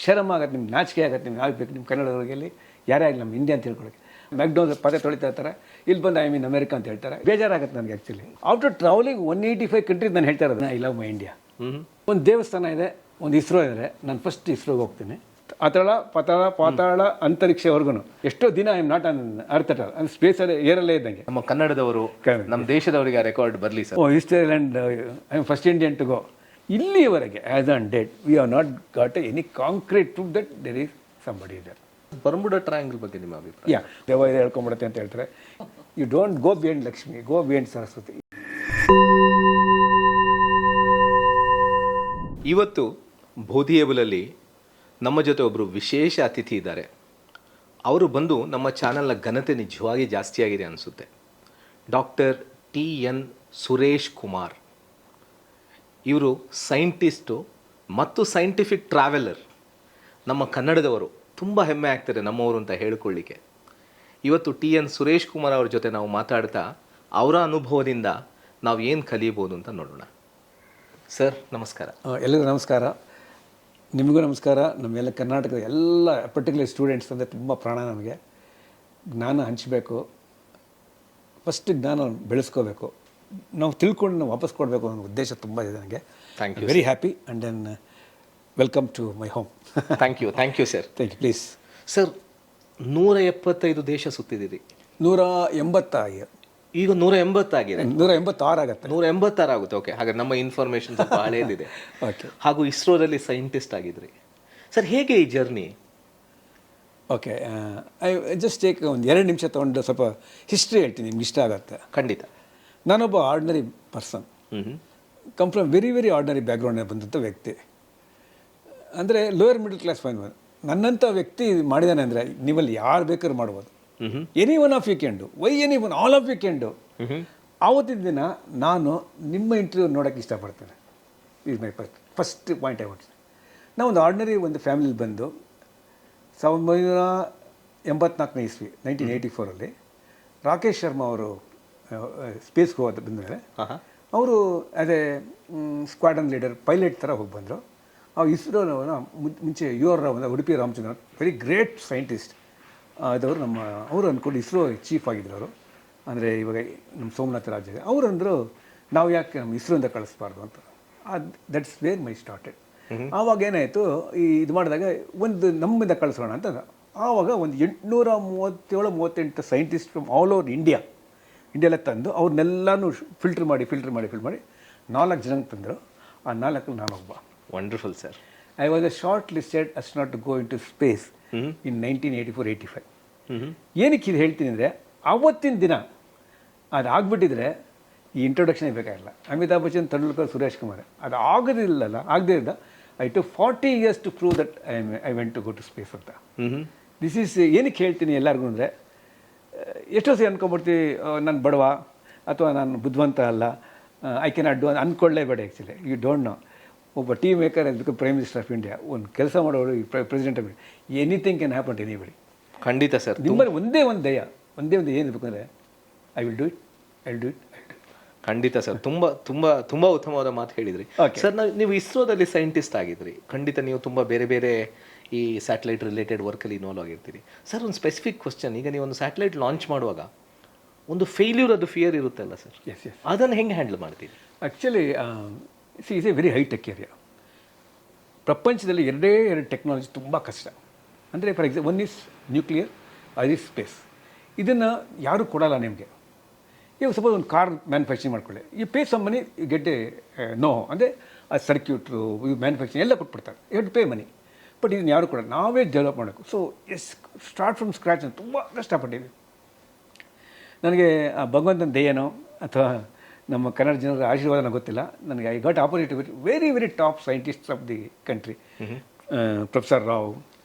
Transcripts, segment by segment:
ಶರಮ್ ಆಗುತ್ತೆ, ನಿಮ್ಗೆ ನಾಚಿಕೆ ಆಗುತ್ತೆ, ನಿಮ್ಗೆ ಆಗಬೇಕು ನಿಮ್ಮ ಕನ್ನಡದವರಿಗೆ ಯಾರೇ ಆಗಲಿ ನಮ್ಮ ಇಂಡಿಯಾ ಅಂತ ತಿಳ್ಕೊಳ್ಳೋಕೆ. ಮ್ಯಾಕ್ಡೋನಲ್ಸ್ ಪದ ತೊಳಿತಾ ಇರ್ತಾರೆ, ಇಲ್ಲಿ ಬಂದು ಐ ಮೀನ್ ಅಮೆರಿಕಾ ಅಂತ ಹೇಳ್ತಾರೆ. ಬೇಜಾರಾಗುತ್ತೆ ನನಗೆ ಆ್ಯಕ್ಚುಲಿ. ಆಫ್ಟರ್ ಟ್ರಾವೆಲಿಂಗ್ 185 ಕಂಟ್ರೀಸ್ ನಾನು ಹೇಳ್ತಾ ಇರೋದು ಐ ಲವ್ ಮೈ ಇಂಡಿಯಾ. ಒಂದು ದೇವಸ್ಥಾನ ಇದೆ, ಒಂದು ಇಸ್ರೋ ಇದೆ, ನಾನು ಫಸ್ಟ್ ಇಸ್ರೋಗೆ ಹೋಗ್ತೀನಿ. ಅತಳ ಪಾತಾಳ ಅಂತರಿಕ್ಷವರೆಗೂ ಎಷ್ಟೋ ದಿನ I am not on earth at all, ಅಂದ್ರೆ ಸ್ಪೇಸಲ್ಲಿ ಏರಲ್ಲೇ ಇದ್ದಂಗೆ. ನಮ್ಮ ಕನ್ನಡದವರು, ನಮ್ಮ ದೇಶದವರಿಗೆ ಆ ರೆಕಾರ್ಡ್ ಬರಲಿ ಸರ್. ಇಸ್ರೇಲ್ಯಾಂಡ್ I am first Indian to go. ಇಲ್ಲಿವರೆಗೆ as on date we have not got any concrete proof that there is somebody there. Bermuda Triangle ಬಗ್ಗೆ ನಿಮ್ಮ ಅಭಿಪ್ರಾಯ? ಯಾ, ದೇವ ಇದು ಹೇಳ್ಕೊಂಬಿಡುತ್ತೆ ಅಂತ ಹೇಳ್ತಾರೆ. You don't go beyond Lakshmi, go beyond Saraswati. ಇವತ್ತು BodhiAbleಲ್ಲಿ ನಮ್ಮ ಜೊತೆ ಒಬ್ಬರು ವಿಶೇಷ ಅತಿಥಿ ಇದ್ದಾರೆ. ಅವರು ಬಂದು ನಮ್ಮ ಚಾನಲ್ನ ಘನತೆ ನಿಜವಾಗಿ ಜಾಸ್ತಿ ಆಗಿದೆ ಅನಿಸುತ್ತೆ. Doctor TN Suresh Kumar. ಇವರು ಸೈಂಟಿಸ್ಟು ಮತ್ತು ಸೈಂಟಿಫಿಕ್ ಟ್ರಾವೆಲರ್. ನಮ್ಮ ಕನ್ನಡದವರು. ತುಂಬ ಹೆಮ್ಮೆ ಆಗ್ತದೆ ನಮ್ಮವರು ಅಂತ ಹೇಳ್ಕೊಳ್ಳಿಕ್ಕೆ. ಇವತ್ತು TN ಸುರೇಶ್ ಕುಮಾರ್ ಅವ್ರ ಜೊತೆ ನಾವು ಮಾತಾಡ್ತಾ ಅವರ ಅನುಭವದಿಂದ ನಾವು ಏನು ಕಲಿಯಬಹುದು ಅಂತ ನೋಡೋಣ. ಸರ್ ನಮಸ್ಕಾರ. ಎಲ್ಲರಿಗೂ ನಮಸ್ಕಾರ. ನಿಮಗೂ ನಮಸ್ಕಾರ. ನಮ್ಮೆಲ್ಲ ಕರ್ನಾಟಕದ ಎಲ್ಲ ಪರ್ಟಿಕ್ಯುಲರ್ ಸ್ಟೂಡೆಂಟ್ಸ್ ಅಂದರೆ ತುಂಬ ಪ್ರಾಣ ನಮಗೆ. ಜ್ಞಾನ ಹಂಚಬೇಕು, ಫಸ್ಟ್ ಜ್ಞಾನ ಬೆಳೆಸ್ಕೋಬೇಕು, ನಾವು ತಿಳ್ಕೊಂಡು ನಾವು ವಾಪಸ್ ಕೊಡಬೇಕು ಅನ್ನೋ ಉದ್ದೇಶ ತುಂಬ ಇದೆ ನನಗೆ. Thank you. Very happy and then welcome to my home. Thank you sir. Thank you. Please sir, 175 ದೇಶ ಸುತ್ತಿದ್ದೀರಿ. 180 ಈಗ 180 ಆಗಿದೆ. 186 ಆಗುತ್ತೆ. 186 ಆಗುತ್ತೆ. ಓಕೆ, ಹಾಗೆ ನಮ್ಮ ಇನ್ಫಾರ್ಮೇಷನ್ ಸ್ವಲ್ಪ ಹಳೇದಿದೆ. ಓಕೆ. ಹಾಗೂ ಇಸ್ರೋದಲ್ಲಿ ಸೈಂಟಿಸ್ಟ್ ಆಗಿದ್ರಿ ಸರ್. ಹೇಗೆ ಈ journey? Okay, I just take ಒಂದು 2 ನಿಮಿಷ ತೊಗೊಂಡು ಸ್ವಲ್ಪ ಹಿಸ್ಟ್ರಿ ಹೇಳ್ತೀನಿ, ನಿಮ್ಗೆ ಇಷ್ಟ ಆಗುತ್ತೆ. ಖಂಡಿತ. ನಾನೊಬ್ಬ ordinary person, come from very very ordinary background ಬಂದಂಥ ವ್ಯಕ್ತಿ. ಅಂದರೆ ಲೋಯರ್ ಮಿಡಲ್ ಕ್ಲಾಸ್ ಫೈನ್. ನನ್ನಂಥ ವ್ಯಕ್ತಿ ಮಾಡಿದಾನೆ ಅಂದರೆ ನೀವಲ್ಲಿ ಯಾರು ಬೇಕಾದ್ರೂ ಮಾಡ್ಬೋದು. Any one of you can do. Why any one, all of you can do. ಆವತ್ತಿನ ದಿನ ನಾನು ನಿಮ್ಮ ಇಂಟರ್ವ್ಯೂ ನೋಡೋಕ್ಕೆ ಇಷ್ಟಪಡ್ತೇನೆ. Is my first point I want. ನಾವು ಒಂದು ಆರ್ಡಿನರಿ ಒಂದು ಫ್ಯಾಮಿಲಿಲಿ ಬಂದು 1984 ಇಸ್ವಿ 1984 ರಾಕೇಶ್ ಶರ್ಮಾ ಅವರು ಸ್ಪೇಸ್ಗೆ ಹೋದ ಬಂದರೆ ಅವರು as a squadron leader pilot ಥರ ಹೋಗಿ ಬಂದರು. ಆ ಇಸ್ರೋನ ಮುಂಚೆ UR Rao Udupi Ramachandra very great scientist ಅದವರು ಅವರು ಅಂದ್ಕೊಂಡು ಇಸ್ರೋ ಚೀಫ್ ಆಗಿದ್ರು ಅವರು. ಅಂದರೆ ಇವಾಗ ನಮ್ಮ ಸೋಮನಾಥ ರಾಜ್ಯ ಅವರು ಅಂದರು ನಾವು ಯಾಕೆ ನಮ್ಮ ಇಸ್ರೋಯಿಂದ ಕಳಿಸ್ಬಾರ್ದು ಅಂತ. That's where my started. ಆವಾಗ ಏನಾಯಿತು, ಇದು ಮಾಡಿದಾಗ ಒಂದು ನಮ್ಮಿಂದ ಕಳಿಸೋಣ ಅಂತ. ಆವಾಗ ಒಂದು 837-38 ಸೈಂಟಿಸ್ಟ್ ಫ್ರಮ್ ಆಲ್ ಓವರ್ ಇಂಡಿಯಾಲ್ಲ ತಂದು ಅವ್ರನ್ನೆಲ್ಲನೂ ಫಿಲ್ಟ್ರ್ ಮಾಡಿ 4 ಜನಕ್ಕೆ ತಂದರು. ಆ 4 ನಾನೊಬ್ಬ. Wonderful sir. I was a short listed astronaut to go into space in 1984-85. ಏನಕ್ಕೆ ಇದು ಹೇಳ್ತೀನಿ ಅಂದರೆ, ಆವತ್ತಿನ ದಿನ ಅದು ಆಗ್ಬಿಟ್ಟಿದ್ರೆ ಈ ಇಂಟ್ರೊಡಕ್ಷನ್ ಬೇಕಾಗಿಲ್ಲ. ಅಮಿತಾಬ್ ಬಚ್ಚನ್, ತೆಂಡೂಲ್ಕರ್, ಸುರೇಶ್ ಕುಮಾರ್. ಅದು ಆಗದೇ ಇದ್ದ I to 40 years to prove that I went to go to space ಅಂತ. ದಿಸ್ ಈಸ್ ಏನಕ್ಕೆ ಹೇಳ್ತೀನಿ ಎಲ್ಲರಿಗೂ ಅಂದರೆ, ಎಷ್ಟೋ ಸರಿ ಅಂದ್ಕೊಂಡ್ಬಿಡ್ತೀವಿ ನಾನು ಬಡವ ಅಥವಾ ನಾನು ಬುದ್ಧಿವಂತ ಅಲ್ಲ, ಐ ಕೆನಾಟ್ ಡೂ ಅಂದ್ಕೊಳ್ಳೇಬೇಡ. Actually you don't know. ಒಬ್ಬ ಟೀ ಮೇಕರ್ ಅದಕ್ಕೆ ಪ್ರೈಮ್ ಮಿನಿಸ್ಟರ್ ಆಫ್ ಇಂಡಿಯಾ, ಒಂದು ಕೆಲಸ ಮಾಡೋರು president of India, anything can happen to anybody. ಖಂಡಿತ ಸರ್. ನಿಮ್ಮಲ್ಲಿ ಒಂದೇ ಒಂದು ಏನು ಇರಬೇಕಂದ್ರೆ ಐ ವಿಲ್ ಡೂ ಇಟ್. ಖಂಡಿತ ಸರ್. ತುಂಬ ಉತ್ತಮವಾದ ಮಾತು ಹೇಳಿದ್ರಿ ಸರ್. ನೀವು ಇಸ್ರೋದಲ್ಲಿ ಸೈಂಟಿಸ್ಟ್ ಆಗಿದ್ರಿ. ಖಂಡಿತ ನೀವು ತುಂಬ ಬೇರೆ ಬೇರೆ ಈ ಸ್ಯಾಟಲೈಟ್ ರಿಲೇಟೆಡ್ ವರ್ಕಲ್ಲಿ ಇನ್ವಾಲ್ವ್ ಆಗಿರ್ತೀರಿ ಸರ್. ಒಂದು ಸ್ಪೆಸಿಫಿಕ್ ಕ್ವಶನ್, ಈಗ ನೀವು ಒಂದು ಸ್ಯಾಟಲೈಟ್ ಲಾಂಚ್ ಮಾಡುವಾಗ ಒಂದು ಫೇಲ್ಯೂರ್, ಅದು ಫಿಯರ್ ಇರುತ್ತಲ್ಲ ಸರ್, ಅದನ್ನು ಹೆಂಗೆ ಹ್ಯಾಂಡಲ್ ಮಾಡ್ತೀವಿ? Actually is a very high tech area. ಪ್ರಪಂಚದಲ್ಲಿ 2 ಟೆಕ್ನಾಲಜಿ ತುಂಬ ಕಷ್ಟ. ಅಂದರೆ for example, one is nuclear, ಅದು ಈಸ್ ಸ್ಪೇಸ್. ಇದನ್ನು ಯಾರೂ ಕೊಡಲ್ಲ ನಿಮಗೆ. ಇವಾಗ ಸಪೋಸ್ ಒಂದು ಕಾರ್ ಮ್ಯಾನುಫ್ಯಾಕ್ಚರಿಂಗ್ ಮಾಡ್ಕೊಳ್ಳಿ, ಈ pay some money, you get a no, ಅಂದರೆ ಆ ಸರ್ಕ್ಯೂಟ್ರು, ಮ್ಯಾನುಫ್ಯಾಕ್ಚರಿಂಗ್ ಎಲ್ಲ ಕೊಟ್ಬಿಡ್ತಾರೆ, you have to pay money. But ಇದನ್ನು ಯಾರು ಕೊಡಲ್ಲ, ನಾವೇ ಡೆವಲಪ್ ಮಾಡಬೇಕು. ಸೊ ಸ್ಟಾರ್ಟ್ ಫ್ರಮ್ ಸ್ಕ್ರ್ಯಾಚ್ ಅಂತ ತುಂಬ ಕಷ್ಟಪಟ್ಟಿದ್ವಿ. ನನಗೆ ಭಗವಂತನ ದಯೆನೋ ಅಥವಾ ನಮ್ಮ ಕನ್ನಡ ಜನರ ಆಶೀರ್ವಾದನ ಗೊತ್ತಿಲ್ಲ, ನನಗೆ I got opportunity with very very top scientists of the country. Professor Rao,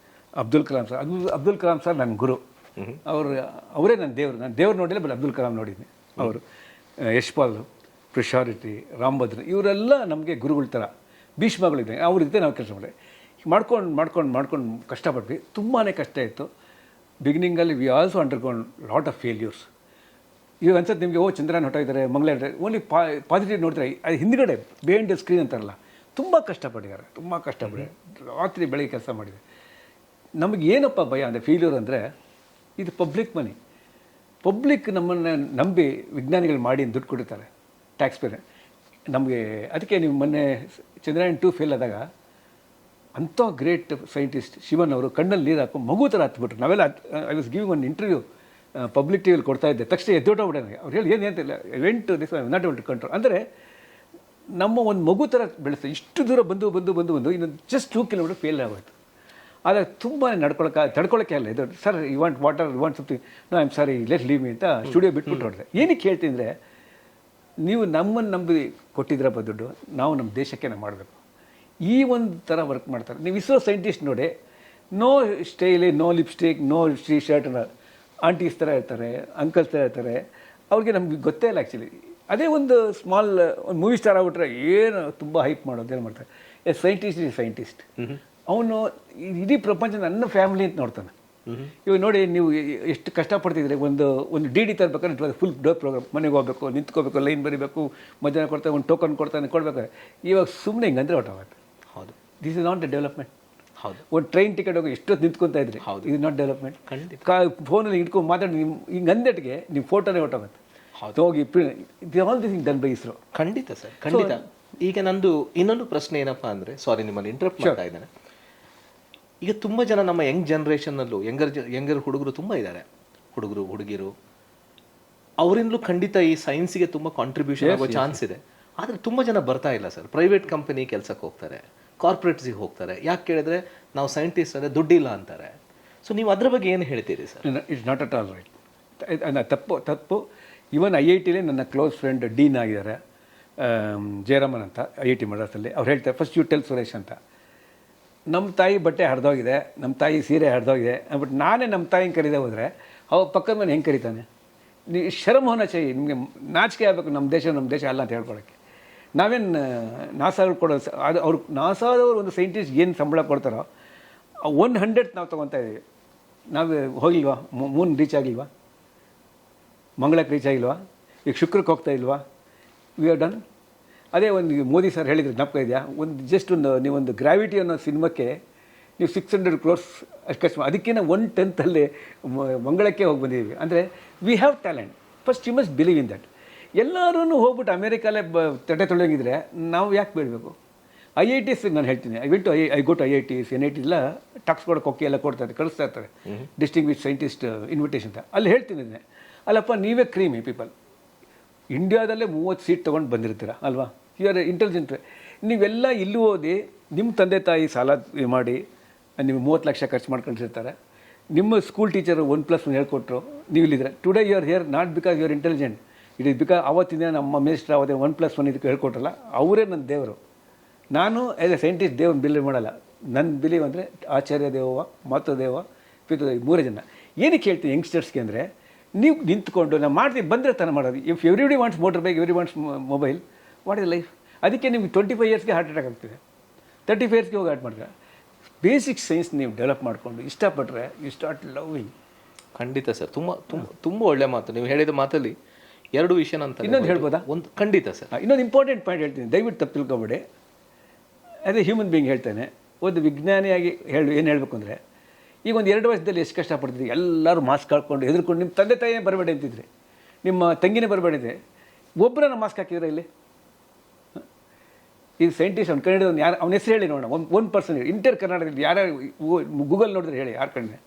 Abdul Kalam sir. Abdul Kalam sir ನನ್ನ ಗುರು. ಅವರೇ ನನ್ನ ದೇವರು. ನಾನು ದೇವ್ರು ನೋಡಿಲ್ಲ, ಬಟ್ ಅಬ್ದುಲ್ ಕಲಾಂ ನೋಡಿದ್ದೀನಿ. ಅವರು ಯಶ್ಪಾಲ್, ಪ್ರಿಶಾರಿಟಿ, ರಾಮಭದ್ರ, ಇವರೆಲ್ಲ ನಮಗೆ ಗುರುಗಳ ಥರ ಭೀಷ್ಮಗಳಿದ್ದೆ. ಅವ್ರ ಜೊತೆ ನಾವು ಕೆಲಸ ಮಾಡ್ಕೊಂಡು ಕಷ್ಟಪಟ್ವಿ. ತುಂಬಾ ಕಷ್ಟ ಇತ್ತು. ಬಿಗಿನಿಂಗಲ್ಲಿ we also undergone lot of failures. ಈಗ ಅನ್ಸತ್ತೆ ನಿಮಗೆ, ಚಂದ್ರಯಾನ್ ಹೊಟ್ಟೋಗಿದ್ದಾರೆ, ಮಂಗಳಯಾನ, ಓನ್ಲಿ ಪಾಸಿಟಿವ್ ನೋಡ್ತಾರೆ. ಅದು ಹಿಂದ್ಗಡೆ ಬಿಹೈಂಡ್ ದ ಸ್ಕ್ರೀನ್ ಅಂತಾರಲ್ಲ, ತುಂಬ ಕಷ್ಟಪಟ್ಟಿದ್ದಾರೆ, ತುಂಬ ರಾತ್ರಿ ಬೆಳಗ್ಗೆ ಕೆಲಸ ಮಾಡಿದ್ದಾರೆ. ನಮಗೆ ಏನಪ್ಪ ಭಯ ಅಂದರೆ ಫೀಲ್ಯೂರ್ ಅಂದರೆ ಇದು ಪಬ್ಲಿಕ್ ಮನಿ. ಪಬ್ಲಿಕ್ ನಮ್ಮನ್ನು ನಂಬಿ ವಿಜ್ಞಾನಿಗಳು ಮಾಡಿ ದುಡ್ಡು ಕೊಡ್ತಾರೆ, ಟ್ಯಾಕ್ಸ್ ಪೇರ್. ನಮಗೆ ಅದಕ್ಕೆ ನೀವು ಮೊನ್ನೆ ಚಂದ್ರಯಾನ್-2 ಫೇಲ್ ಆದಾಗ ಅಂಥ ಗ್ರೇಟ್ ಸೈಂಟಿಸ್ಟ್ ಶಿವನ್ ಅವರು ಕಣ್ಣಲ್ಲಿ ನೀರು ಹಾಕಿ ಮಗು ಥರ ಹತ್ಬಿಟ್ರು. ನಾವೆಲ್ಲ ಐ ವಾಸ್ ಗಿವಿಂಗ್ ಒಂದು ಇಂಟರ್ವ್ಯೂ ಪಬ್ಲಿಕ್ ಟಿವಿಯಲ್ಲಿ ಕೊಡ್ತಾ ಇದ್ದೆ. ತಕ್ಷಣ ಎದ್ದೋಟಬಿಟ್ಟೆ ನನಗೆ. ಅವ್ರು ಹೇಳಿ ಏನಿಲ್ಲ, went this not able to control. ಅಂದರೆ ನಮ್ಮ ಒಂದು ಮಗು ಥರ ಬೆಳೆಸ್ತಾರೆ. ಇಷ್ಟು ದೂರ ಬಂದು ಇನ್ನೊಂದು ಜಸ್ಟ್ 2 ಕಿಲೋಮೀಟರ್ ಫೇಲ್ ಆಗೋಯ್ತು. ಆದರೆ ತುಂಬ ತಡ್ಕೊಳ್ಳೋಕ್ಕೆ ಇಲ್ಲ. ಇದು sir you want water, you want something, no I am sorry, let leave me ಅಂತ ಸ್ಟುಡಿಯೋ ಬಿಟ್ಬಿಟ್ಟು ಹೊರಡಿದೆ. ಏನಕ್ಕೆ ಹೇಳ್ತೀನಿ ಅಂದರೆ, ನೀವು ನಮ್ಮನ್ನು ನಂಬಿ ಕೊಟ್ಟಿದ್ರಪ್ಪ ದುಡ್ಡು, ನಾವು ನಮ್ಮ ದೇಶಕ್ಕೆ ನಾವು ಮಾಡಬೇಕು. ಈ ಒಂದು ಥರ ವರ್ಕ್ ಮಾಡ್ತಾರೆ. ನೀವು ಇಸ್ರೋ ಸೈಂಟಿಸ್ಟ್ ನೋಡಿ, ನೋ ಸ್ಟೈಲಿ, no lipstick, no shirt, aunties ಥರ ಇರ್ತಾರೆ, ಅಂಕಲ್ಸ್ ಥರ ಇರ್ತಾರೆ. ಅವ್ರಿಗೆ ನಮ್ಗೆ ಗೊತ್ತೇ ಇಲ್ಲ ಆ್ಯಕ್ಚುಲಿ. ಅದೇ ಒಂದು ಸ್ಮಾಲ್ ಒಂದು ಮೂವಿ ಸ್ಟಾರ್ ಆಗ್ಬಿಟ್ರೆ ಏನು ತುಂಬ ಹೈಪ್ ಮಾಡೋದು ಏನು ಮಾಡ್ತಾರೆ. Scientist is scientist. ಅವನು ಇಡೀ ಪ್ರಪಂಚ ನನ್ನ ಫ್ಯಾಮಿಲಿ ಅಂತ ನೋಡ್ತಾನೆ. ಇವಾಗ ನೋಡಿ, ನೀವು ಎಷ್ಟು ಕಷ್ಟಪಡ್ತಿದ್ರೆ ಒಂದು DD ತರಬೇಕಾದ್ರೆ ಫುಲ್ ಡೋ ಪ್ರೋಗ್ರಾಮ್, ಮನೆಗೆ ಹೋಗ್ಬೇಕು, ನಿಂತ್ಕೋಬೇಕು, ಲೈನ್ ಬರೀಬೇಕು, ಮಧ್ಯಾಹ್ನ ಕೊಡ್ತಾರೆ, ಒಂದು ಟೋಕನ್ ಕೊಡ್ಬೇಕಾದ್ರೆ ಇವಾಗ ಸುಮ್ಮನೆ ಹಿಂಗಂದ್ರೆ ಹೊರಟೋಗುತ್ತೆ. ಹೌದು, this is not the development. ಹೌದು, ಒಂದು ಟ್ರೈನ್ ಟಿಕೆಟ್ ಹೋಗಿ ಎಷ್ಟೊತ್ತು ನಿಂತ್ಕೊತಾ ಇದ್ರಿ, ಇದು ನಾಟ್ ಡೆವಲಪ್ಮೆಂಟ್. ಫೋನಲ್ಲಿ ಇಟ್ಕೊಂಡು ಮಾತಾಡಿ ಹಿಂಗೆ ಅಂದಟ್ಟಿಗೆ ನಿಮ್ಮ ಫೋಟೋನೇ ಹೊರಟೋಗುತ್ತೆ. ಹೋಗಿ all this done by ISRO. ಖಂಡಿತ ಸರ್, ಖಂಡಿತ. ಈಗ ನಂದು ಇನ್ನೊಂದು ಪ್ರಶ್ನೆ ಏನಪ್ಪ ಅಂದರೆ, ಸಾರಿ ನಿಮ್ಮನ್ನು ಇಂಟರಪ್ಟ್ ಮಾಡ್ತಾ ಇದ್ದೇನೆ. ಈಗ ತುಂಬ ಜನ ನಮ್ಮ ಯಂಗ್ ಜನ್ರೇಷನ್ನಲ್ಲೂ ಯಂಗರ್ ಹುಡುಗರು ತುಂಬ ಇದ್ದಾರೆ, ಹುಡುಗರು ಹುಡುಗಿರು. ಅವರಿಂದಲೂ ಖಂಡಿತ ಈ ಸೈನ್ಸಿಗೆ ತುಂಬ ಕಾಂಟ್ರಿಬ್ಯೂಷನ್ ಆಗೋ ಚಾನ್ಸ್ ಇದೆ. ಆದರೆ ತುಂಬ ಜನ ಬರ್ತಾ ಇಲ್ಲ ಸರ್. ಪ್ರೈವೇಟ್ ಕಂಪನಿ ಕೆಲಸಕ್ಕೆ ಹೋಗ್ತಾರೆ, ಕಾರ್ಪೊರೇಟ್ಸಿಗೆ ಹೋಗ್ತಾರೆ. ಯಾಕೆ ಕೇಳಿದ್ರೆ ನಾವು ಸೈಂಟಿಸ್ಟ್ ಅಂದರೆ ದುಡ್ಡಿಲ್ಲ ಅಂತಾರೆ. ಸೊ ನೀವು ಅದ್ರ ಬಗ್ಗೆ ಏನು ಹೇಳ್ತೀರಿ sir? It's not at all right. ತಪ್ಪು. ಇವನ್ IIT-ಲೇ ನನ್ನ ಕ್ಲೋಸ್ ಫ್ರೆಂಡ್ ಡೀನ್ ಆಗಿದ್ದಾರೆ, ಜಯರಾಮನ್ ಅಂತ, IIT ಮದ್ರಾಸಲ್ಲಿ. ಅವ್ರು ಹೇಳ್ತಾರೆ, ಫಸ್ಟ್ ಯು ಟೆಲ್ ಸುರೇಶ್ ಅಂತ, ನಮ್ಮ ತಾಯಿ ಬಟ್ಟೆ ಹರಿದೋಗಿದೆ, ನಮ್ಮ ತಾಯಿ ಸೀರೆ ಹರಿದೋಗಿದೆ ಅಂದ್ಬಿಟ್ಟು ನಾನೇ ನಮ್ಮ ತಾಯಿನ ಕರೀದೆ ಹೋದರೆ ಅವ ಪಕ್ಕದ ಮನೆ ಹೆಂಗೆ ಕರೀತಾನೆ? ನೀವು ಶರಮ್ ಹೋನ ಚೈ, ನಿಮಗೆ ನಾಚಿಕೆ ಆಗಬೇಕು. ನಮ್ಮ ದೇಶ ಅಲ್ಲ ಅಂತ ಹೇಳ್ಕೊಳಕ್ಕೆ. ನಾವೇನು ನಾಸಾಗಳು ಕೊಡೋದು, ಅದು ಅವ್ರು ನಾಸಾದವ್ರು ಒಂದು ಸೈಂಟಿಸ್ಟ್ ಏನು ಸಂಬಳ ಕೊಡ್ತಾರೋ 100th ನಾವು ತೊಗೊತಾ ಇದ್ದೀವಿ. ನಾವು ಹೋಗಿಲ್ವಾ, ಮೂನ್ ರೀಚ್ ಆಗಿಲ್ವಾ, ಮಂಗಳಕ್ಕೆ ರೀಚ್ ಆಗಿಲ್ವಾ, ಈಗ ಶುಕ್ರಕ್ಕೆ ಹೋಗ್ತಾ ಇಲ್ವಾ, ವಿ ಆರ್ ಡನ್. ಅದೇ ಒಂದು ಮೋದಿ ಸರ್ ಹೇಳಿದ್ರು, ಜ್ಞಾಪಕ ಇದೆಯಾ, ನೀವೊಂದು ಗ್ರಾವಿಟಿ ಅನ್ನೋ ಸಿನಿಮಾಕ್ಕೆ ನೀವು 600 crores ಖರ್ಚು, ಅದಕ್ಕಿಂತ 1/10 ಮಂಗಳಕ್ಕೆ ಹೋಗಿ ಬಂದಿದ್ದೀವಿ. ಅಂದರೆ we have talent. First you must believe in that. ಎಲ್ಲರೂ ಹೋಗ್ಬಿಟ್ಟು ಅಮೇರಿಕಲ್ಲೇ ತಟ್ಟೆ ತೊಳೆಯೋಂಗಿದ್ರೆ ನಾವು ಯಾಕೆ ಬೇಡಬೇಕು? IITs ನಾನು ಹೇಳ್ತೀನಿ, I go to IITs, NIT ಎಲ್ಲ ಟಾಕ್ಸ್ ಕೊಡೋಕೆ ಹೋಗಿ ಎಲ್ಲ ಕೊಡ್ತಾರೆ, ಕಳಿಸ್ತಾ ಇರ್ತಾರೆ, ಡಿಸ್ಟಿಂಗ್ವಿಶ್ ಸೈಂಟಿಸ್ಟ್ ಇನ್ವಿಟೇಷನ್ ಅಂತ. ಅಲ್ಲಿ ಹೇಳ್ತೀನಿ ಇದನ್ನೇ, ಅಲ್ಲಪ್ಪ ನೀವೇ ಕ್ರೀಮಿ ಪೀಪಲ್, ಇಂಡಿಯಾದಲ್ಲೇ 30 ಸೀಟ್ ತೊಗೊಂಡು ಬಂದಿರ್ತೀರ ಅಲ್ವಾ, ಯು ಆರ್ ಇಂಟೆಲಿಜೆಂಟ್. ನೀವೆಲ್ಲ ಇಲ್ಲಿ ಓದಿ ನಿಮ್ಮ ತಂದೆ ತಾಯಿ ಸಾಲ ಮಾಡಿ ನೀವು 30 ಲಕ್ಷ ಖರ್ಚು ಮಾಡ್ಕೊಂಡಿರ್ತಾರೆ. ನಿಮ್ಮ ಸ್ಕೂಲ್ ಟೀಚರು 1+1 ಹೇಳ್ಕೊಟ್ರು, ನೀವು ಇಲ್ಲಿದ್ರೆ today you are here not because you are intelligent, it is because ಅವತ್ತಿನ ನಮ್ಮ ಮಿನಿಸ್ಟರ್ ಅವತ್ತೇ 1+1 ಇದಕ್ಕೆ ಹೇಳ್ಕೊಟ್ರಲ್ಲ, ಅವರೇ ನನ್ನ ದೇವರು. ನಾನು ಆ್ಯಸ್ ಎ ಸೈಂಟಿಸ್ಟ್ ದೇವ್ರನ್ನ ಬಿಲೀವ್ ಮಾಡಲ್ಲ. ನನ್ನ ಬಿಲೀವ್ ಅಂದರೆ ಆಚಾರ್ಯ ದೇವವ, ಮಾತೃದೇವ, ಪಿತೃದೇವ, 3 ಜನ. ಏನಕ್ಕೆ ಹೇಳ್ತೀನಿ ಯಂಗ್ಸ್ಟರ್ಸ್ಗೆ ಅಂದರೆ, ನೀವು ನಿಂತ್ಕೊಂಡು ನಾವು ಮಾಡ್ತೀವಿ ಬಂದರೆ ತನ ಮಾಡೋದು. If everybody wants motor bike, every wants mobile, what is life? ಅದಕ್ಕೆ ನಿಮ್ಗೆ 25 yearsಗೆ ಹಾರ್ಟ್ ಅಟ್ಯಾಕ್ ಆಗ್ತಿದೆ, 35 yearsಗೆ ಹೋಗಿ ಹಾರ್ಟ್ ಮಾಡ್ತಾರೆ. ಬೇಸಿಕ್ ಸೈನ್ಸ್ ನೀವು ಡೆವಲಪ್ ಮಾಡಿಕೊಂಡು ಇಷ್ಟಪಟ್ಟರೆ ಯು ಸ್ಟಾರ್ಟ್ ಲವಿಂಗ್. ಖಂಡಿತ ಸರ್, ತುಂಬ ತುಂಬ ತುಂಬ ಒಳ್ಳೆ ಮಾತು ನೀವು ಹೇಳಿದ ಮಾತಲ್ಲಿ. 2 ವಿಷಯ ಅಂತ ಇನ್ನೊಂದು ಹೇಳ್ಬೋದಾ? ಒಂದು ಖಂಡಿತ ಸರ್, ಇನ್ನೊಂದು ಇಂಪಾರ್ಟೆಂಟ್ ಪಾಯಿಂಟ್ ಹೇಳ್ತೀನಿ, ದಯವಿಟ್ಟು ತಪ್ಪು ತಿಳ್ಕೊಬೇಡಿ. ಅದೇ ಹ್ಯೂಮನ್ ಬೀಯಿಂಗ್ ಹೇಳ್ತೇನೆ, ಒಂದು ವಿಜ್ಞಾನಿಯಾಗಿ ಏನು ಹೇಳಬೇಕು ಅಂದರೆ, ಈಗ ಒಂದು 2 ವರ್ಷದಲ್ಲಿ ಎಷ್ಟು ಕಷ್ಟಪಡ್ತಿದ್ವಿ, ಎಲ್ಲರೂ ಮಾಸ್ಕ್ ಹಾಕ್ಕೊಂಡು ಹೆದರ್ಕೊಂಡು. ನಿಮ್ಮ ತಂದೆ ತಾಯಿನೇ ಬರಬೇಡಿ ಅಂತಿದ್ರಿ, ನಿಮ್ಮ ತಂಗಿನೇ ಬರಬೇಡಿದೆ, ಒಬ್ಬರನ್ನ ಮಾಸ್ಕ್ ಹಾಕಿದ್ರೆ ಇಲ್ಲಿ. ಈ ಸೈಂಟಿಸ್ಟ್ ಅವ್ನು ಕನ್ನಡದವ್ನು ಯಾರು, ಅವನ ಹೆಸರು ಹೇಳಿ ನೋಡೋಣ, 1% ಇಂಟರ್ ಕರ್ನಾಟಕದಲ್ಲಿ ಯಾರ್ಯಾರು ಗೂಗಲ್ ನೋಡಿದ್ರೆ ಹೇಳಿ ಯಾರು ಕಣ್ಣೆ.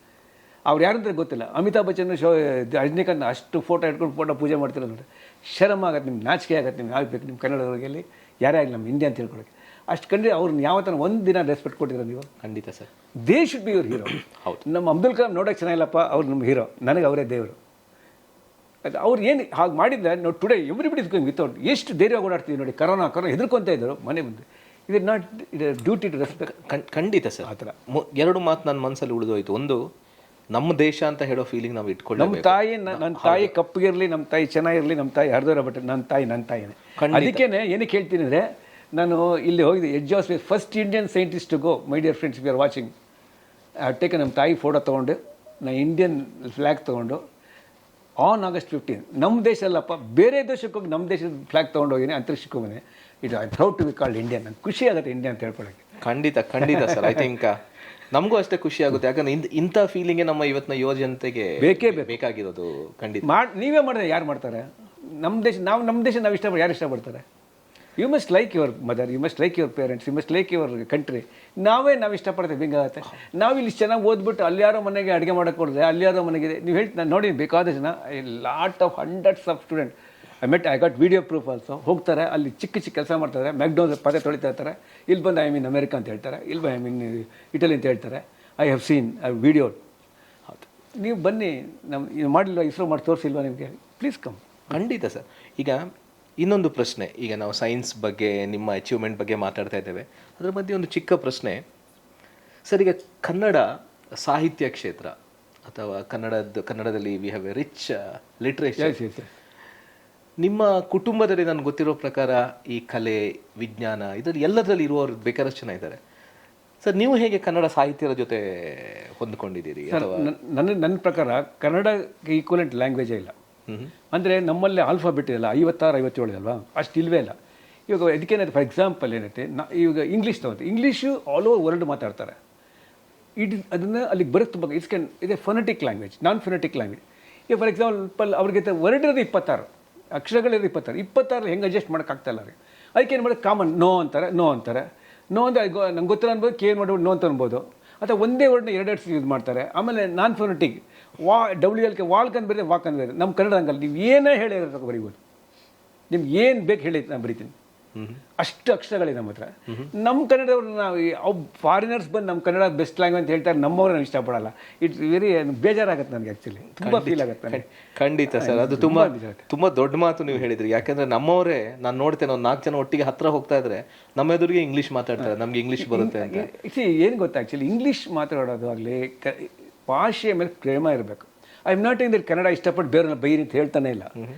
ಅವ್ರು ಯಾರಂದ್ರೆ ಗೊತ್ತಿಲ್ಲ. ಅಮಿತಾಬ್ ಬಚ್ಚನ್, ರಜನಿಕಾಂತ್ ಅಷ್ಟು ಫೋಟೋ ಇಟ್ಕೊಂಡು ಪೂಜೆ ಮಾಡ್ತಿರೋ ನೋಡಿ, ಶರಮ್ ಆಗುತ್ತೆ, ನಿಮ್ಗೆ ನಾಚಿಕೆ ಆಗುತ್ತೆ. ನಿಮ್ಗೆ ಆಗಬೇಕು ನಿಮ್ಮ ಕನ್ನಡದವ್ರಿಗೆಲ್ಲಿ ಯಾರೇ ಆಗಲಿ ನಮ್ಮ ಇಂಡಿಯಾ ಅಂತ ಹೇಳ್ಕೊಳಕ್ಕೆ. ಅಷ್ಟು ಕಂಡ್ರೆ ಅವ್ರನ್ನ ಯಾವತ್ತನ ಒಂದು ದಿನ ರೆಸ್ಪೆಕ್ಟ್ ಕೊಟ್ಟಿರೋ ನೀವು? ಖಂಡಿತ sir. They should be your hero. ಹೌದು, ನಮ್ಮ ಅಬ್ದುಲ್ ಕಲಾಂ ನೋಡೋಕೆ ಚೆನ್ನಾಗಿಲ್ಲಪ್ಪ, ಅವ್ರು ನಮ್ಮ ಹೀರೋ, ನನಗೆ ಅವರೇ ದೇವರು. ಅದು ಅವ್ರು ಏನು ಹಾಗೆ ಮಾಡಿದ್ರೆ ನೋಡಿ, today everybody is going without. ಎಷ್ಟು ಧೈರ್ಯವಾಗಿ ಓಡಾಡ್ತೀವಿ ನೋಡಿ, ಕರೋನಾ ಹೆದರ್ಕೊಂತ ಇದ್ದರು ಮನೆ ಬಂದು. ಇದು ನಾಟ್ ಡ್ಯೂಟಿ ಟು ರೆಸ್ಪೆಕ್ಟ್. ಖಂಡಿತ ಸರ್. ಆ ಥರ 2 ಮಾತು ನನ್ನ ಮನಸ್ಸಲ್ಲಿ ಉಳಿದೋಯ್ತು. ಒಂದು, ನಮ್ಮ ದೇಶ ಅಂತ ಹೇಳೋ ಫೀಲಿಂಗ್ ನಾವು ಇಟ್ಕೊಳ್ಳಿ. ನಮ್ಮ ತಾಯಿ, ನನ್ನ ತಾಯಿ ಕಪ್ಪಗಿರಲಿ, ನಮ್ಮ ತಾಯಿ ಚೆನ್ನಾಗಿರಲಿ, ನಮ್ಮ ತಾಯಿ ಹರಿದೋರ ಬಟ್ಟೆ, ನನ್ನ ತಾಯಿನೇ. ಅದಕ್ಕೇನೆ ಏನಕ್ಕೆ ಹೇಳ್ತೀನಿ ಅಂದರೆ, ನಾನು ಇಲ್ಲಿ ಹೋಗಿದ್ದೆ, edge of space, first Indian scientist to go. My dear friends, we are watching. Take ನಮ್ಮ ತಾಯಿ ಫೋಟೋ ತೊಗೊಂಡು, ನಾನು ಇಂಡಿಯನ್ ಫ್ಲ್ಯಾಗ್ ತೊಗೊಂಡು ಆನ್ August 15 ನಮ್ಮ ದೇಶ ಅಲ್ಲಪ್ಪ, ಬೇರೆ ದೇಶಕ್ಕೆ ಹೋಗಿ ನಮ್ಮ ದೇಶದ ಫ್ಲಾಗ್ ತೊಗೊಂಡೋಗಿನಿ, ಅಂತರಿಕ್ಷಕ್ಕೆ ಹೋಗಿನಿ. ಇದು I proud to be called Indian. ನಂಗೆ ಖುಷಿ ಆಗುತ್ತೆ ಇಂಡಿಯಾ ಅಂತ ಹೇಳ್ಕೊಳ್ಳೋಕ್ಕೆ. ಖಂಡಿತ ಸರ್. ಐ ಥಿಂಕ್ ನಮಗೂ ಅಷ್ಟೇ ಖುಷಿ ಆಗುತ್ತೆ, ಯಾಕಂದ್ರೆ ಇಂಥ ಫೀಲಿಂಗೇ ನಮ್ಮ ಇವತ್ತಿನ ಯುವ ಜನತೆಗೆ ಬೇಕಾಗಿರೋದು. ಖಂಡಿತ ನೀವೇ ಮಾಡಿದ್ರೆ ಯಾರು ಮಾಡ್ತಾರೆ? ನಮ್ಮ ದೇಶ ನಾವು ಇಷ್ಟಪಟ್ಟು ಯಾರು ಇಷ್ಟಪಡ್ತಾರೆ? You must like your mother, you must like your parents, you must like your country. ನಾವು ಇಷ್ಟಪಡ್ತೇವೆ, ಹಿಂಗಾಗುತ್ತೆ. ನಾವು ಇಲ್ಲಿ ಚೆನ್ನಾಗಿ ಓದ್ಬಿಟ್ಟು ಅಲ್ಲಿ ಯಾರೋ ಮನೆಗೆ ಅಡುಗೆ ಮಾಡೋಕ್ಕೆ ಕೊಡಿದ್ರೆ, ಅಲ್ಲಿ ಯಾರೋ ಮನೆಗೆ ನೀವು ಹೇಳಿ, ನಾನು ನೋಡಿ ಬೇಕಾದ ಜನ, lot of hundreds of student I got video proof also. ಹೋಗ್ತಾರೆ, ಅಲ್ಲಿ ಚಿಕ್ಕ ಕೆಲಸ ಮಾಡ್ತಾರೆ, ಮ್ಯಾಕ್ಡೋನಲ್ಸ್ ಪದೇ ತೊಳಿತಾ ಇರ್ತಾರೆ, ಇಲ್ಲಿ ಬಂದು ಐ ಮೀನ್ ಅಮೆರಿಕಾ ಅಂತ ಹೇಳ್ತಾರೆ, ಇಲ್ಲಿ ಐ ಮೀನ್ ಇಟಲಿ ಅಂತ ಹೇಳ್ತಾರೆ. I have seen video. ಹೌದು, ನೀವು ಬನ್ನಿ, ನಮ್ಮ ಮಾಡಲಿಲ್ಲ, ಇಸ್ರೋ ಮಾಡಿ ತೋರಿಸಿಲ್ವಾ ನಿಮಗೆ? Please come. ಖಂಡಿತ ಸರ್. ಈಗ ಇನ್ನೊಂದು ಪ್ರಶ್ನೆ, ಈಗ ನಾವು ಸೈನ್ಸ್ ಬಗ್ಗೆ, ನಿಮ್ಮ ಅಚೀವ್ಮೆಂಟ್ ಬಗ್ಗೆ ಮಾತಾಡ್ತಾ ಇದ್ದೇವೆ, ಅದರ ಮಧ್ಯೆ ಒಂದು ಚಿಕ್ಕ ಪ್ರಶ್ನೆ ಸರ್. ಈಗ ಕನ್ನಡ ಸಾಹಿತ್ಯ ಕ್ಷೇತ್ರ ಅಥವಾ ಕನ್ನಡದಲ್ಲಿ we have A rich literature. ನಿಮ್ಮ ಕುಟುಂಬದಲ್ಲಿ ನನಗೆ ಗೊತ್ತಿರೋ ಪ್ರಕಾರ ಈ ಕಲೆ, ವಿಜ್ಞಾನ ಇದರಲ್ಲಿ ಎಲ್ಲದರಲ್ಲಿ ಇರುವವರು ಬೇಕಾದಷ್ಟು ಜನ ಇದ್ದಾರೆ ಸರ್. ನೀವು ಹೇಗೆ ಕನ್ನಡ ಸಾಹಿತ್ಯದ ಜೊತೆ ಹೊಂದ್ಕೊಂಡಿದ್ದೀರಿ? ನನ್ನ ಪ್ರಕಾರ ಕನ್ನಡಕ್ಕೆ ಈಕ್ವಲೆಂಟ್ ಲ್ಯಾಂಗ್ವೇಜೇ ಇಲ್ಲ. ಅಂದರೆ ನಮ್ಮಲ್ಲಿ ಆಲ್ಫಾಬೆಟ್ ಇಲ್ಲ, 56, 57 ಅಲ್ವಾ, ಅಷ್ಟು ಇಲ್ಲವೇ ಇಲ್ಲ. ಇವಾಗ ಅದಕ್ಕೇನಾಯ್ತು, ಫಾರ್ ಎಕ್ಸಾಂಪಲ್ ಏನೈತೆ, ಇವಾಗ ಇಂಗ್ಲೀಷ್ ತಗೊಂತೆ, ಇಂಗ್ಲೀಷು ಆಲ್ ಓವರ್ ವರ್ಲ್ಡ್ ಮಾತಾಡ್ತಾರೆ. ಅದನ್ನು ಅಲ್ಲಿಗೆ ಬರುತ್ತೆ ತುಂಬ. ಇದೆ phonetic language, non phonetic language. ಈಗ ಫಾರ್ ಎಕ್ಸಾಂಪಲ್ ಅವ್ರಿಗೆ ವರ್ಡ್ ಇರೋದು 26, ಅಕ್ಷರಗಳಿರೋದು 26 ಹೆಂಗೆ ಅಡ್ಜಸ್ಟ್ ಮಾಡೋಕ್ಕಾಗ್ತಾಯಿಲ್ಲ ಅವ್ರಿಗೆ. ಅದಕ್ಕೆ ಏನು ಮಾಡೋದು, ಕಾಮನ್ ನೋ ಅಂತಾರೆ. ನೋ ಅಂದರೆ ನಂಗೆ ಗೊತ್ತಿಲ್ಲ ಅನ್ಬೋದು, ಕೇರ್ ಮಾಡ್ಬಿಟ್ಟು ನೋ ಅಂತ ಅನ್ಬೋದು. ಅಥವಾ ಒಂದೇ ವರ್ಡ್ನ ಎರಡೆರಡು ಯೂಸ್ ಮಾಡ್ತಾರೆ. ಆಮೇಲೆ ನಾನ್ ಫೊನೆಟಿಕ್, WLK ವಾಲ್ಕ್ ಅಂತ ಬರೀದೆ, ವಾಕ್ ಅಂತ ಬರೀದೆ. ನಮ್ಮ ಕನ್ನಡ ಹಂಗಲ್ಲ, ನೀವು ಏನೇ ಹೇಳಿ ಬರೀಬೋದು, ನಿಮ್ಗೆ ಏನು ಬೇಕು ಹೇಳಿ ನಾನು ಬರೀತೀನಿ. ಅಷ್ಟು ಅಕ್ಷರಗಳಿದೆ ನಮ್ಮ ಹತ್ರ. ನಮ್ಮ ಕನ್ನಡದವ್ರು, ನಾವು ಫಾರಿನರ್ಸ್ ಬಂದು ನಮ್ಮ ಕನ್ನಡ ಬೆಸ್ಟ್ ಲ್ಯಾಂಗ್ವೇಜ್ ಅಂತ ಹೇಳ್ತಾರೆ, ನಮ್ಮವ್ರು ನಾನು ಇಷ್ಟಪಡಲ್ಲ. ಇಟ್ಸ್ ವೆರಿ ಬೇಜಾರಾಗುತ್ತೆ ನನಗೆ, ಆ್ಯಕ್ಚುಲಿ ತುಂಬ ಫೀಲ್ ಆಗುತ್ತೆ. ಖಂಡಿತ ಸರ್, ಅದು ತುಂಬ ದೊಡ್ಡ ಮಾತು ನೀವು ಹೇಳಿದ್ರಿ. ಯಾಕಂದ್ರೆ ನಮ್ಮವರೇ, ನಾನು ನೋಡ್ತೇನೆ, ಒಂದು 4 ಜನ ಒಟ್ಟಿಗೆ ಹತ್ರ ಹೋಗ್ತಾ ಇದ್ರೆ ನಮ್ಮ ಎದುರಿಗೆ ಇಂಗ್ಲೀಷ್ ಮಾತಾಡ್ತಾರೆ, ನಮ್ಗೆ ಇಂಗ್ಲೀಷ್ ಬರುತ್ತೆ ಅಂತ. ಏನು ಗೊತ್ತಾ, ಆ್ಯಕ್ಚುಲಿ ಇಂಗ್ಲೀಷ್ ಮಾತಾಡೋದು ಆಗಲಿ, ಭಾಷೆಯ ಮೇಲೆ ಪ್ರೇಮ ಇರಬೇಕು. I am not in that Kannada ಇಷ್ಟಪಟ್ಟು ಬೇರೆಯವ್ರನ್ನ ಬೈರಿ ಅಂತ ಹೇಳ್ತಾನೆ ಇಲ್ಲ.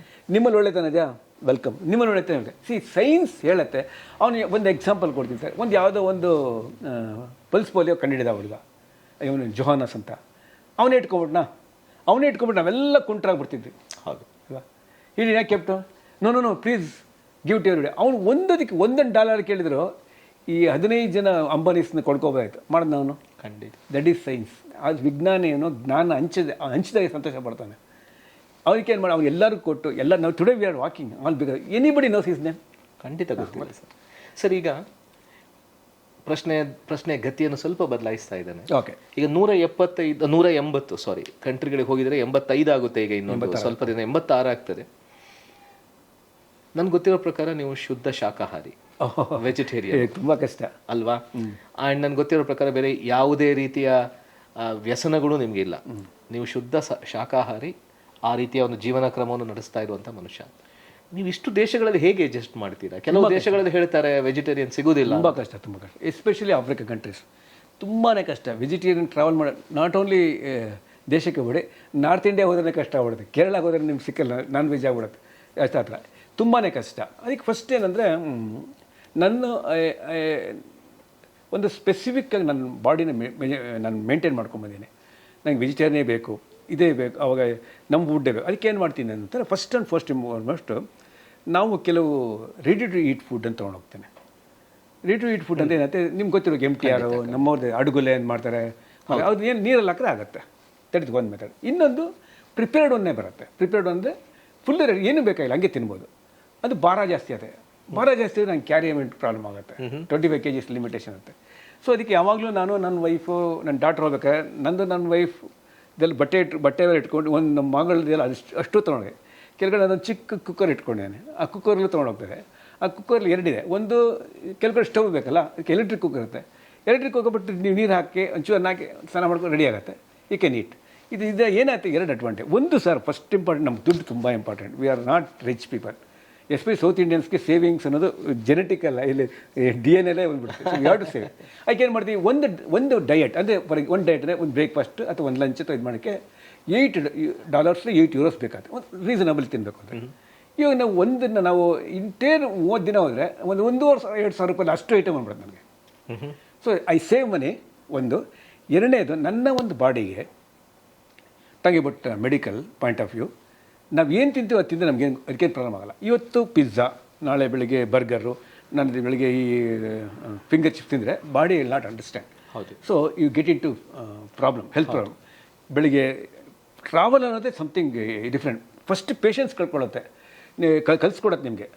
ನಿಮ್ಮಲ್ಲಿ ಒಳ್ಳೆತನ ಇದೆಯಾ, ವೆಲ್ಕಮ್. ನಿಮ್ಮಲ್ಲಿ ಒಳ್ಳೆತನ ಇದೆ. ಸೈನ್ಸ್ ಹೇಳುತ್ತೆ. ಅವನು ಒಂದು ಎಕ್ಸಾಂಪಲ್ ಕೊಡ್ತೀನಿ ಸರ್. ಯಾವುದೋ ಒಂದು ಪಲ್ಸ್ ಪೋಲಿಯೋ ಕಂಡಿಡಿದ ಹುಡುಗ, ಇವನು ಜೊಹಾನಸ್ ಅಂತ. ಅವನೇ ಇಟ್ಕೊಂಬಿಟ್ಟು ನಾವೆಲ್ಲ ಕುಂಟ್ರಾಗ್ಬಿಡ್ತಿದ್ವಿ. ಹೌದು ಅಲ್ವಾ? ಇಲ್ಲಿ ಯಾಕೆ kept, no please give to every day. ಅವ್ನು ಒಂದೊಂದಕ್ಕೆ $1 ಕೇಳಿದ್ರು, ಈ 15 ಜನ ಅಂಬಾನೀಸ್ನ ಕೊಡ್ಕೋಬೋದಾಯ್ತು. ಮಾಡೋದು ನಾನು. ಖಂಡಿತ ದಟ್ ಈಸ್ ಸೈನ್ಸ್. ಅದು ವಿಜ್ಞಾನ ಏನೋ ಜ್ಞಾನ ಹಂಚಿದಾಗ ಸಂತೋಷ ಪಡ್ತಾನೆ. ಅವ್ರಿಗೆ ಏನು ಮಾಡಿ, ಅವ್ನು ಎಲ್ಲರಿಗೂ ಕೊಟ್ಟು ನಾವು today we are walking all because anybody knows his name. ಖಂಡಿತ ಗೊತ್ತಿಲ್ಲ ಸರ್. ಸರ್, ಈಗ ಪ್ರಶ್ನೆ ಗತಿಯನ್ನು ಸ್ವಲ್ಪ ಬದಲಾಯಿಸ್ತಾ ಇದ್ದಾನೆ. ಓಕೆ, ಈಗ 180 ಕಂಟ್ರಿಗಳಿಗೆ ಹೋಗಿದ್ರೆ 85 ಆಗುತ್ತೆ. ಈಗ ಇನ್ನೊಂದು ಸ್ವಲ್ಪ ದಿನ 86 ಆಗ್ತದೆ. ನನ್ಗೆ ಗೊತ್ತಿರೋ ಪ್ರಕಾರ ನೀವು ಶುದ್ಧ ಶಾಕಾಹಾರಿ, ವೆಜಿಟೇರಿಯನ್. ತುಂಬ ಕಷ್ಟ ಅಲ್ವಾ? ಆ್ಯಂಡ್ ನನ್ಗೆ ಗೊತ್ತಿರೋ ಪ್ರಕಾರ ಬೇರೆ ಯಾವುದೇ ರೀತಿಯ ವ್ಯಸನಗಳು ನಿಮಗೆ ಇಲ್ಲ. ನೀವು ಶುದ್ಧ ಶಾಕಾಹಾರಿ, ಆ ರೀತಿಯ ಒಂದು ಜೀವನ ಕ್ರಮವನ್ನು ನಡೆಸ್ತಾ ಇರುವಂಥ ಮನುಷ್ಯ. ನೀವು ಇಷ್ಟು ದೇಶಗಳಲ್ಲಿ ಹೇಗೆ ಅಡ್ಜಸ್ಟ್ ಮಾಡ್ತೀರಾ? ಕೆಲವು ದೇಶಗಳಲ್ಲಿ ಹೇಳ್ತಾರೆ ವೆಜಿಟೇರಿಯನ್ ಸಿಗೋದಿಲ್ಲ. ತುಂಬ ಕಷ್ಟ. ಎಸ್ಪೆಷಲಿ ಆಫ್ರಿಕಾ ಕಂಟ್ರೀಸ್ ತುಂಬಾ ಕಷ್ಟ ವೆಜಿಟೇರಿಯನ್ ಟ್ರಾವೆಲ್ ಮಾಡೋದು. ನಾಟ್ ಓನ್ಲಿ ದೇಶಕ್ಕೆ ಬಿಡಿ, ನಾರ್ತ್ ಇಂಡಿಯಾ ಹೋದ್ರೆ ಕಷ್ಟ ಆಗ್ಬಿಡುತ್ತೆ, ಕೇರಳ ಹೋದ್ರೆ ನಿಮ್ಗೆ ಸಿಕ್ಕಲ್ಲ, ನಾನ್ ವೆಜ್ ಆಗ್ಬಿಡುತ್ತೆ. ಅಷ್ಟು ಹತ್ರ ತುಂಬಾ ಕಷ್ಟ. ಅದಕ್ಕೆ ಫಸ್ಟ್ ಏನಂದರೆ, ನನ್ನ ಒಂದು ಸ್ಪೆಸಿಫಿಕ್ಕಾಗಿ ನನ್ನ ಬಾಡಿನ ನಾನು ಮೇಂಟೈನ್ ಮಾಡ್ಕೊಂಬಂದಿನಿ. ನಂಗೆ ವೆಜಿಟೇರಿಯನ್ನೇ ಬೇಕು, ಇದೇ ಬೇಕು, ಅವಾಗ ನಮ್ಮ ಫುಡ್ಡೇ ಬೇಕು. ಅದಕ್ಕೆ ಏನು ಮಾಡ್ತೀನಿ ಅಂತಾರೆ, ಫಸ್ಟ್ ಆ್ಯಂಡ್ ಫಾರ್ಮೋಸ್ಟು ನಾವು ಕೆಲವು ರೆಡಿ ಟು ಈಟ್ ಫುಡ್ ಅಂತ ತೊಗೊಂಡೋಗ್ತೇನೆ. ರೆಡಿ ಟು ಈಟ್ ಫುಡ್ ಅಂತ ಏನಂತೆ ನಿಮ್ಗೆ ಗೊತ್ತಿರೋ MTR ನಮ್ಮವ್ರದ್ದು ಅಡುಗುಲೆ ಏನು ಮಾಡ್ತಾರೆ, ಅದು ಏನು ನೀರಲ್ಲಿ ಹಾಕಿದ್ರೆ ಆಗುತ್ತೆ. That is one method. ಇನ್ನೊಂದು ಪ್ರಿಪೇರ್ಡ್ ಒಂದೇ ಬರುತ್ತೆ. ಪ್ರಿಪೇರ್ಡ್ ಅಂದರೆ ಫುಲ್ ಏನೂ ಬೇಕಾಗಿಲ್ಲ, ಹಂಗೆ ತಿನ್ಬೋದು. ಅದು ಭಾರ ಜಾಸ್ತಿ ಆಗುತ್ತೆ. ಭಾರ ಜಾಸ್ತಿ ಆದರೆ ನಂಗೆ ಕ್ಯಾರಿಯಮೆಂಟ್ ಪ್ರಾಬ್ಲಮ್ ಆಗುತ್ತೆ. 25 kg ಲಿಮಿಟೇಷನ್ ಇರುತ್ತೆ. ಸೊ ಅದಕ್ಕೆ ಯಾವಾಗಲೂ ನಾನು ನನ್ನ ವೈಫು, ನನ್ನ ಡಾಕ್ಟ್ರ್ ಹೋಗ್ಬೇಕಾದ್ರೆ ನನ್ನ ವೈಫ್ ಇದೆಲ್ಲ ಬಟ್ಟೆ ಇಟ್ಕೊಂಡು, ಒಂದು ನಮ್ಮ ಮಗಳದೆಲ್ಲ ಅಷ್ಟು ತೊಗೊಂಡೆ. ಕೆಳಗಡೆ ಅದೊಂದು ಚಿಕ್ಕ ಕುಕ್ಕರ್ ಇಟ್ಕೊಂಡೇನೆ. ಆ ಕುಕ್ಕರ್ಲು ತೊಗೊಂಡೋಗ್ತಾರೆ. ಆ ಕುಕ್ಕರ್ಲಿ 2 ಇದೆ. ಒಂದು ಕೆಳಗಡೆ ಸ್ಟವ್ ಬೇಕಲ್ಲ, ಅದಕ್ಕೆ ಎಲೆಕ್ಟ್ರಿಕ್ ಕುಕ್ಕರ್ ಇರುತ್ತೆ. ಎಲೆಕ್ಟ್ರಿಕ್ ಕುಕ್ಕರ್ ಬಿಟ್ಟು ನೀವು ನೀರು ಹಾಕಿ ಒಂಚೂರು ಹಾಕಿ ಸ್ನಾನ ಮಾಡ್ಕೊಂಡು ರೆಡಿ ಆಗುತ್ತೆ. ಈ ಕ್ಯಾನ್ ಈಟ್. ಇದು ಏನಾಯ್ತು, 2 ಅಡ್ವಾಂಟೇಜ್. ಒಂದು ಸರ್, ಫಸ್ಟ್ ಇಂಪಾರ್ಟೆಂಟ್, ನಮ್ಗೆ ದುಡ್ಡು ತುಂಬ important. We are not rich people. Especially south ಇಂಡಿಯನ್ಸ್ಗೆ ಸೇವಿಂಗ್ಸ್ ಅನ್ನೋದು ಜೆನೆಟಿಕಲ್ಲ, ಇಲ್ಲಿ DNA ಬಂದ್ಬಿಡುತ್ತೆ. You have to save. ಅದಕ್ಕೆ ಏನು ಮಾಡ್ತೀವಿ, ಒಂದು ಡಯಟ್ ಅಂದರೆ ಒಂದು ಡಯಟ್ ಅಂದರೆ ಒಂದು ಬ್ರೇಕ್ಫಾಸ್ಟ್ ಅಥವಾ ಒಂದು ಲಂಚ್ ಅಥವಾ ಇದು ಮಾಡೋಕ್ಕೆ $8 €8 ಬೇಕಾಗುತ್ತೆ. ಒಂದು ರೀಸನಬಲ್ ತಿನ್ನಬೇಕು ಅಂದರೆ. ಇವಾಗ ನಾವು ಒಂದನ್ನು ನಾವು ಇಂಟೇರ್ 30 ದಿನ ಹೋದರೆ ಒಂದು $1,500-2,000 ಅಷ್ಟು ಐಟಮ್ ಬಂದ್ಬಿಡುತ್ತೆ ನನಗೆ. So I save money. ಒಂದು. ಎರಡನೇದು, ನನ್ನ ಒಂದು ಬಾಡಿಗೆ ತೆಗಿಬಿಟ್ಟು ಮೆಡಿಕಲ್ ಪಾಯಿಂಟ್ ಆಫ್ ವ್ಯೂ ನಾವು ಏನು ತಿಂತೀವಿ ಅದು ತಿಂದರೆ ನಮಗೇನು ಅದಕ್ಕೇನು ಪ್ರಾಬ್ಲಮ್ ಆಗಲ್ಲ. ಇವತ್ತು ಪಿಜ್ಜಾ, ನಾಳೆ ಬೆಳಿಗ್ಗೆ ಬರ್ಗರು, ನಾನು ಬೆಳಿಗ್ಗೆ ಈ ಫಿಂಗರ್ ಚಿಪ್ಸ್ ತಿಂದರೆ ಬಾಡಿ ವಿಲ್ ನಾಟ್ ಅಂಡರ್ಸ್ಟ್ಯಾಂಡ್. ಹೌದು. So you get into problem, health problem. ಬೆಳಿಗ್ಗೆ ಟ್ರಾವೆಲ್ ಅನ್ನೋದೇ ಸಮಥಿಂಗ್ ಡಿಫ್ರೆಂಟ್. ಫಸ್ಟ್ ಪೇಷನ್ಸ್ ಕಳ್ಕೊಳ್ಳುತ್ತೆ, ಕಲಿಸ್ಕೊಡತ್ತೆ ನಿಮಗೆ.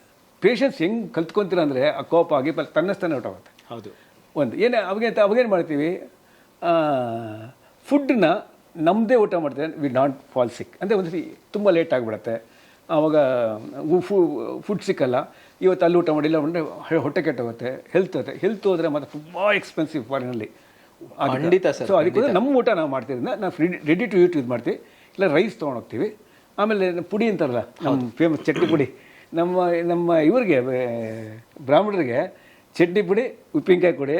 ಪೇಷನ್ಸ್ ಹೆಂಗೆ ಕಲ್ತ್ಕೊತೀರ ಅಂದರೆ ಆ ಕೋಪ ಆಗಿ ತನ್ನಸ್ತಾನೆ ಹೊರಟೋಗುತ್ತೆ. ಹೌದು. ಒಂದು ಏನೇ ಅವಾಗೇನು ಮಾಡ್ತೀವಿ, ಫುಡ್ನ ನಮ್ಮದೇ ಊಟ ಮಾಡ್ತೇವೆ, ವಿ ನಾಟ್ ಫಾಲ್ ಸಿಕ್. ಅಂದರೆ ಒಂದು ಸರಿ ತುಂಬ ಲೇಟ್ ಆಗಿಬಿಡುತ್ತೆ, ಆವಾಗ ಫುಡ್ ಸಿಕ್ಕಲ್ಲ. ಇವತ್ತು ಅಲ್ಲಿ ಊಟ ಮಾಡಿಲ್ಲ ಅಂದರೆ ಹೊಟ್ಟೆ ಕೆಟ್ಟೋಗುತ್ತೆ, ಹೆಲ್ತ್ ಹೋದರೆ ಮಾತ್ರ ತುಂಬ ಎಕ್ಸ್ಪೆನ್ಸಿವ್ ಫಾರಿನಲ್ಲಿ. ಖಂಡಿತ ಸರ್. ಸೊ ಅದಕ್ಕೆ ನಮ್ಮ ಊಟ ನಾವು ಮಾಡ್ತಿದ್ರಿಂದ ನಾವು ರೆಡಿ ಟು ಈಟ್ ಯೂಸ್ ಮಾಡ್ತೀವಿ. ಇಲ್ಲ ರೈಸ್ ತೊಗೊಂಡೋಗ್ತೀವಿ. ಆಮೇಲೆ ಪುಡಿ ಅಂತಾರಲ್ಲ, ನಮ್ಮ ಫೇಮಸ್ ಚಟ್ನಿ ಪುಡಿ, ನಮ್ಮ ಇವ್ರಿಗೆ ಬ್ರಾಹ್ಮಣರಿಗೆ ಚಟ್ನಿ ಪುಡಿ, ಉಪ್ಪಿನಕಾಯಿ ಕೊಡಿ,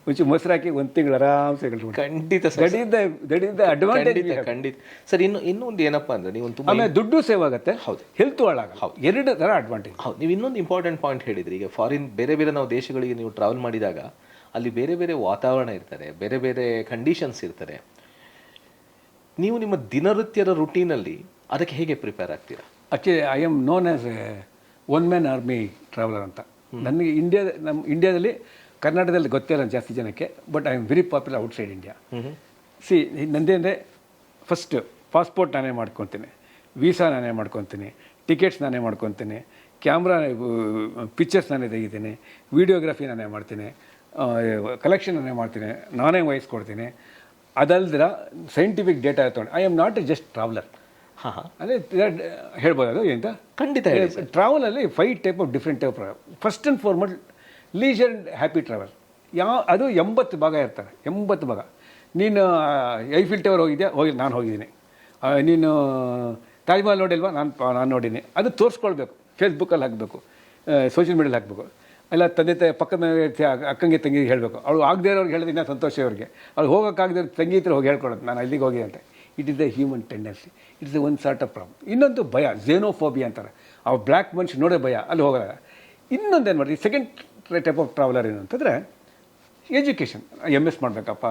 ಮುಂಚೆ ಮೊಸರು ಹಾಕಿ ಒಂದು ತಿಂಗಳು ಆರಾಮ್ಸೆ ಕಳ್ಕೊಂಡು. ಖಂಡಿತ sir. That is the advantage. ಖಂಡಿತ ಸರ್. ಇನ್ನೊಂದು ಏನಪ್ಪ ಅಂದರೆ ನೀವು ತುಂಬ ಆಮೇಲೆ ದುಡ್ಡು ಸೇವ್ ಆಗುತ್ತೆ. ಹೌದು. ಹೆಲ್ತ್ ಹಾಳಾಗಲ್ಲ. ಹೌದು, ಎರಡು ಥರ ಅಡ್ವಾಂಟೇಜ್. ಹೌದು. ನೀವು ಇನ್ನೊಂದು ಇಂಪಾರ್ಟೆಂಟ್ ಪಾಯಿಂಟ್ ಹೇಳಿದ್ರಿ. ಈಗ ಬೇರೆ ಬೇರೆ ನಾವು ದೇಶಗಳಿಗೆ ನೀವು ಟ್ರಾವೆಲ್ ಮಾಡಿದಾಗ ಅಲ್ಲಿ ಬೇರೆ ಬೇರೆ ವಾತಾವರಣ ಇರ್ತಾರೆ, ಬೇರೆ ಬೇರೆ ಕಂಡೀಷನ್ಸ್ ಇರ್ತಾರೆ. ನೀವು ನಿಮ್ಮ ದಿನನಿತ್ಯದ ರುಟೀನಲ್ಲಿ ಅದಕ್ಕೆ ಹೇಗೆ ಪ್ರಿಪೇರ್ ಆಗ್ತೀರಾ? Actually I am known as a one man army traveler ಅಂತ. ನನಗೆ ನಮ್ಮ ಇಂಡಿಯಾದಲ್ಲಿ, ಕರ್ನಾಟಕದಲ್ಲಿ ಗೊತ್ತಿಲ್ಲ ಜಾಸ್ತಿ ಜನಕ್ಕೆ, but I am very popular outside India. ನಂದೇಂದರೆ ಫಸ್ಟ್ ಪಾಸ್ಪೋರ್ಟ್ ನಾನೇ ಮಾಡ್ಕೊತೀನಿ, ವೀಸಾ ನಾನೇ ಮಾಡ್ಕೊತೀನಿ, ಟಿಕೆಟ್ಸ್ ನಾನೇ ಮಾಡ್ಕೊತೀನಿ, ಕ್ಯಾಮ್ರಾ ಪಿಕ್ಚರ್ಸ್ ನಾನೇ ತೆಗಿತೀನಿ, ವೀಡಿಯೋಗ್ರಫಿ ನಾನೇ ಮಾಡ್ತೀನಿ, ಕಲೆಕ್ಷನ್ ನಾನೇ ಮಾಡ್ತೀನಿ, ನಾನೇ ವಹಿಸ್ಕೊಡ್ತೀನಿ. ಅದಲ್ದಿರ ಸೈಂಟಿಫಿಕ್ ಡೇಟಾ ತೊಗೊಂಡು I am not A just traveller. ಅದೇ ಹೇಳ್ಬೋದು ಅದು ಎಂತ. ಖಂಡಿತ. ಟ್ರಾವೆಲಲ್ಲಿ 5 type of different type. First and foremost leisure and happy travel. ಅದು 80 ಭಾಗ ಇರ್ತಾರೆ. 80 ಭಾಗ. ನೀನು ಐಫಿಲ್ ಟವರ್ ಹೋಗಿದ್ಯಾ? ನಾನು ಹೋಗಿದ್ದೀನಿ. ನೀನು ತಾಜ್ ಮಹಲ್ ನೋಡಿಲ್ವಾ? ನಾನು ನೋಡಿದ್ದೀನಿ. ಅದು ತೋರಿಸ್ಕೊಳ್ಬೇಕು, ಫೇಸ್ಬುಕ್ಕಲ್ಲಿ ಹಾಕಬೇಕು, ಸೋಷಿಯಲ್ ಮೀಡಿಯಲ್ಲಿ ಹಾಕಬೇಕು. ಎಲ್ಲ ತಂದೆ ಪಕ್ಕದ ಅಕ್ಕಂಗೆ ತಂಗಿ ಹೇಳಬೇಕು. ಅವಳು ಆಗದೇ ಇರೋರಿಗೆ ಹೇಳಿದ್ರೆ ಇನ್ನೂ ಸಂತೋಷ ಅವ್ರಿಗೆ. ಅವ್ಳು ಹೋಗೋಕ್ಕಾಗದೇ ತಂಗಿ ಹತ್ರ ಹೋಗಿ ಹೇಳ್ಕೊಡೋದು, ನಾನು ಅಲ್ಲಿಗೆ ಹೋಗಿ ಅಂತ. It is the human tendency. It's the one sort of problem. ಇನ್ನೊಂದು ಭಯ, ಝೇನೋಫೋಬಿಯಾ ಅಂತಾರೆ. ಆ ಬ್ಲ್ಯಾಕ್ ಮನುಷ್ಯ ನೋಡೋ ಭಯ, ಅಲ್ಲಿ ಹೋಗಲ್ಲ. ಇನ್ನೊಂದೇನು ಮಾಡ್ತೀವಿ, ಸೆಕೆಂಡ್ ಟೈಪ್ ಆಫ್ ಟ್ರಾವೆಲರ್ ಏನು ಅಂತಂದರೆ ಎಜುಕೇಷನ್. MS ಮಾಡಬೇಕಪ್ಪ,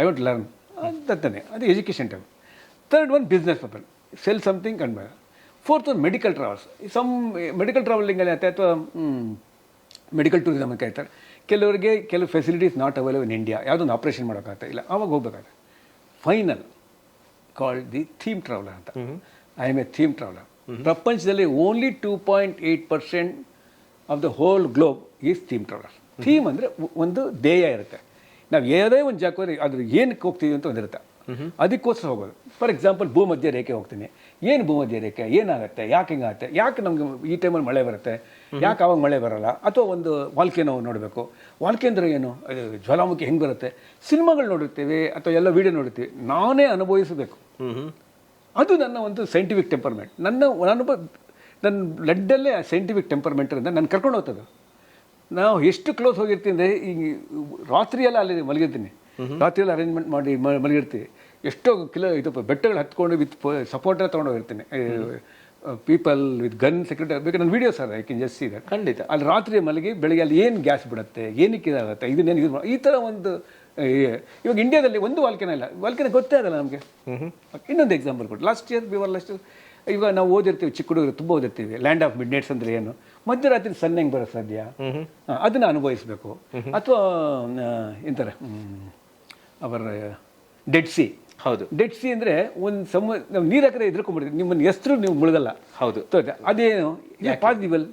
ಐ ವಾಂಟ್ ಲರ್ನ್ ಅಂತಾನೆ, ಅದು education type. Third one business purple, sell something and ಬೇಡ. Fourth one medical travels. Medical ಟ್ರಾವೆಲಿಂಗಲ್ಲಿ ಆಯ್ತು, ಅಥವಾ ಮೆಡಿಕಲ್ ಟೂರಿಸಮ್ ಅಂತ ಹೇಳ್ತಾರೆ. ಕೆಲವರಿಗೆ ಕೆಲವು facilities not available in India, ಯಾವುದೊಂದು ಆಪ್ರೇಷನ್ ಮಾಡೋಕ್ಕಾಗ್ತಾ ಇಲ್ಲ, ಆವಾಗ ಹೋಗ್ಬೇಕಾಗುತ್ತೆ. Final called the theme traveler ಅಂತ. I am a theme traveler. ಪ್ರಪಂಚದಲ್ಲಿ only 2.8% of the whole globe is theme traveler. Theme ಅಂದರೆ ಒಂದು ಧ್ಯೇಯ ಇರುತ್ತೆ. ನಾವು ಯಾವುದೇ ಒಂದು ಜಾಗಕ್ಕೆ ಅದ್ರ ಏನಕ್ಕೆ ಹೋಗ್ತೀವಿ ಅಂತ ಒಂದಿರುತ್ತೆ, ಅದಕ್ಕೋಸ್ಕರ ಹೋಗೋದು. ಫಾರ್ ಎಕ್ಸಾಂಪಲ್, ಭೂಮಧ್ಯ ರೇಖೆ ಹೋಗ್ತೀನಿ. ಏನು ಭೂಮಧ್ಯ ರೇಖೆ, ಏನಾಗುತ್ತೆ, ಯಾಕೆ ಹಿಂಗಾಗುತ್ತೆ, ಯಾಕೆ ನಮಗೆ ಈ ಟೈಮಲ್ಲಿ ಮಳೆ ಬರುತ್ತೆ, ಯಾಕೆ ಆವಾಗ ಮಳೆ ಬರೋಲ್ಲ, ಅಥವಾ ಒಂದು ವಾಲ್ಕೇನೋ ನೋಡಬೇಕು. ವಾಲ್ಕೇಂದ್ರ ಏನು, ಜ್ವಾಲಾಮುಖಿ ಹೆಂಗೆ ಬರುತ್ತೆ, ಸಿನಿಮಾಗಳು ನೋಡಿರ್ತೀವಿ ಅಥವಾ ಎಲ್ಲ ವೀಡಿಯೋ ನೋಡಿರ್ತೀವಿ. ನಾನೇ ಅನುಭವಿಸಬೇಕು. ಅದು ನನ್ನ ಒಂದು ಸೈಂಟಿಫಿಕ್ ಟೆಂಪರ್ಮೆಂಟ್. ನನ್ನ ಬ್ಲಡ್ಡಲ್ಲೇ ಸೈಂಟಿಫಿಕ್ ಟೆಂಪರ್ಮೆಂಟ್ ಅಂತ ನಾನು ಕರ್ಕೊಂಡು ಹೋಗ್ತದೆ. ನಾವು ಎಷ್ಟು ಕ್ಲೋಸ್ ಹೋಗಿರ್ತೀವಿ ಅಂದರೆ, ಈಗ ರಾತ್ರಿಯೆಲ್ಲ ಅಲ್ಲಿ ಮಲಗಿರ್ತೀನಿ, ರಾತ್ರಿಯೆಲ್ಲ ಅರೇಂಜ್ಮೆಂಟ್ ಮಾಡಿ ಮಲಗಿರ್ತೀವಿ. ಎಷ್ಟೋ ಇದು ಬೆಟ್ಟಗಳು ಹತ್ಕೊಂಡು ವಿತ್ ಸಪೋರ್ಟರ್ ತೊಗೊಂಡೋಗಿರ್ತೀನಿ. ಪೀಪಲ್ ವಿತ್ ಗನ್ ಸೆಕ್ಯೂರಿಟಿ ಬೇಕು. ನನ್ನ ವೀಡಿಯೋಸ್ ಅದ, I can just see that. ಖಂಡಿತ. ಅಲ್ಲಿ ರಾತ್ರಿ ಮಲಗಿ ಬೆಳಗ್ಗೆ ಅಲ್ಲಿ ಏನು ಗ್ಯಾಸ್ ಬಿಡುತ್ತೆ, ಏನಕ್ಕೆ ಇದಾಗುತ್ತೆ, ಇದನ್ನೇನು ಯೂಸ್ ಮಾಡಿ, ಈ ಥರ ಒಂದು. ಇವಾಗ ಇಂಡಿಯಾದಲ್ಲಿ ಒಂದು ವಾಲ್ಕೆನ ಇಲ್ಲ, ವಾಲ್ಕೆನ ಗೊತ್ತೇ ಆಗಲ್ಲ ನಮಗೆ. ಇನ್ನೊಂದು ಎಕ್ಸಾಂಪಲ್ ಕೊಟ್ಟು, ಲಾಸ್ಟ್ ಇಯರ್ ಇವಾಗ ನಾವು ಓದಿರ್ತೀವಿ, ಚಿಕ್ಕ ಹುಡುಗರು ತುಂಬ ಓದಿರ್ತೀವಿ, ಲ್ಯಾಂಡ್ ಆಫ್ ಮಿಡ್ ನೈಟ್ಸ್ ಅಂದರೆ ಏನು, ಮಧ್ಯರಾತ್ರಿ ಸಣ್ಣ ಹೆಂಗೆ ಬರೋ ಸಾಧ್ಯ, ಅದನ್ನು ಅನುಭವಿಸಬೇಕು. ಅಥವಾ ಎಂತಾರೆ ಅವರ ಡೆಡ್ ಸಿ. ಹೌದು. ಡೆಡ್ ಸಿ ಅಂದರೆ ಒಂದು ನಾವು ನೀರು ಹಾಕಿದ್ರೆ ಎದುರ್ಕೊಂಡ್ಬಿಡ್ತೀವಿ, ನಿಮ್ಮನ್ನು ಹೆಸರು ನೀವು ಮುಳುಗಲ್ಲ. ಹೌದು. ಅದೇನು ಪಾಸಿಬಲ್,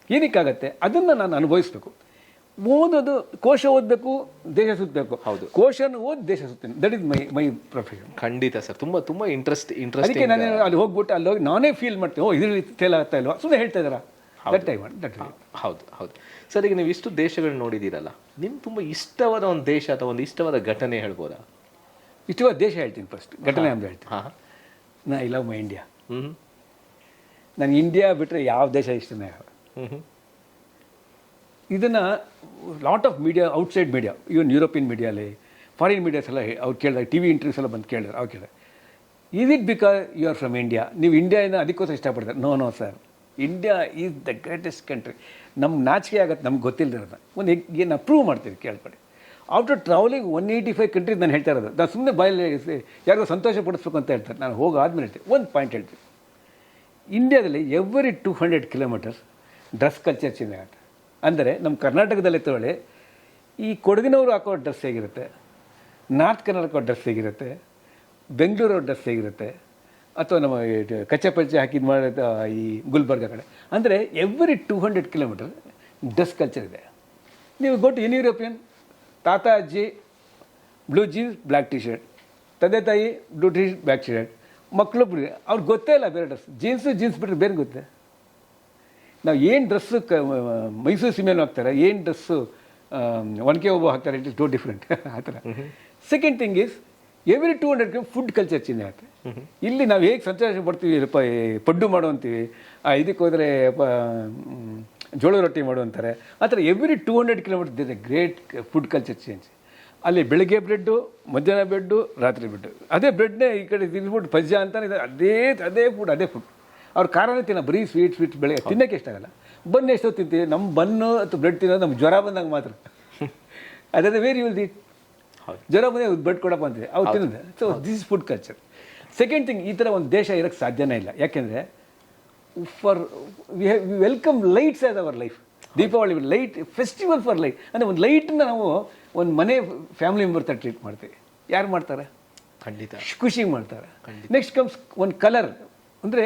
ಏನಕ್ಕಾಗತ್ತೆ, ಅದನ್ನು ನಾನು ಅನುಭವಿಸ್ಬೇಕು. ಓದೋದು, ಕೋಶ ಓದಬೇಕು, ದೇಶ ಸುತ್ತಬೇಕು. ಹೌದು. ಕೋಶನ ಓದಿ ದೇಶ ಸುತ್ತೇನೆ. That is my profession. ಖಂಡಿತ ಸರ್. ತುಂಬ ಇಂಟ್ರೆಸ್ಟ್. ಅದಕ್ಕೆ ನಾನು ಅಲ್ಲಿ ಹೋಗ್ಬಿಟ್ಟು ಅಲ್ಲಿ ಹೋಗಿ ನಾನೇ ಫೀಲ್ ಮಾಡ್ತೀನಿ, ಇದರಲ್ಲಿ ಫೇಲ್ ಆಗ್ತಾ ಇಲ್ವಾ, ಸುಮ್ಮನೆ ಹೇಳ್ತಾ ಇದ್ದಾರಾ. ಹೌದು ಸರ್. ಈಗ ನೀವು ಇಷ್ಟು ದೇಶಗಳು ನೋಡಿದ್ದೀರಲ್ಲ, ನಿಮ್ಗೆ ತುಂಬ ಇಷ್ಟವಾದ ಒಂದು ದೇಶ ಅಥವಾ ಒಂದು ಇಷ್ಟವಾದ ಘಟನೆ ಹೇಳ್ಬೋದಾ? ಇಷ್ಟವಾದ ದೇಶ ಹೇಳ್ತೀನಿ ಫಸ್ಟ್, ಘಟನೆ ಅಂತ ಹೇಳ್ತೀನಿ. ನಾ ಐ ಲವ್ ಮೈ ಇಂಡಿಯಾ. ನಾನು ಇಂಡಿಯಾ ಬಿಟ್ಟರೆ ಯಾವ ದೇಶ ಇಷ್ಟನೇ ಆಗಲ್ಲ. ಇದನ್ನು lot of media, outside media, even European ಮೀಡಿಯಾಲಿ, ಫಾರಿನ್ ಮೀಡಿಯಾಸ್ ಎಲ್ಲ ಅವ್ರು ಕೇಳಿದಾಗ, TV ಇಂಟರ್ವ್ಯೂಸ್ ಎಲ್ಲ ಬಂದು ಕೇಳಿದ್ರು. ಅವ್ರು ಕೇಳಿದ್ರೆ, is it because you are from India, ನೀವು ಇಂಡಿಯಾನ ಅದಕ್ಕೋಸ್ಕರ ಇಷ್ಟಪಡ್ತಾರೆ? No sir, India is the greatest country. ನಮ್ಮ ನಾಚಿಕೆ ಆಗುತ್ತೆ ನಮ್ಗೆ ಗೊತ್ತಿಲ್ಲದಿರೋದು. ಒಂದು ಏನು ಪ್ರೂವ್ ಮಾಡ್ತೀವಿ, ಕೇಳ್ಪಡಿ. ಆಫ್ಟರ್ ಟ್ರಾವೆಲಿಂಗ್ 185 ಕಂಟ್ರೀಸ್ ನಾನು ಹೇಳ್ತಾ ಇರೋದು. ನಾನು ಸುಮ್ಮನೆ ಬಾಯಲ್ಲಿ ಯಾರಿಗೂ ಸಂತೋಷ ಪಡಿಸ್ಬೇಕು ಅಂತ ಹೇಳ್ತಾರೆ. ನಾನು ಹೋಗಾದ್ಮೇಲೆ ಹೇಳ್ತೀನಿ, ಒಂದು ಪಾಯಿಂಟ್ ಹೇಳ್ತೀನಿ. ಇಂಡಿಯಾದಲ್ಲಿ every 200 kilometres dress culture change ಆಗುತ್ತೆ. ಅಂದರೆ ನಮ್ಮ ಕರ್ನಾಟಕದಲ್ಲಿ ತಗೊಳ್ಳಿ, ಈ ಕೊಡಗಿನವರು ಹಾಕೋ ಡ್ರೆಸ್ ಹೇಗಿರುತ್ತೆ, ನಾರ್ತ್ ಕರ್ನಾಟಕ ಡ್ರೆಸ್ ಹೇಗಿರುತ್ತೆ, ಬೆಂಗಳೂರು ಡ್ರೆಸ್ ಹೇಗಿರುತ್ತೆ, ಅಥವಾ ನಮ್ಮ ಕಚ್ಚೆ ಪಚ್ಚೆ ಹಾಕಿದ್ದು ಮಾಡಿದ ಈ ಗುಲ್ಬರ್ಗ ಕಡೆ, ಅಂದರೆ ಎವ್ರಿ 200 ಕಿಲೋಮೀಟರ್ ಡ್ರೆಸ್ ಕಲ್ಚರ್ ಇದೆ. ನೀವು ಗೋ ಟು ಇನ್ ಯುರೋಪಿಯನ್, ತಾತ ಅಜ್ಜಿ blue jeans black T shirt, ತಂದೆ ತಾಯಿ blue T shirt black T shirt, ಮಕ್ಕಳು ಅವ್ರಿಗೆ ಗೊತ್ತೇ ಇಲ್ಲ ಬೇರೆ ಡ್ರೆಸ್. ಜೀನ್ಸ್ ಬಿಟ್ಟರೆ ಬೇರೆ ಗೊತ್ತೆ. ನಾವು ಏನು ಡ್ರೆಸ್ಸು ಮೈಸೂರು ಸೀಮೆಯನ್ನು ಹಾಕ್ತಾರೆ, ಏನು ಡ್ರೆಸ್ಸು ಒನಕೆ ಓಬು ಹಾಕ್ತಾರೆ, ಇಟ್ ಇಸ್ ಟೋ ಡಿಫ್ರೆಂಟ್ ಆ ಥರ. Second thing is every 200 food culture change ಆಗುತ್ತೆ. ಇಲ್ಲಿ ನಾವು ಹೇಗೆ ಸಂತೋಷ ಪಡ್ತೀವಿ, ಪಡ್ಡು ಮಾಡು ಅಂತೀವಿ, ಇದಕ್ಕೆ ಹೋದರೆ ಜೋಳ ರೊಟ್ಟಿ ಮಾಡು ಅಂತಾರೆ. ಆ ಥರ every 200 kilometre this A great food culture change. ಅಲ್ಲಿ ಬೆಳಗ್ಗೆ ಬ್ರೆಡ್ಡು, ಮಧ್ಯಾಹ್ನ ಬ್ರೆಡ್ಡು, ರಾತ್ರಿ ಬ್ರೆಡ್ಡು. ಅದೇ ಬ್ರೆಡ್ನೇ ಈ ಕಡೆ ತಿನ್ಬಿಟ್ಟು ಪಜ್ಜಾ ಅಂತಾನೆ ಇದೆ. ಅದೇ ಫುಡ್. ಅವ್ರು ಖಾರನೇ ತಿನ್ನೋ, ಬರೀ ಸ್ವೀಟ್ ಬೆಳಗ್ಗೆ ತಿನ್ನೋಕ್ಕೆ ಇಷ್ಟ ಆಗಲ್ಲ. ಬನ್ನು ಎಷ್ಟೋ ತಿಂತೀವಿ, ನಮ್ಮ ಬನ್ನು ಅಥವಾ ಬ್ರೆಡ್ ತಿನ್ನೋದು ನಮ್ಗೆ ಜ್ವರ ಬಂದಾಗ ಮಾತ್ರ. ಅದೇ ವೇರ್ ಯು ವಿಲ್ ದಿ ಜ್ವರ ಬಂದರೆ ಬ್ರೆಡ್ ಕೊಡಪ್ಪ ಅಂತೀವಿ, ಅವ್ರು ತಿನ್ನೋದು. So this is food culture. Second thing, ಈ ಥರ ಒಂದು ದೇಶ ಇರೋಕ್ಕೆ ಸಾಧ್ಯನೇ ಇಲ್ಲ. ಯಾಕೆಂದರೆ V welcome lights as our life. Deepavali light festival for light. ಅಂದರೆ ಒಂದು ಲೈಟನ್ನ ನಾವು ಒಂದು ಮನೆ ಫ್ಯಾಮಿಲಿ ಮೆಂಬರ್ ಥರ ಟ್ರೀಟ್ ಮಾಡ್ತೀವಿ. ಯಾರು ಮಾಡ್ತಾರೆ? ಖಂಡಿತ ಖುಷಿಗೆ ಮಾಡ್ತಾರೆ. ನೆಕ್ಸ್ಟ್ ಕಮ್ಸ್ ಒಂದು ಕಲರ್. ಅಂದರೆ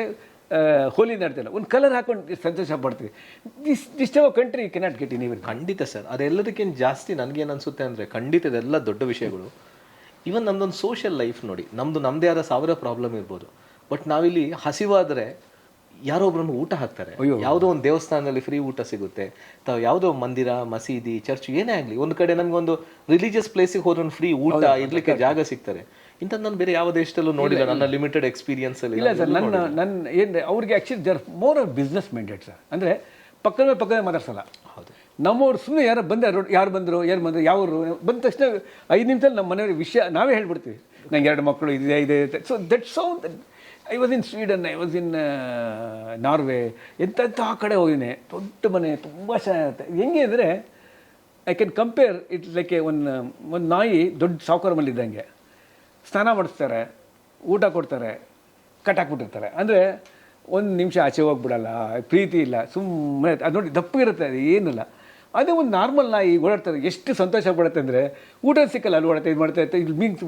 ಹೋಲಿ ನಡ್ತಿಲ್ಲ, ಒಂದು ಕಲರ್ ಹಾಕೊಂಡು ಸಂತೋಷ ಪಡ್ತೀವಿ. This type of country you cannot get in ever. ಖಂಡಿತ ಸರ್, ಅದೆಲ್ಲದಕ್ಕಿಂತ ಜಾಸ್ತಿ ನನಗೇನು ಅನಿಸುತ್ತೆ ಅಂದರೆ, ಖಂಡಿತ ಇದೆಲ್ಲ ದೊಡ್ಡ ವಿಷಯಗಳು. ಈವನ್ ನಮ್ದೊಂದು ಸೋಷಿಯಲ್ ಲೈಫ್ ನೋಡಿ, ನಮ್ಮದೇ ಆದ 1000 ಪ್ರಾಬ್ಲಮ್ ಇರ್ಬೋದು, ಬಟ್ ನಾವಿಲ್ಲಿ ಹಸಿವಾದರೆ ಯಾರೋ ಒಬ್ಬರನ್ನು ಊಟ ಹಾಕ್ತಾರೆ. ಯಾವುದೋ ಒಂದು ದೇವಸ್ಥಾನದಲ್ಲಿ ಫ್ರೀ ಊಟ ಸಿಗುತ್ತೆ, ಅಥವಾ ಯಾವುದೋ ಮಂದಿರ, ಮಸೀದಿ, ಚರ್ಚ್ ಏನೇ ಆಗಲಿ, ಒಂದು ಕಡೆ ನಮಗೊಂದು ರಿಲಿಜಿಯಸ್ ಪ್ಲೇಸಿಗೆ ಹೋದ್ರೆ ಒಂದು ಫ್ರೀ ಊಟ ಇರ್ಲಿಕ್ಕೆ ಜಾಗ ಸಿಗ್ತಾರೆ. ಇಂಥದ್ದು ನಾನು ಬೇರೆ ಯಾವ ದೇಶದಲ್ಲೂ ನೋಡಿಲ್ಲ, ನನ್ನ ಲಿಮಿಟೆಡ್ ಎಕ್ಸ್ಪೀರಿಯನ್ಸ್ ಅಲ್ಲಿ. ಇಲ್ಲ ಸರ್, ನನ್ನ ಏನು ಅವ್ರಿಗೆ actually they are more of business minded sir. ಅಂದರೆ ಪಕ್ಕದ ಮಾತಾಡ್ಸಲ್ಲ. ಹೌದು, ನಮ್ಮವ್ರು ಸುಮ್ಮನೆ ಯಾರು ಬಂದರು ಯಾವರು ಬಂದ ತಕ್ಷಣ 5 ನಿಮಿಷದಲ್ಲಿ ನಮ್ಮ ಮನೆಯವ್ರಿಗೆ ವಿಷಯ ನಾವೇ ಹೇಳ್ಬಿಡ್ತೀವಿ. ನಂಗೆ 2 ಮಕ್ಕಳು ಇದೆ. So that sound. I was in Sweden, I was in Norway, ಎಂಥ ಆ ಕಡೆ ಹೋಗಿದ್ದೀನಿ. ದೊಡ್ಡ ಮನೆ, ತುಂಬ ಚೆನ್ನಾಗಿರುತ್ತೆ. ಹೆಂಗೆ ಅಂದರೆ I can compare it like ಒಂದು ನಾಯಿ ದೊಡ್ಡ ಸಾವುಕಾರ ಮಲ್ಲಿದ್ದಂಗೆ. ಸ್ನಾನ ಮಾಡಿಸ್ತಾರೆ, ಊಟ ಕೊಡ್ತಾರೆ, ಕಟ್ಟಾಕ್ಬಿಟ್ಟಿರ್ತಾರೆ. ಅಂದರೆ 1 ನಿಮಿಷ ಆಚೆ ಹೋಗ್ಬಿಡಲ್ಲ, ಪ್ರೀತಿ ಇಲ್ಲ, ಸುಮ್ಮನೆ ಅದು ನೋಡಿ ದಪ್ಪಗಿರುತ್ತೆ, ಅದು ಏನಿಲ್ಲ. ಅದೇ ಒಂದು ನಾರ್ಮಲ್ ನಾಯಿ ಓಡಾಡ್ತಾರೆ, ಎಷ್ಟು ಸಂತೋಷ ಪಡುತ್ತೆ ಅಂದರೆ ಊಟ ಸಿಕ್ಕಲ್ಲ, ಅಲ್ಲಿ ಓಡಾಡ್ತಾ ಇದು ಮಾಡ್ತಾ ಇರ್ತಾರೆ. ಇದು ಮೀನ್ಸ್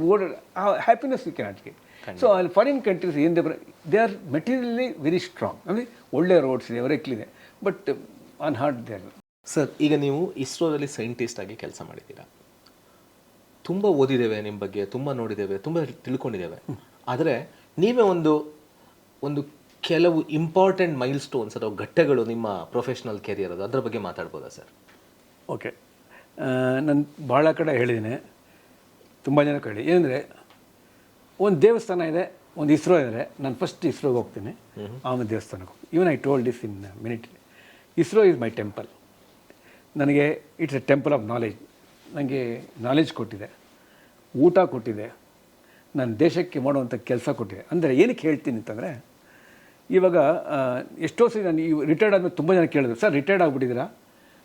ಆ happiness we can get. So ಅಲ್ಲಿ ಫಾರಿನ್ ಕಂಟ್ರೀಸ್ ಏನು ದೇ ಆರ್ ಮೆಟೀರಿಯಲಿ ವೆರಿ ಸ್ಟ್ರಾಂಗ್. ಅಂದರೆ ಒಳ್ಳೆ ರೋಡ್ಸ್ ಇದೆ, ವೆಹಿಕಲ್ ಇದೆ, but on heart they are. Sir, ಈಗ ನೀವು ಇಸ್ರೋದಲ್ಲಿ ಸೈಂಟಿಸ್ಟ್ ಆಗಿ ಕೆಲಸ ಮಾಡಿದ್ದೀರಾ. ತುಂಬ ಓದಿದ್ದೇವೆ ನಿಮ್ಮ ಬಗ್ಗೆ, ತುಂಬ ನೋಡಿದ್ದೇವೆ, ತುಂಬ ತಿಳ್ಕೊಂಡಿದ್ದೇವೆ. ಆದರೆ ನೀವೇ ಒಂದು ಕೆಲವು ಇಂಪಾರ್ಟೆಂಟ್ ಮೈಲ್ ಸ್ಟೋನ್ಸ್ ಅಥವಾ ಘಟ್ಟಗಳು ನಿಮ್ಮ ಪ್ರೊಫೆಷ್ನಲ್ ಕೆರಿಯರ್, ಅದರ ಬಗ್ಗೆ ಮಾತಾಡ್ಬೋದಾ ಸರ್? ಓಕೆ, ನಾನು ಭಾಳ ಕಡೆ ಹೇಳಿದ್ದೀನಿ, ತುಂಬ ಜನ ಹೇಳಿ. ಏನಂದರೆ ಒಂದು ದೇವಸ್ಥಾನ ಇದೆ, ಒಂದು ಇಸ್ರೋ ಇದೆ. ನಾನು ಫಸ್ಟ್ ಇಸ್ರೋಗೆ ಹೋಗ್ತೀನಿ, ಆಮೇಲೆ ದೇವಸ್ಥಾನಕ್ಕೆ ಹೋಗ್ತೀನಿ. Even I told this in minute. ISRO is my temple. ನನಗೆ it's a temple of knowledge. ನನಗೆ ನಾಲೆಜ್ ಕೊಟ್ಟಿದೆ, ಊಟ ಕೊಟ್ಟಿದೆ, ನನ್ನ ದೇಶಕ್ಕೆ ಮಾಡುವಂಥ ಕೆಲಸ ಕೊಟ್ಟಿದೆ. ಅಂದರೆ ಏನಕ್ಕೆ ಹೇಳ್ತೀನಿ ಅಂತಂದರೆ, ಇವಾಗ ಎಷ್ಟೋ ಸರಿ ನಾನು ರಿಟೈರ್ಡ್ ಆದಮೇಲೆ ತುಂಬ ಜನ ಕೇಳಿದ್ರು, ಸರ್ ರಿಟೈರ್ಡ್ ಆಗಿಬಿಟ್ಟಿದ್ದೀರಾ,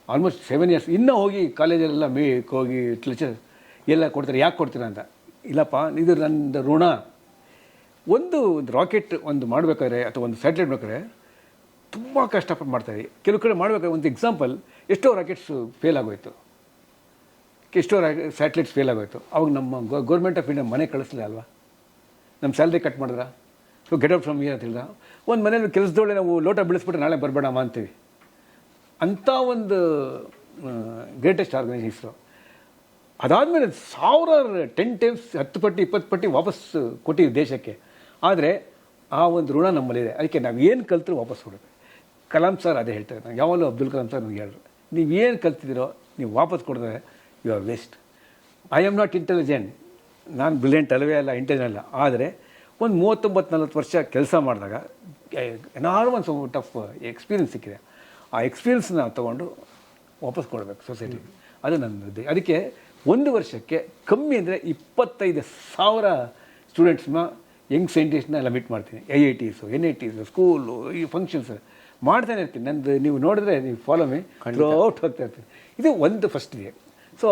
ಆಲ್ಮೋಸ್ಟ್ 7 years, ಇನ್ನೂ ಹೋಗಿ ಕಾಲೇಜಲ್ಲೆಲ್ಲ ಹೋಗಿ ಲೆಕ್ಚರ್ ಎಲ್ಲ ಕೊಡ್ತಾರೆ, ಯಾಕೆ ಕೊಡ್ತೀರಾ ಅಂತ. ಇಲ್ಲಪ್ಪ, ಇದು ನನ್ನ ಋಣ. ಒಂದು ರಾಕೆಟ್ ಮಾಡಬೇಕಾದ್ರೆ ಅಥವಾ ಒಂದು ಸ್ಯಾಟಲೈಟ್ ಬೇಕಾದ್ರೆ ತುಂಬ ಕಷ್ಟಪಟ್ಟು ಮಾಡ್ತಾಯಿದ್ವಿ. ಕೆಲವು ಕಡೆ ಮಾಡಬೇಕಾದ್ರೆ ಒಂದು ಎಕ್ಸಾಂಪಲ್, ಎಷ್ಟೋ ರಾಕೆಟ್ಸು ಫೇಲ್ ಆಗೋಯ್ತು, ಎಷ್ಟೋ ಸ್ಯಾಟಲೈಟ್ಸ್ ಫೇಲ್ ಆಗೋಯ್ತು. ಅವಾಗ ನಮ್ಮ ಗೌರ್ಮೆಂಟ್ ಆಫ್ ಇಂಡಿಯಾ ಮನೆ ಕಳಿಸ್ಲಿಲ್ಲ ಅಲ್ವಾ, ನಮ್ಮ ಸ್ಯಾಲ್ರಿ ಕಟ್ ಮಾಡಿದ್ರ. So get out from here ಅಂತ ಹೇಳಿದ. ಒಂದು ಮನೇಲಿ ಕೆಲಸದೊಳಗೆ ನಾವು ಲೋಟ ಬೆಳೆಸ್ಬಿಟ್ರೆ ನಾಳೆ ಬರಬೇಡಮ್ಮ ಅಂತೀವಿ. ಅಂಥ ಒಂದು ಗ್ರೇಟೆಸ್ಟ್ ಆರ್ಗನೈಸೇಷನ್ ಇಸ್ರೋ. ಅದಾದಮೇಲೆ 10 times 10 ಪಟ್ಟು 20 ಪಟ್ಟು ವಾಪಸ್ ಕೊಟ್ಟಿದ್ದೀವಿ ದೇಶಕ್ಕೆ. ಆದರೆ ಆ ಒಂದು ಋಣ ನಮ್ಮಲ್ಲಿದೆ. ಅದಕ್ಕೆ ನಾವು ಏನು ಕಲ್ತರೂ ವಾಪಸ್ ಕೊಡಬೇಕು. ಕಲಾಂ ಸರ್ ಅದೇ ಹೇಳ್ತಾರೆ, ನಾನು ಯಾವಾಗಲೂ ಅಬ್ದುಲ್ ಕಲಾಂ ಸರ್ ನನಗೆ ಹೇಳಿದ್ರು, ನೀವೇನು ಕಲ್ತಿದ್ದೀರೋ ನೀವು ವಾಪಸ್ ಕೊಡಿದ್ರೆ you are waste. I am not intelligent, ನಾನು ಬ್ರಿಲಿಯಂಟ್ ಅಲ್ಲವೇ ಅಲ್ಲ, ಇಂಟೆಲಿಜೆಂಟ್ ಅಲ್ಲ. ಆದರೆ ಒಂದು 39-40 ವರ್ಷ ಕೆಲಸ ಮಾಡಿದಾಗ ಎನಾರ್ಮಸ್ ಔಟ್ ಆಫ್ ಎಕ್ಸ್ಪೀರಿಯನ್ಸ್ ಸಿಕ್ಕಿದೆ. ಆ ಎಕ್ಸ್ಪೀರಿಯನ್ಸ್ನ ತೊಗೊಂಡು ವಾಪಸ್ ಕೊಡಬೇಕು ಸೊಸೈಟಿಗೆ. ಅದು ನನ್ನ ಅದಕ್ಕೆ 1 ವರ್ಷಕ್ಕೆ ಕಮ್ಮಿ ಅಂದರೆ 25,000 ಸ್ಟೂಡೆಂಟ್ಸ್ನ ಯಂಗ್ ಸೈಂಟಿಸ್ಟ್ನ ಎಲ್ಲ ಮೀಟ್ ಮಾಡ್ತೀನಿ. IITs, NITs, ಸ್ಕೂಲು, ಈ ಫಂಕ್ಷನ್ಸ್ ಮಾಡ್ತಾನೆ ಇರ್ತೀನಿ. ನಂದು ನೀವು ನೋಡಿದ್ರೆ ನೀವು ಫಾಲೋ ಮೀ ಔಟ್ ಹೋಗ್ತಾ ಇರ್ತೀನಿ. ಇದು ಒಂದು ಫಸ್ಟ್ ಇದೆ. So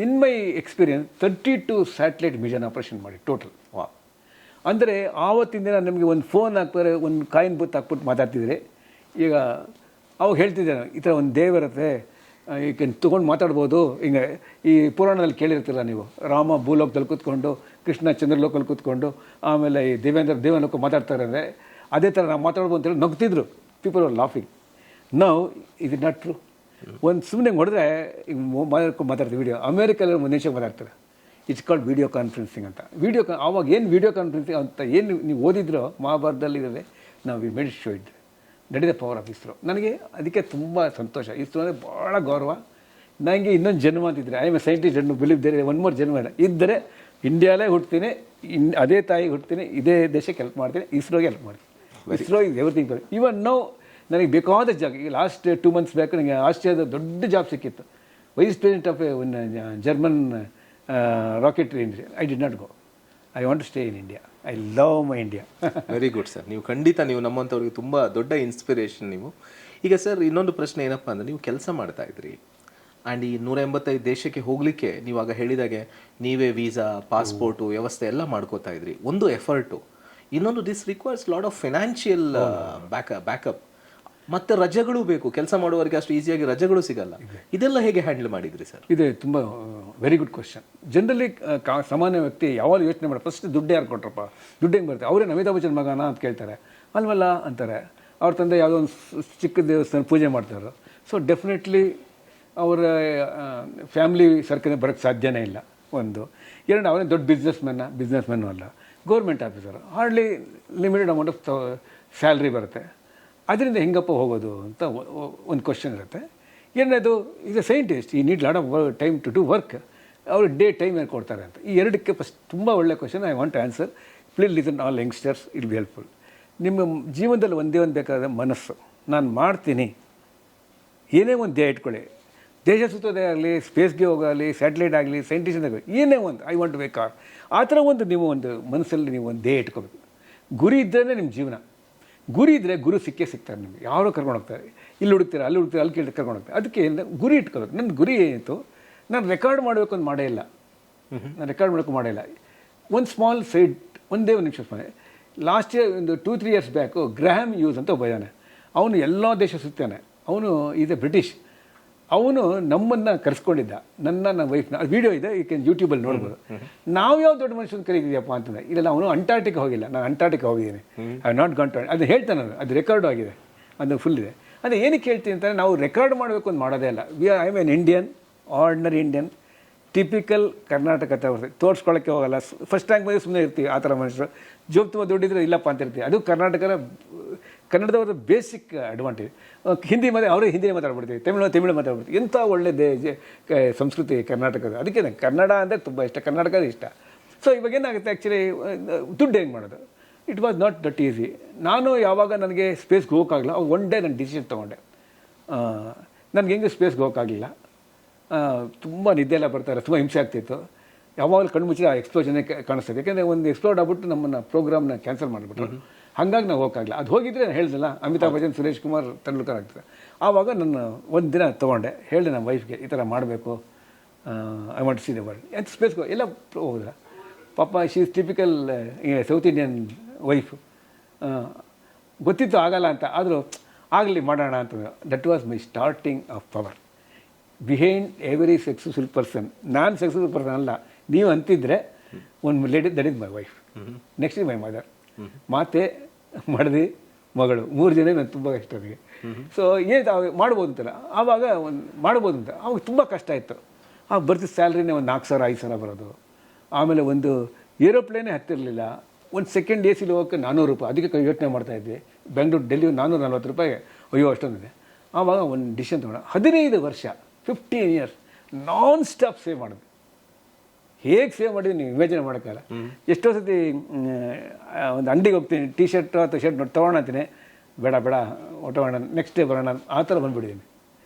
in my experience 32 satellite mission operation ಮಾಡಿ ಟೋಟಲ್. ಅಂದರೆ ಆವತ್ತಿನ ದಿನ ನಮಗೆ ಒಂದು ಫೋನ್ ಹಾಕ್ತಾರೆ, ಒಂದು ಕಾಯಿನ್ ಬೂತ್ ಹಾಕ್ಬಿಟ್ಟು ಮಾತಾಡ್ತಿದ್ರೆ. ಈಗ ಅವಾಗ ಹೇಳ್ತಿದ್ದೆ ಈ ಥರ ಒಂದು ದೇವರತ್ತೆ ಈಗ ತೊಗೊಂಡು ಮಾತಾಡ್ಬೋದು. ಹಿಂಗೆ ಈ ಪುರಾಣದಲ್ಲಿ ಕೇಳಿರ್ತೀರ ನೀವು, ರಾಮ ಭೂಲೋಕದಲ್ಲಿ ಕೂತ್ಕೊಂಡು, ಕೃಷ್ಣ ಚಂದ್ರಲೋಕದಲ್ಲಿ ಕೂತ್ಕೊಂಡು, ಆಮೇಲೆ ಈ ದೇವಲೋಕ ಮಾತಾಡ್ತಾರೆ ಅಂದರೆ ಅದೇ ಥರ ನಾವು ಮಾತಾಡ್ಬೋದು ಅಂತೇಳಿ ನಗ್ತಿದ್ರು. People are laughing. ನಾವು ಇದು ನಾಟ್ ಟ್ರೂ. ಒಂದು ಸುಮ್ಮನೆ ಹೊಡೆದ್ರೆ ಈಗ ಮಾತಾಡ್ತೀವಿ ವಿಡಿಯೋ. ಅಮೇರಿಕಲ್ಲಿ ಒಂದು ನಿಮಿಷ ಮಾತಾಡ್ತಾರೆ. ಇಟ್ಸ್ ಕಾಲ್ಡ್ ವಿಡಿಯೋ ಕಾನ್ಫರೆನ್ಸಿಂಗ್ ಅಂತ. ಆವಾಗ ಏನು ವಿಡಿಯೋ ಕಾನ್ಫರೆನ್ಸಿಂಗ್ ಅಂತ ಏನು ನೀವು ಓದಿದ್ರೋ ಮಹಾಭಾರತದಲ್ಲಿ ಇರೋದೆ, ನಾವು we made show it. That is the power of ISRO. ನನಗೆ ಅದಕ್ಕೆ ತುಂಬ ಸಂತೋಷ. ಇಸ್ರೋ ಅಂದರೆ ಭಾಳ ಗೌರವ. ನನಗೆ ಇನ್ನೊಂದು ಜನ್ಮ ಅಂತಿದ್ರೆ, I am a scientist and believe there one more ಜನ್ಮ ಇದ್ದರೆ ಇಂಡಿಯಾಲೇ ಹುಡ್ತೀನಿ, ಅದೇ ತಾಯಿಗೆ ಹುಡ್ತೀನಿ, ಇದೇ ದೇಶಕ್ಕೆ ಹೆಲ್ಪ್ ಮಾಡ್ತೀನಿ, ಇಸ್ರೋಗೆ ಹೆಲ್ಪ್ ಮಾಡ್ತೀನಿ. ISRO is everything. Even know ನನಗೆ ಬೇಕಾದ ಜಾಗ. ಈಗ ಲಾಸ್ಟ್ 2 months ಬ್ಯಾಕ್ ನನಗೆ ಆಸ್ಟ್ರೇಲಿಯಾದ ದೊಡ್ಡ ಜಾಬ್ ಸಿಕ್ಕಿತ್ತು, vice president of one German rocketry industry. I did not go. I want to stay in India. I love my India. Very good sir. ನೀವು ಖಂಡಿತ ನೀವು ನಮ್ಮಂಥವ್ರಿಗೆ ತುಂಬ ದೊಡ್ಡ ಇನ್ಸ್ಪಿರೇಷನ್ ನೀವು. ಈಗ ಸರ್ ಇನ್ನೊಂದು ಪ್ರಶ್ನೆ ಏನಪ್ಪ ಅಂದರೆ, ನೀವು ಕೆಲಸ ಮಾಡ್ತಾ ಇದ್ರಿ ಆ್ಯಂಡ್ ಈ 185 ದೇಶಕ್ಕೆ ಹೋಗಲಿಕ್ಕೆ ನೀವಾಗ ಹೇಳಿದಾಗೆ ನೀವೇ ವೀಸಾ, ಪಾಸ್ಪೋರ್ಟು ವ್ಯವಸ್ಥೆ ಎಲ್ಲ ಮಾಡ್ಕೋತಾ ಇದ್ರಿ. ಒಂದು ಎಫರ್ಟು. ಇನ್ನೊಂದು this requires lot of financial backup. ಮತ್ತು ರಜೆಗಳು ಬೇಕು. ಕೆಲಸ ಮಾಡುವವರಿಗೆ ಅಷ್ಟು ಈಸಿಯಾಗಿ ರಜೆಗಳು ಸಿಗಲ್ಲ. ಇದೆಲ್ಲ ಹೇಗೆ ಹ್ಯಾಂಡಲ್ ಮಾಡಿದ್ರಿ ಸರ್? ಇದೆ ತುಂಬ ವೆರಿ ಗುಡ್ ಕ್ವಶನ್. ಜನರಲಿ ಸಾಮಾನ್ಯ ವ್ಯಕ್ತಿ ಯಾವಾಗ ಯೋಚನೆ ಮಾಡಿ ಫಸ್ಟ್ ದುಡ್ಡು ಯಾರು ಕೊಟ್ರಪ್ಪ, ದುಡ್ಡು ಹೆಂಗೆ ಬರುತ್ತೆ, ಅವರೇ ಅಮಿತಾಬ್ ಬಚ್ಚನ್ ಮಗನ ಅಂತ ಕೇಳ್ತಾರೆ. ಅಲ್ವಲ್ಲ ಅಂತಾರೆ. ಅವ್ರ ತಂದೆ ಯಾವುದೋ ಒಂದು ಚಿಕ್ಕ ದೇವಸ್ಥಾನ ಪೂಜೆ ಮಾಡ್ತಾರೆ. ಸೊ ಡೆಫಿನೆಟ್ಲಿ ಅವರ ಫ್ಯಾಮಿಲಿ ಸರ್ಕಲ್ ಬರೋಕ್ಕೆ ಸಾಧ್ಯನೇ ಇಲ್ಲ. ಒಂದು. ಎರಡು, ಅವನೇ ದೊಡ್ಡ ಬಿಸ್ನೆಸ್ಮೆನ್ನು ಅಲ್ಲ, government officer. Hardly limited amount of salary ಬರುತ್ತೆ. ಅದರಿಂದ ಹೆಂಗಪ್ಪ ಹೋಗೋದು ಅಂತ ಒಂದು ಕ್ವಶನ್ ಇರುತ್ತೆ. ಎರಡನೇದು, ಈಸ್ ಎ ಸೈಂಟಿಸ್ಟ್, ಈ need lot of time to do work. ಅವರು ಟೈಮ್ ಏನು ಕೊಡ್ತಾರೆ ಅಂತ. ಈ ಎರಡಕ್ಕೆ ಫಸ್ಟ್ ತುಂಬ ಒಳ್ಳೆ question. I want to answer. Please listen all youngsters, it be helpful. ನಿಮ್ಮ ಜೀವನದಲ್ಲಿ ಒಂದೇ ಒಂದು ಬೇಕಾದ ಮನಸ್ಸು. ನಾನು ಮಾಡ್ತೀನಿ, ಏನೇ ಒಂದು ಧ್ಯೇಯ ಇಟ್ಕೊಳ್ಳಿ. ದೇಶ ಸುತ್ತೋದೇ ಆಗಲಿ, ಸ್ಪೇಸ್ಗೆ ಹೋಗಲಿ, ಸ್ಯಾಟಲೈಟ್ ಆಗಲಿ, ಸೈಂಟಿಸ್ಟ್ ಆಗಲಿ, ಏನೇ ಒಂದು I want to wake are, ಆ ಥರ ಒಂದು ನೀವು ಒಂದು ಮನಸ್ಸಲ್ಲಿ ನೀವು ಒಂದು ಧ್ಯೇಯ ಇಟ್ಕೋಬೇಕು. ಗುರಿ ಇದ್ದರೆ ನಿಮ್ಮ ಜೀವನ. ಗುರಿ ಇದ್ದರೆ ಗುರು ಸಿಗ್ತಾರೆ ನಿಮಗೆ. ಯಾರೋ ಕರ್ಕೊಂಡು ಹೋಗ್ತಾರೆ. ಇಲ್ಲಿ ಹುಡುಕ್ತೀರಾ, ಅಲ್ಲಿ ಕೇಳಿ ಕರ್ಕೊಂಡು ಹೋಗ್ತಾರೆ. ಅದಕ್ಕೆ ಗುರಿ ಇಟ್ಕೋಬೇಕು. ನನ್ನ ಗುರಿ ಏನಿತ್ತು, ನಾನು ರೆಕಾರ್ಡ್ ಮಾಡಬೇಕು ಅಂತ ಮಾಡೇ ಇಲ್ಲ. ಒಂದು ಸ್ಮಾಲ್ ಸೈಡ್, ಒಂದೇ ಒಂದು ನಿಮಿಷ ಸ್ಮರಣೆ. ಲಾಸ್ಟ್ ಇಯರ್ ಒಂದು 2-3 years ಬ್ಯಾಕು ಗ್ರಹಾಮ್ ಯೂಸ್ ಅಂತ ಒಬ್ಬ ಇದ್ದಾನೆ. ಅವನು ಎಲ್ಲ ದೇಶ ಸುತ್ತಾನೆ. ಅವನು ಇದೆ ಬ್ರಿಟಿಷ್. ಅವನು ನಮ್ಮನ್ನು ಕರೆಸ್ಕೊಂಡಿದ್ದ, ನನ್ನ ವೈಫ್ನ. ಅದು ವೀಡಿಯೋ ಇದೆ, ಈ ಯೂಟ್ಯೂಬಲ್ಲಿ ನೋಡ್ಬೋದು. ನಾವು ಯಾವ ದೊಡ್ಡ ಮನುಷ್ಯನ ಕರೀತಿದ್ಯಪ್ಪ ಅಂತಂದರೆ, ಇಲ್ಲ ಅವನು ಅಂಟಾರ್ಟಿಕ್ ಹೋಗಿಲ್ಲ, ನಾನು ಅಂಟಾರ್ಟಿಕ್ ಹೋಗಿದ್ದೀನಿ, ಐ ನಾಟ್ ಗಾನ್ ಟು. ಅದು ಹೇಳ್ತಾನೆ, ಅದು ರೆಕಾರ್ಡು ಆಗಿದೆ, ಅದು ಫುಲ್ ಇದೆ. ಅದು ಏನಕ್ಕೆ ಹೇಳ್ತೀನಿ ಅಂತಂದರೆ, ನಾವು ರೆಕಾರ್ಡ್ ಮಾಡಬೇಕು ಅಂತ ಮಾಡೋದೇ ಇಲ್ಲ. I am an Indian, ordinary Indian, typical Karnataka ತೋರಿಸ್ಕೊಳ್ಳೋಕ್ಕೆ ಹೋಗಲ್ಲ. ಫಸ್ಟ್ ರ್ಯಾಂಕ್ ಮೇಲೆ ಸುಮ್ಮನೆ ಇರ್ತೀವಿ. ಆ ಥರ ಮನುಷ್ಯರು ಜೋಬ್ ತುಂಬ ದುಡ್ಡಿದ್ರೆ ಇಲ್ಲಪ್ಪ ಅಂತ ಇರ್ತೀವಿ. ಅದು ಕನ್ನಡದವ್ರ ಬೇಸಿಕ್ ಅಡ್ವಾಂಟೇಜ್. ಹಿಂದಿ ಅವರೇ ಹಿಂದಿನೇ ಮಾತಾಡ್ಬಿಡ್ತೀವಿ, ತಮಿಳು ಮಾತಾಡ್ಬಿಡ್ತೀವಿ. ಎಂಥ ಒಳ್ಳೆಯದೇ ಸಂಸ್ಕೃತಿ ಕರ್ನಾಟಕದ. ಅದಕ್ಕೆ ಕನ್ನಡ ಅಂದರೆ ತುಂಬ ಇಷ್ಟ, ಕರ್ನಾಟಕದ ಇಷ್ಟ. ಸೊ ಇವಾಗ ಏನಾಗುತ್ತೆ, ಆ್ಯಕ್ಚುಲಿ ದುಡ್ಡು ಹೆಂಗೆ ಮಾಡೋದು, it was not that easy. ನಾನು ಯಾವಾಗ ನನಗೆ ಸ್ಪೇಸ್ಗೆ ಹೋಗೋಕ್ಕಾಗಲ್ಲ, ಅವಾಗ ಒನ್ ಡೇ ನಾನು ಡಿಸಿಷನ್ ತೊಗೊಂಡೆ. ನನಗೆ ಹೆಂಗೆ ಸ್ಪೇಸ್ಗೆ ಹೋಗೋಕ್ಕಾಗಲಿಲ್ಲ, ತುಂಬ ನಿದ್ದೆ ಎಲ್ಲ ಬರ್ತಾರೆ, ತುಂಬ ಹಿಂಸೆ ಆಗ್ತಿತ್ತು. ಯಾವಾಗಲೂ ಕಣ್ಣು ಮುಚ್ಚಿ ಆ ಎಕ್ಸ್ಪ್ಲೋಷನ್ನೇ ಕಾಣಿಸ್ತದೆ. ಯಾಕೆಂದರೆ ಒಂದು ಎಕ್ಸ್ಪ್ಲೋರ್ಡ್ ಆಗ್ಬಿಟ್ಟು ನಮ್ಮನ್ನು ಪ್ರೋಗ್ರಾಮ್ನ ಕ್ಯಾನ್ಸಲ್ ಮಾಡಿಬಿಟ್ರು. ಹಾಗಾಗಿ ನಾವು ಹೋಗೋಕ್ಕಾಗಲ್ಲ. ಅದು ಹೋಗಿದ್ರೆ ನಾನು ಹೇಳಿದಲ್ಲ, ಅಮಿತಾಬ್ ಬಚ್ಚನ್, ಸುರೇಶ್ ಕುಮಾರ್, ತೆಂಡೂಲ್ಕರ್ ಆಗ್ತದೆ. ಆವಾಗ ನನ್ನ ಒಂದು ದಿನ ತೊಗೊಂಡೆ, ಹೇಳಿದೆ ನಮ್ಮ ವೈಫ್ಗೆ, ಈ ಥರ ಮಾಡಬೇಕು, I want to see the world ಅಂತ. ಸ್ಪೇಸ್ಗೆ ಎಲ್ಲ ಹೋದ್ರೆ ಪಾಪ she is typical South Indian wife. ಗೊತ್ತಿತ್ತು ಆಗಲ್ಲ ಅಂತ, ಆದರೂ ಆಗಲಿ ಮಾಡೋಣ ಅಂತ. That was my starting of power. Behind every successful person, ನಾನು ಸಕ್ಸಸ್ಫುಲ್ ಪರ್ಸನ್ ಅಲ್ಲ, ನೀವು ಅಂತಿದ್ರೆ ಒಂದು lady, that is my wife. Next is my mother. ಮಾತೆ, ಮಡದಿ, ಮಗಳು, 3 ಜನ ನನಗೆ ತುಂಬ ಇಷ್ಟ ನನಗೆ. ಸೊ ಏನು ಮಾಡ್ಬೋದು ಅಂತಲ್ಲ, ಆವಾಗ ಒಂದು ಮಾಡ್ಬೋದು ಅಂತ. ಅವಾಗ ತುಂಬ ಕಷ್ಟ ಇತ್ತು. ಆಗ ಬರ್ತಿದ್ದ ಸ್ಯಾಲ್ರಿನೇ ಒಂದು 4,000-5,000 ಬರೋದು. ಆಮೇಲೆ ಒಂದು ಏರೋಪ್ಲೇನೇ ಹತ್ತಿರಲಿಲ್ಲ. ಒಂದು ಸೆಕೆಂಡ್ AC ಹೋಗೋಕ್ಕೆ 400 ರೂಪಾಯಿ. ಅದಕ್ಕೆ ಯೋಚನೆ ಮಾಡ್ತಾಯಿದ್ವಿ. ಬೆಂಗಳೂರು, ಡೆಲ್ಲಿ 440 ರೂಪಾಯಿ. ಅಯ್ಯೋ ಅಷ್ಟೊಂದಿದೆ. ಆವಾಗ ಒಂದು ಡಿಸಿಷನ್ ತೊಗೊಂಡು 15 ವರ್ಷ 15 years ನಾನ್ ಸ್ಟಾಪ್ ಸೇವ್ ಮಾಡಿದ್ವಿ. ಹೇಗೆ ಸೇವ್ ಮಾಡಿದ್ವಿ ನೀವು ಇಮ್ಯಾಜಿನ್ ಮಾಡೋಕ್ಕಲ್ಲ. ಎಷ್ಟೋ ಸತಿ ಒಂದು ಅಂಗಡಿಗೆ ಹೋಗ್ತೀನಿ, ಟೀ ಶರ್ಟ್ ಅಥವಾ ಶರ್ಟ್ ನೋಡಿ ತೊಗೊಳತ್ತೀನಿ, ಬೇಡ ತೊಗೊಳ್ಳೋಣ, ನೆಕ್ಸ್ಟ್ ಡೇ ಬರೋಣ, ಆ ಥರ ಬಂದುಬಿಟ್ಟಿದ್ದೀನಿ.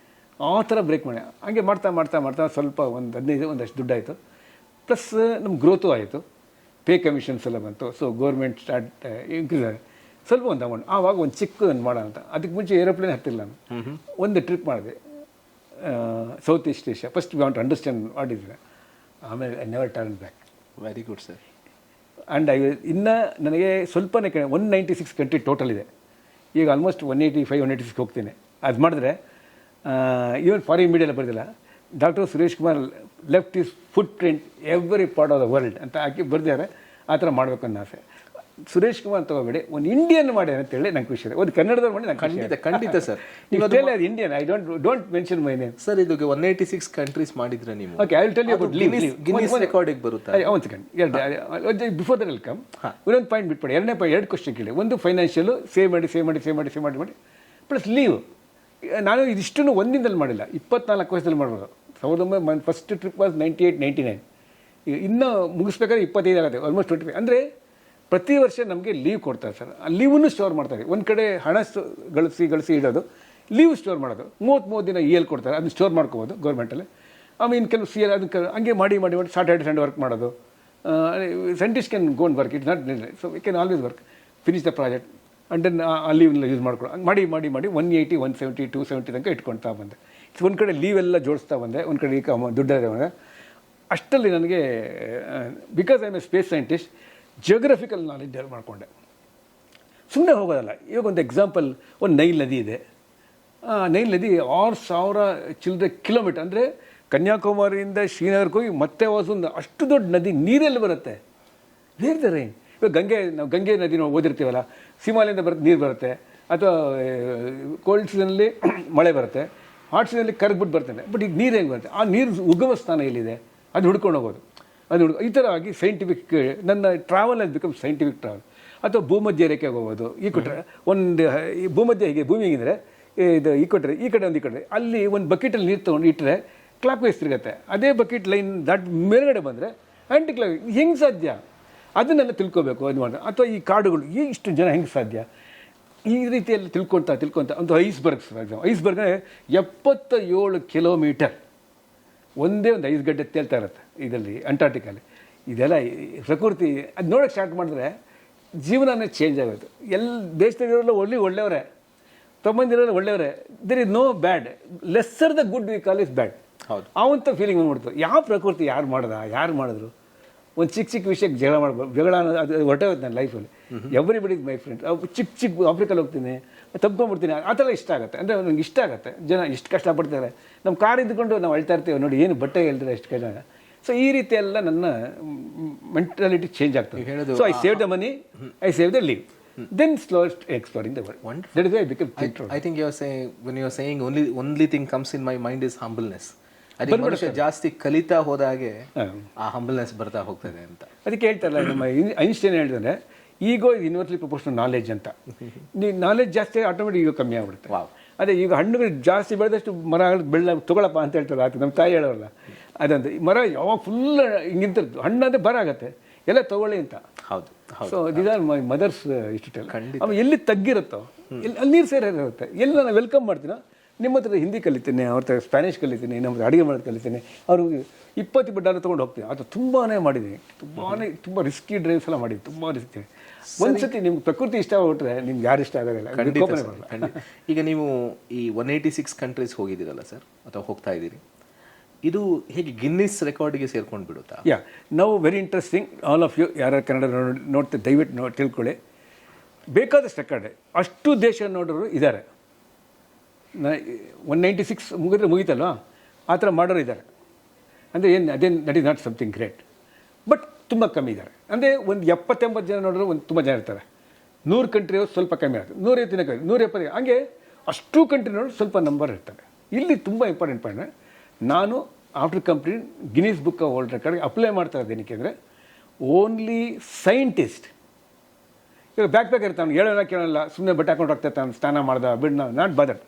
ಆ ಥರ ಬ್ರೇಕ್ ಮಾಡಿ ಹಂಗೆ ಮಾಡ್ತಾ ಸ್ವಲ್ಪ ಒಂದು 15 ಒಂದಷ್ಟು ದುಡ್ಡಾಯಿತು. ಪ್ಲಸ್ ನಮ್ಮ ಗ್ರೋತು ಆಯಿತು, ಪೇ ಕಮಿಷನ್ಸ್ ಎಲ್ಲ ಬಂತು. ಸೊ ಗೌರ್ಮೆಂಟ್ ಸ್ಟಾರ್ಟ್ ಇನ್ಕ್ರೀಸ್ ಆಗಿದೆ ಸ್ವಲ್ಪ ಒಂದು ಅಮೌಂಟ್. ಆವಾಗ ಒಂದು ಚಿಕ್ಕದೊಂದು ಮಾಡೋಣ ಅಂತ. ಅದಕ್ಕೆ ಮುಂಚೆ ಏರೋಪ್ಲೇನ್ ಹತ್ತಿಲ್ಲ ನಾನು. ಒಂದು ಟ್ರಿಪ್ ಮಾಡಿದೆ south east Asia. First we want to understand what is. ಆಮೇಲೆ I never turn back. Very good sir. And ಇನ್ನು ನನಗೆ ಸ್ವಲ್ಪನೇ 196 ಕಂಟ್ರಿ ಟೋಟಲ್ ಇದೆ. ಈಗ ಆಲ್ಮೋಸ್ಟ್ 185 ಹೋಗ್ತೀನಿ. ಅದು ಮಾಡಿದ್ರೆ ಈವನ್ ಫಾರಿನ್ ಮೀಡಿಯೆಲ್ಲ ಬರ್ದಿಲ್ಲ, doctor Suresh Kumar left is footprint every part of the world ಅಂತ ಹಾಕಿ ಬರ್ದಿದ್ದಾರೆ. ಆ ಥರ ಮಾಡಬೇಕು ಅನ್ನೋ ಆಸೆ. ಸುರೇಶ್ ಕುಮಾರ್ ತಗೋಬೇಡಿ, ಒಂದು ಇಂಡಿಯನ್ ಮಾಡಿ ಅಂತೇಳಿ ನಂಗೆ ಖುಷಿ ಇದೆ. ಒಂದು ಕನ್ನಡದವ್ರು ಮಾಡಿ ನಂಗೆ ಖಂಡಿತ sir. Indian, I don't mention my name sir. ಇದು 186 ಕಂಟ್ರೀಸ್ ಮಾಡಿದ್ರೆ ನೀವು, okay, I will tell you about Guinness ರೆಕಾರ್ಡಿಗೆ ಬರುತ್ತೆ. ಒಂದು ಸೆಕೆಂಡ್, ಬಿಫೋರ್ ದ ವೆಲ್ಕಮ್ ಇನ್ನೊಂದು ಪಾಯಿಂಟ್ ಬಿಟ್ಬಿಡಿ. ಎರಡು ಕ್ವಶನ್ ಕೇಳಿ. ಒಂದು ಫೈನಾನ್ಷಿಯಲು ಸೇವ್ ಮಾಡಿ ಪ್ಲಸ್ ಲೀವ್. ನಾನು ಇದಿಷ್ಟನ್ನು ಒಂದಿನದಲ್ಲಿ ಮಾಡಿಲ್ಲ, 24 ವರ್ಷದಲ್ಲಿ ಮಾಡ್ಬೋದು. 1900 ಫಸ್ಟ್ ಟ್ರಿಪ್ ವಾಸ್ 98-99. ಇನ್ನೂ ಮುಗಿಸ್ಬೇಕಾದ್ರೆ 25 ಆಗುತ್ತೆ, ಆಲ್ಮೋಸ್ಟ್ 25. ಅಂದರೆ ಪ್ರತಿ ವರ್ಷ ನಮಗೆ ಲೀವ್ ಕೊಡ್ತಾರೆ ಸರ್. ಆ ಲೀವನ್ನು ಸ್ಟೋರ್ ಮಾಡ್ತಾರೆ. ಒಂದು ಕಡೆ ಹಣ ಗಳಿಸಿ ಇಡೋದು, ಲೀವ್ ಸ್ಟೋರ್ ಮಾಡೋದು. 30 ದಿನ EL ಕೊಡ್ತಾರೆ, ಅದನ್ನ ಸ್ಟೋರ್ ಮಾಡ್ಕೋಬೋದು ಗೌರ್ಮೆಂಟಲ್ಲಿ. ಆಮೇಲೆ ಕೆಲವು CL ಅದಕ್ಕೆ ಹಂಗೆ ಮಾಡಿ ಸಾಟರ್ಡೆ ಸಂಡೇ ವರ್ಕ್ ಮಾಡೋದು. Scientist can go and work, it's not so we can always work, finish the project and then ಆ ಲೀವ್ನೆಲ್ಲ ಯೂಸ್ ಮಾಡ್ಕೊಳ್ಳೋ. ಹಂಗೆ ಮಾಡಿ 180, 170, 270 ತನಕ ಇಟ್ಕೊಳ್ತಾ ಬಂದೆ. ಒಂದು ಕಡೆ ಲೀವೆಲ್ಲ ಜೋಡಿಸ್ತಾ ಬಂದೆ, ಒಂದು ಕಡೆ ಈಗ ದುಡ್ಡಾದ ಬಂದೆ. ಅಷ್ಟರಲ್ಲಿ ನನಗೆ because I am A space scientist, geographical knowledge develop ಮಾಡಿಕೊಂಡೆ. ಸುಮ್ಮನೆ ಹೋಗೋದಲ್ಲ. ಇವಾಗ ಒಂದು ಎಕ್ಸಾಂಪಲ್, ಒಂದು ನೈಲ್ ನದಿ ಇದೆ. ನೈಲ್ ನದಿ 6000 ಚಿಲ್ಲರೆ ಕಿಲೋಮೀಟರ್, ಅಂದರೆ ಕನ್ಯಾಕುಮಾರಿಯಿಂದ ಶ್ರೀನಗರಕ್ಕೆ ಹೋಗಿ ಮತ್ತೆ ಒಂದು ಅಷ್ಟು ದೊಡ್ಡ ನದಿ ನೀರಲ್ಲಿ ಬರುತ್ತೆ. Where the rain. ಇವಾಗ ನಾವು ಗಂಗೆ ನದಿ ನಾವು ಓದಿರ್ತೀವಲ್ಲ, ಹಿಮಾಲಯದಿಂದ ನೀರು ಬರುತ್ತೆ, ಅಥವಾ ಕೋಲ್ಡ್ ಸೀಸನಲ್ಲಿ ಮಳೆ ಬರುತ್ತೆ, ಹಾಟ್ ಸೀಸನಲ್ಲಿ ಕರಗ್ಬಿಟ್ಟು ಬರ್ತದೆ. ಬಟ್ ಈಗ ನೀರು ಹೆಂಗೆ ಬರುತ್ತೆ? ಆ ನೀರು ಉಗಮ ಸ್ಥಾನ ಎಲ್ಲಿದೆ ಅದು ಹುಡ್ಕೊಂಡು ಹೋಗೋದು. ಈ ಥರ ಆಗಿ ಸೈಂಟಿಫಿಕ್ ನನ್ನ ಟ್ರಾವೆಲ್ ಅದು ಬಿಕಮ್ ಸೈಂಟಿಫಿಕ್ ಟ್ರಾವೆಲ್. ಅಥವಾ ಭೂಮಧ್ಯ ರೇಖೆಗೆ ಹೋಗೋದು. ಈ ಕೊಟ್ಟರೆ ಒಂದು ಈ ಭೂಮಧ್ಯ ಹೀಗೆ ಭೂಮಿ ಹಿಂಗಿದ್ರೆ ಇದು ಈ ಕೊಟ್ಟರೆ ಈ ಕಡೆ ಒಂದು ಈ ಕಡೆ, ಅಲ್ಲಿ ಒಂದು ಬಕೆಟಲ್ಲಿ ನೀರು ತೊಗೊಂಡು ಇಟ್ಟರೆ ಕ್ಲಾಕ್ ವೈಸ್ ತಿರುಗುತ್ತೆ. ಅದೇ ಬಕೆಟ್ ಲೈನ್ ದಾಟ್ ಮೇಲ್ಗಡೆ ಬಂದರೆ ಆ್ಯಂಟಿ ಕ್ಲಾಕ್. ಹೆಂಗೆ ಸಾಧ್ಯ? ಅದನ್ನೆಲ್ಲ ತಿಳ್ಕೊಬೇಕು. ಅದು ಮಾಡೋದು. ಅಥವಾ ಈ ಕಾಡುಗಳು ಇಷ್ಟು ಜನ ಹೆಂಗೆ ಸಾಧ್ಯ? ಈ ರೀತಿಯಲ್ಲಿ ತಿಳ್ಕೊತಾ ಒಂದು icebergs, for example. Iceberg 77 kilometre ಒಂದೇ ಒಂದು ಐಸ್ ಗಡ್ಡೆ ತೇಲ್ತಾ ಇರುತ್ತೆ ಇದರಲ್ಲಿ, ಅಂಟಾರ್ಟಿಕಲ್ಲಿ. ಇದೆಲ್ಲ ಪ್ರಕೃತಿ. ಅದು ನೋಡೋಕ್ಕೆ ಸ್ಟಾರ್ಟ್ ಮಾಡಿದ್ರೆ ಜೀವನನೇ ಚೇಂಜ್ ಆಗುತ್ತೆ. ದೇಶದಲ್ಲಿರೋಲ್ಲ ಒಳ್ಳೆಯವರೇ, ತಮ್ಮಂದಿರೋಲ್ಲ ಒಳ್ಳೆಯವರೇ. There is no bad, lesser the good we call is bad. ಹೌದು, ಅವಂಥ ಫೀಲಿಂಗ್ ಬಂದ್ಬಿಡ್ತು. ಯಾವ ಪ್ರಕೃತಿ ಯಾರು ಮಾಡಿದ್ರು? ಒಂದು ಚಿಕ್ಕ ವಿಷಯಕ್ಕೆ ಜಗಳ ಅನ್ನೋದು ಅದು ಹೊರಟೋಗುತ್ತೆ ನನ್ನ ಲೈಫಲ್ಲಿ. Everybody is my friend. ಚಿಕ್ಕ ಆಫ್ರಿಕಲ್ಲಿ ಹೋಗ್ತೀನಿ, ತಪ್ಕೊಂಡ್ಬಿಡ್ತೀನಿ. ಆ ಥರ ಇಷ್ಟ ಆಗುತ್ತೆ. ಅಂದರೆ ನನಗೆ ಇಷ್ಟ ಆಗುತ್ತೆ ಜನ ಎಷ್ಟು ಕಷ್ಟಪಡ್ತಾರೆ. ನಮ್ಮ ಕಾರ್ ಇದ್ದುಕೊಂಡು ನಾವು ಅಳ್ತಾ ಇರ್ತೀವಿ ನೋಡಿ, ಏನು ಬಟ್ಟೆ ಹೇಳ್ತಾರೆ ಎಷ್ಟು ಕಷ್ಟ. ಸೊ ಈ ರೀತಿ ಎಲ್ಲ ನನ್ನ ಮೆಂಟಾಲಿಟಿ ಚೇಂಜ್ ಆಗ್ತದೆ. So I save the money, I save the leave, then slow exploring the world. That is why I became thinker. I think you are saying, when you are saying only thing comes in my mind is humbleness. ಅದೇ ಮನುಷ್ಯ ಜಾಸ್ತಿ ಕಲಿತಾ ಹೋದಾಗೆ ಆ humbleness ಬರ್ತಾ ಹೋಗ್ತದೆ ಅಂತ. ಅದಕ್ಕೆ ಹೇಳ್ತಾರಲ್ಲ, ನಮ್ಮ ಐನ್ಸ್ಟೈನ್ ಹೇಳ್ತಾನೆ, ಈಗೋ ಇಸ್ ಇನ್ವರ್ಸ್ಲಿ ಪ್ರಪೋರ್ಷನಲ್ ನಾಲೆಜ್ ಅಂತ. ನೀವು ನಾಲೆಜ್ ಜಾಸ್ತಿ ಆಟೋಮೆಟಿಕ್ ಈಗ ಕಮ್ಮಿ ಆಗ್ಬಿಡುತ್ತೆ. ಅದೇ ಈಗ ಹಣ್ಣುಗಳು ಜಾಸ್ತಿ ಬೆಳೆದಷ್ಟು ಮರ ತೊಗೊಳಪ್ಪ ಅಂತ ಹೇಳ್ತಾರೆ. ಆಯ್ತು, ನಮ್ಮ ತಾಯಿ ಹೇಳೋರಲ್ಲ ಅದಂತ. ಮರ ಯಾವಾಗ ಫುಲ್ ಹಿಂಗಿಂತ ಹಣ್ಣಾದ್ರೆ ಬರ ಆಗತ್ತೆ, ಎಲ್ಲ ತಗೊಳ್ಳಿ ಅಂತ. ಹೌದು. So this are my mother's institute. ಆಮೇಲೆ ಎಲ್ಲಿ ತಗ್ಗಿರುತ್ತೋ ಅಲ್ಲಿ ನೀರು ಸೇರಿರುತ್ತೆ. ಎಲ್ಲ ನಾನು ವೆಲ್ಕಮ್ ಮಾಡ್ತೀನೋ, ನಿಮ್ಮ ಹತ್ರ ಹಿಂದಿ ಕಲಿತೀನಿ, ಅವ್ರ ಹತ್ರ ಸ್ಪ್ಯಾನಿಷ್ ಕಲಿತೀನಿ, ನಮ್ಮ ಹತ್ರ ಅಡುಗೆ ಮಾಡೋದು ಕಲಿತೀನಿ. ಅವ್ರಿಗೆ $20 ತೊಗೊಂಡು ಹೋಗ್ತೀನಿ. ಅದು ತುಂಬಾ ಮಾಡಿದ್ದೀನಿ. ತುಂಬ ರಿಸ್ಕಿ ಡ್ರೈವ್ಸ್ ಎಲ್ಲ ಮಾಡಿದ್ದೀನಿ, ತುಂಬ ರಿಸ್ಕಿ. ಒಂದ್ಸತಿ ನಿಮ್ಗೆ ಪ್ರಕೃತಿ ಇಷ್ಟ ಆಗ್ಬಿಟ್ರೆ ನಿಮ್ಗೆ ಯಾರು ಇಷ್ಟ ಆಗೋದಿಲ್ಲ. ಈಗ ನೀವು ಈ 186 ಕಂಟ್ರೀಸ್ ಹೋಗಿದ್ದೀರಲ್ಲ ಸರ್, ಅಥವಾ ಹೋಗ್ತಾ ಇದ್ದೀರಿ, ಇದು ಹೇಗೆ ಗಿನ್ನಿಸ್ ರೆಕಾರ್ಡ್ಗೆ ಸೇರ್ಕೊಂಡು ಬಿಡುತ್ತಾ? ನಾವು very interesting. All of you ಯಾರು ಕನ್ನಡ ನೋಡ್ತಾ ದಯವಿಟ್ಟು ತಿಳ್ಕೊಳ್ಳಿ. ಬೇಕಾದಷ್ಟು ರೆಕಾರ್ಡ್, ಅಷ್ಟು ದೇಶ ನೋಡೋರು ಇದ್ದಾರೆ. 196 ಮುಗೀತಲ್ವ, ಆ ಥರ ಮಾಡೋರು ಇದ್ದಾರೆ. ಅಂದರೆ that is not something great. But ತುಂಬ ಕಮ್ಮಿ ಇದ್ದಾರೆ. ಅಂದರೆ ಒಂದು 70-80 ಜನ ನೋಡಿದ್ರು ಒಂದು ತುಂಬ ಜನ ಇರ್ತಾರೆ. 100 ಕಂಟ್ರಿ ಸ್ವಲ್ಪ ಕಮ್ಮಿ ಆಗ್ತದೆ, 150 ಕಮ್ಮಿ, 170 ಹಂಗೆ ಅಷ್ಟು ಕಂಟ್ರಿ ನೋಡಿ ಸ್ವಲ್ಪ ನಂಬರ್ ಇರ್ತಾರೆ. ಇಲ್ಲಿ ತುಂಬ ಇಂಪಾರ್ಟೆಂಟ್ ಪಾಯಿಂಟ್, ನಾನು after complete Guinness book of world ರೆಕಾರ್ಡ್ಗೆ ಅಪ್ಲೈ ಮಾಡ್ತಾ ಇದ್ದೇನೆ. ಏನಕ್ಕೆ ಓನ್ಲಿ ಸೈಂಟಿಸ್ಟ್. ಇವಾಗ ಬ್ಯಾಕ್ ಇರ್ತಾನೆ, ಹೇಳೋಣ ಕೇಳೋಲ್ಲ, ಸುಮ್ಮನೆ ಬಟ್ಟೆ ಹಾಕೊಂಡು ಹೋಗ್ತಾನೆ, ಸ್ನಾನ ಮಾಡ್ದ ಬಿಡ್, ನಾವು ನಾಟ್ ಬಾದರ್.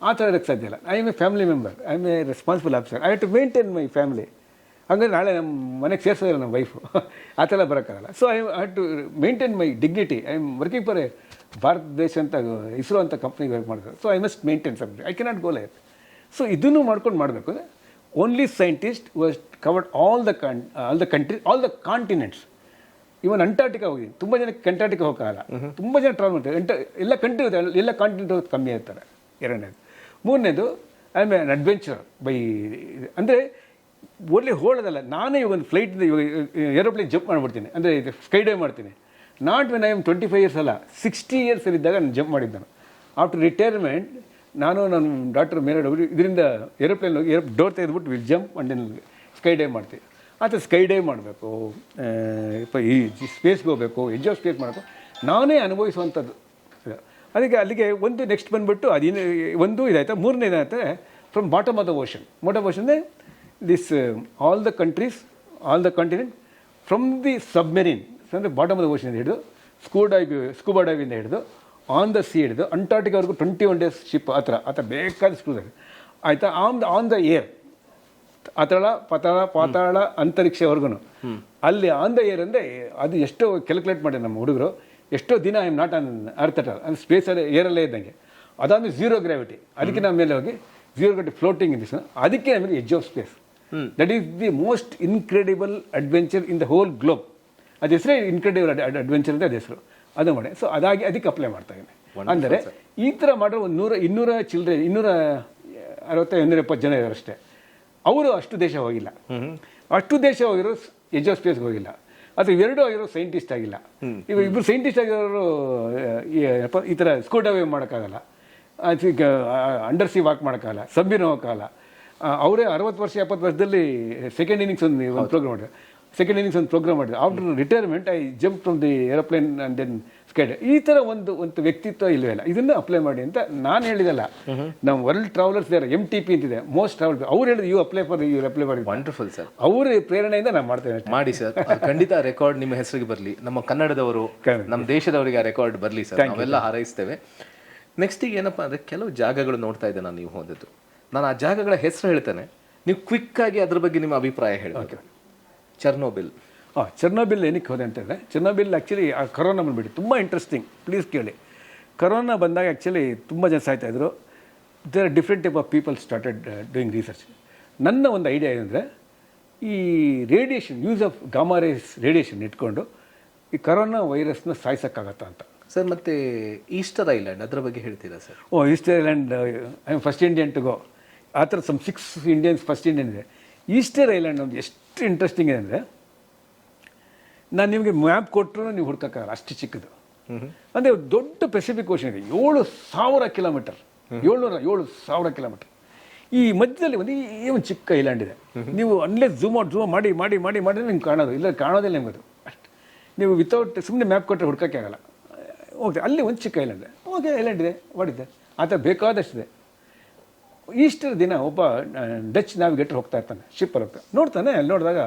ಆ ಥರ ಇರೋಕ್ಕೆ ಸಾಧ್ಯ ಇಲ್ಲ. I am a family member, I am a responsible officer. I have to maintain my family. ಹಂಗಂದ್ರೆ ನಾಳೆ ನಮ್ಮ ಮನೆಗೆ ಸೇರಿಸೋದಿಲ್ಲ ನಮ್ಮ ವೈಫು, ಆ ಥರ ಬರೋಕ್ಕಾಗಲ್ಲ. So I have to maintain my dignity. I am working for a ಭಾರತ ದೇಶ ಅಂತ ISRO ಅಂತ ಕಂಪ್ನಿಗೆ ವರ್ಕ್ ಮಾಡ್ತಾರೆ. So I must maintain something, I cannot go like. So ಇದನ್ನು ಮಾಡ್ಕೊಂಡು ಮಾಡಬೇಕು. Only scientist was covered all the country, all the continents. Even Antarctica ಹೋಗಿದ್ದೀನಿ. ತುಂಬ ಜನಕ್ಕೆ ಅಂಟಾರ್ಟಿಕಾ ಹೋಗೋಕ್ಕಾಗಲ್ಲ, ತುಂಬ ಜನ ಟ್ರಾವೆಲ್ ಮಾಡ್ತಾರೆ. ಎಲ್ಲ ಕಂಟ್ರಿ ಇರುತ್ತೆ, ಎಲ್ಲ ಕಾಂಟಿನೆಂಟ್ ಕಮ್ಮಿ ಇರ್ತಾರೆ. ಎರಡನೇದು. ಮೂರನೇದು, I am N adventure by. ಅಂದರೆ ಒಳ್ಳೆ ಹೋಳೋದಲ್ಲ, ನಾನೇ ಒಂದು ಫ್ಲೈಟಿಂದ ಇವಾಗ ಏರೋಪ್ಲೇನ್ ಜಂಪ್ ಮಾಡಿಬಿಡ್ತೀನಿ, ಅಂದರೆ ಇದು ಸ್ಕೈ ಡೈವ್ ಮಾಡ್ತೀನಿ. Not when I am 25 years ಅಲ್ಲ, 60 years ಇದ್ದಾಗ ನಾನು ಜಂಪ್ ಮಾಡಿದ್ದೆ. ಆಫ್ಟರ್ ರಿಟೈರ್ಮೆಂಟ್ ನಾನು ನನ್ನ ಡಾಕ್ಟರ್ ಮೇಲೆ ಇದರಿಂದ ಏರೋಪ್ಲೇನ್ ಹೋಗಿ ಡೋರ್ ತೆಗೆದುಬಿಟ್ಟು will jump and sky dive ಮಾಡ್ತೀವಿ. ಅಥವಾ ಸ್ಕೈ ಡೈವ್ ಮಾಡಬೇಕು, ಈ ಸ್ಪೇಸ್ಗೆ ಹೋಗಬೇಕು, ಎಡ್ಜ್ ಆಫ್ ಸ್ಪೇಸ್ ಮಾಡಬೇಕು, ನಾನೇ ಅನುಭವಿಸುವಂಥದ್ದು. ಅದಕ್ಕೆ ಅಲ್ಲಿಗೆ ಒಂದು ನೆಕ್ಸ್ಟ್ ಬಂದುಬಿಟ್ಟು ಅದೇನು ಒಂದು ಇದಾಯ್ತಾ. ಮೂರನೇ ಏನಾಯ್ತು, from bottom of the ocean. Bottom of ocean this all the countries, all the continent, from the submarine ಅಂದರೆ ಬಾಟಮ್ ಆಫ್ ದ ಓಷನ್ ಹಿಡಿದು ಸ್ಕೂಬಾ ಡೈವಿಂದ ಹಿಡಿದು ಆನ್ ದ ಸಿ ಹಿಡಿದು ಅಂಟಾರ್ಟಿಕಾವರೆಗೂ 21 days ಶಿಪ್ ಆ ಥರ ಬೇಕಾದ ಸ್ಕೂಲ್ ಆಯಿತಾ. ಆನ್ ದ ಏರ್, ಪಾತಾಳ ಅಂತರಿಕ್ಷವರೆಗೂ ಅಲ್ಲಿ ಆನ್ ದ ಏರ್ ಅಂದರೆ ಅದು ಎಷ್ಟೋ ಕ್ಯಾಲ್ಕುಲೇಟ್ ಮಾಡಿ ನಮ್ಮ ಹುಡುಗರು, ಎಷ್ಟೋ ದಿನ I am not on earth at all, ಅಂದರೆ ಸ್ಪೇಸಲ್ಲಿ ಏರಲ್ಲೇ ಇದ್ದಂಗೆ. ಅದಾದಮೇಲೆ ಝೀರೋ ಗ್ರಾವಿಟಿ, ಅದಕ್ಕೆ ನಮ್ಮ ಮೇಲೆ ಹೋಗಿ zero gravity floating in this, ಅದಕ್ಕೆ ನಮಗೆ edge of space. That is the most incredible adventure in the whole globe. ಅದು ಹೆಸರೇ ಇನ್ಕ್ರೆಡಿಬಲ್ ಅಡ್ವೆಂಚರ್ ಅಂತ ಅದು ಹೆಸರು. ಅದು ಮಾಡಿ ಸೊ ಅದಾಗಿ ಅದಕ್ಕೆ ಅಪ್ಲೈ ಮಾಡ್ತಾ ಇದ್ದೀನಿ. ಅಂದರೆ ಈ ಥರ ಮಾಡೋ ಒಂದು 260-270 ಜನ ಇದ್ದಾರೆ ಅಷ್ಟೇ. ಅವರು ಅಷ್ಟು ದೇಶ ಹೋಗಿಲ್ಲ, ಅಷ್ಟು ದೇಶ ಹೋಗಿರೋ ಎಡ್ಜ್ ಆಫ್ ಸ್ಪೇಸ್ಗೆ ಹೋಗಿಲ್ಲ, ಅಥವಾ 2 ಆಗಿರೋ ಸೈಂಟಿಸ್ಟ್ ಆಗಿಲ್ಲ. ಇವಾಗ 2 ಸೈಂಟಿಸ್ಟ್ ಆಗಿರೋರು ಈ ಥರ ಸ್ಕೂಟರ್ ವೇವ್ ಮಾಡೋಕ್ಕಾಗಲ್ಲ, ಅಂಡರ್ ಸಿ ವಾಕ್ ಮಾಡೋಕ್ಕಾಗಲ್ಲ, ಸಬ್ಬಿನ ಹೋಗೋಕ್ಕಾಗಲ್ಲ. ಅವರೇ 60 ವರ್ಷ 70 ವರ್ಷದಲ್ಲಿ ಸೆಕೆಂಡ್ ಇನ್ನಿಂಗ್ಸ್ ಒಂದು ಪ್ರೋಗ್ರಾಮ್ ಮಾಡಿದ್ರು. After retirement I jump from the aeroplane and then skied. ಈ ಥರ ಒಂದು ವ್ಯಕ್ತಿತ್ವ ಇಲ್ಲವೇ ಇಲ್ಲ. ಇದನ್ನು ಅಪ್ಲೈ ಮಾಡಿ ಅಂತ ನಾನು ಹೇಳಿದಲ್ಲ, ನಮ್ಮ ವರ್ಲ್ಡ್ ಟ್ರಾವೆಲರ್ಸ್ ಇದ್ದಾರೆ, MTP ಅಂತಿದೆ, ಮೋಸ್ಟ್ ಟ್ರಾವೆಲ್. ಅವ್ರು ಹೇಳಿದ್ರು ಯು ಅಪ್ಲೈ ಮಾಡಿ. Wonderful sir. ಅವ್ರ ಪ್ರೇರಣೆಯಿಂದ ನಾನು ಮಾಡ್ತೇನೆ. ಮಾಡಿ ಸರ್, ಖಂಡಿತ ರೆಕಾರ್ಡ್ ನಿಮ್ಮ ಹೆಸರಿಗೆ ಬರಲಿ, ನಮ್ಮ ಕನ್ನಡದವರು, ನಮ್ಮ ದೇಶದವರಿಗೆ ಆ ರೆಕಾರ್ಡ್ ಬರಲಿ ಸರ್, ನಾವೆಲ್ಲ ಹಾರೈಸ್ತೇವೆ. ನೆಕ್ಸ್ಟ್ ಈಗ ಏನಪ್ಪ ಅಂದರೆ, ಕೆಲವು ಜಾಗಗಳು ನೋಡ್ತಾ ಇದ್ದೆ ನಾನು, ನೀವು ಹೋದದ್ದು. ನಾನು ಆ ಜಾಗಗಳ ಹೆಸರು ಹೇಳ್ತೇನೆ, ನೀವು ಕ್ವಿಕ್ಕಾಗಿ ಅದ್ರ ಬಗ್ಗೆ ನಿಮ್ಮ ಅಭಿಪ್ರಾಯ ಹೇಳಬೇಕು. ಚರ್ನೋಬಿಲ್ ಏನಕ್ಕೆ ಹೋದೆ ಅಂತಂದರೆ, ಚರ್ನೋಬಿಲ್ ಆ್ಯಕ್ಚುಲಿ ಆ ಕರೋನಾ ಬಂದುಬಿಟ್ಟು ತುಂಬ ಇಂಟ್ರೆಸ್ಟಿಂಗ್. ಪ್ಲೀಸ್ ಕೇಳಿ. ಕರೋನಾ ಬಂದಾಗ ಆ್ಯಕ್ಚುಲಿ ತುಂಬ ಜನ ಸಾಯ್ತಾಯಿದ್ರು. There are different type of people started doing research. ನನ್ನ ಒಂದು ಐಡಿಯಾ ಏನಂದರೆ, ಈ radiation, use of gamma rays radiation ಇಟ್ಕೊಂಡು ಈ ಕರೋನಾ ವೈರಸ್ನ ಸಾಯಿಸೋಕ್ಕಾಗತ್ತಾ ಅಂತ. ಸರ್, ಮತ್ತು ಈಸ್ಟರ್ ಐಲ್ಯಾಂಡ್ ಅದರ ಬಗ್ಗೆ ಹೇಳ್ತೀರಾ sir? Easter Island I am first Indian to go. ಆ ಥರ 6 ಇಂಡಿಯನ್ಸ್ ಫಸ್ಟ್ ಇಂಡಿಯನ್ ಇದೆ. ಈಸ್ಟರ್ ಐಲ್ಯಾಂಡ್ ಒಂದು ಎಷ್ಟು ಇಂಟ್ರೆಸ್ಟಿಂಗ್ ಇದೆ ಅಂದರೆ, ನಾನು ನಿಮಗೆ ಮ್ಯಾಪ್ ಕೊಟ್ಟರು ನೀವು ಹುಡ್ಕೋಕ್ಕಾಗಲ್ಲ, ಅಷ್ಟು ಚಿಕ್ಕದು. ಅಂದರೆ ದೊಡ್ಡ ಪೆಸಿಫಿಕ್ ಓಷನ್ ಇದೆ, 7,000 ಕಿಲೋಮೀಟರ್, 7,000 ಕಿಲೋಮೀಟರ್. ಈ ಮಧ್ಯದಲ್ಲಿ ಒಂದು ಚಿಕ್ಕ ಐಲ್ಯಾಂಡ್ ಇದೆ. ನೀವು ಅಲ್ಲೇ ಝೂಮ್ ಮಾಡಿ ಮಾಡಿದ್ರೆ ನಿಮ್ಗೆ ಕಾಣೋದು, ಇಲ್ಲ ಕಾಣೋದಿಲ್ಲ ನಿಮ್ಗೆ ಅದು ಅಷ್ಟು. ನೀವು ವಿತೌಟ್ ಸುಮ್ಮನೆ ಮ್ಯಾಪ್ ಕೊಟ್ಟರೆ ಹುಡ್ಕೋಕ್ಕೆ ಆಗಲ್ಲ. ಓಕೆ, ಅಲ್ಲಿ ಒಂದು ಚಿಕ್ಕ ಐಲ್ಯಾಂಡ್ ಇದೆ. ಓಕೆ, ಐಲ್ಯಾಂಡ್ ಇದೆ, ಮಾಡಿದ್ದೆ ಆ ಥರ ಬೇಕಾದಷ್ಟಿದೆ. ಈಸ್ಟರ್ ದಿನ ಒಬ್ಬ ಡಚ್ ನ್ಯಾವಿಗೇಟರ್ ಹೋಗ್ತಾ ಇರ್ತಾನೆ, ಶಿಪ್ಪಲ್ಲಿ ಹೋಗ್ತಾ ನೋಡ್ತಾನೆ. ಅಲ್ಲಿ ನೋಡಿದಾಗ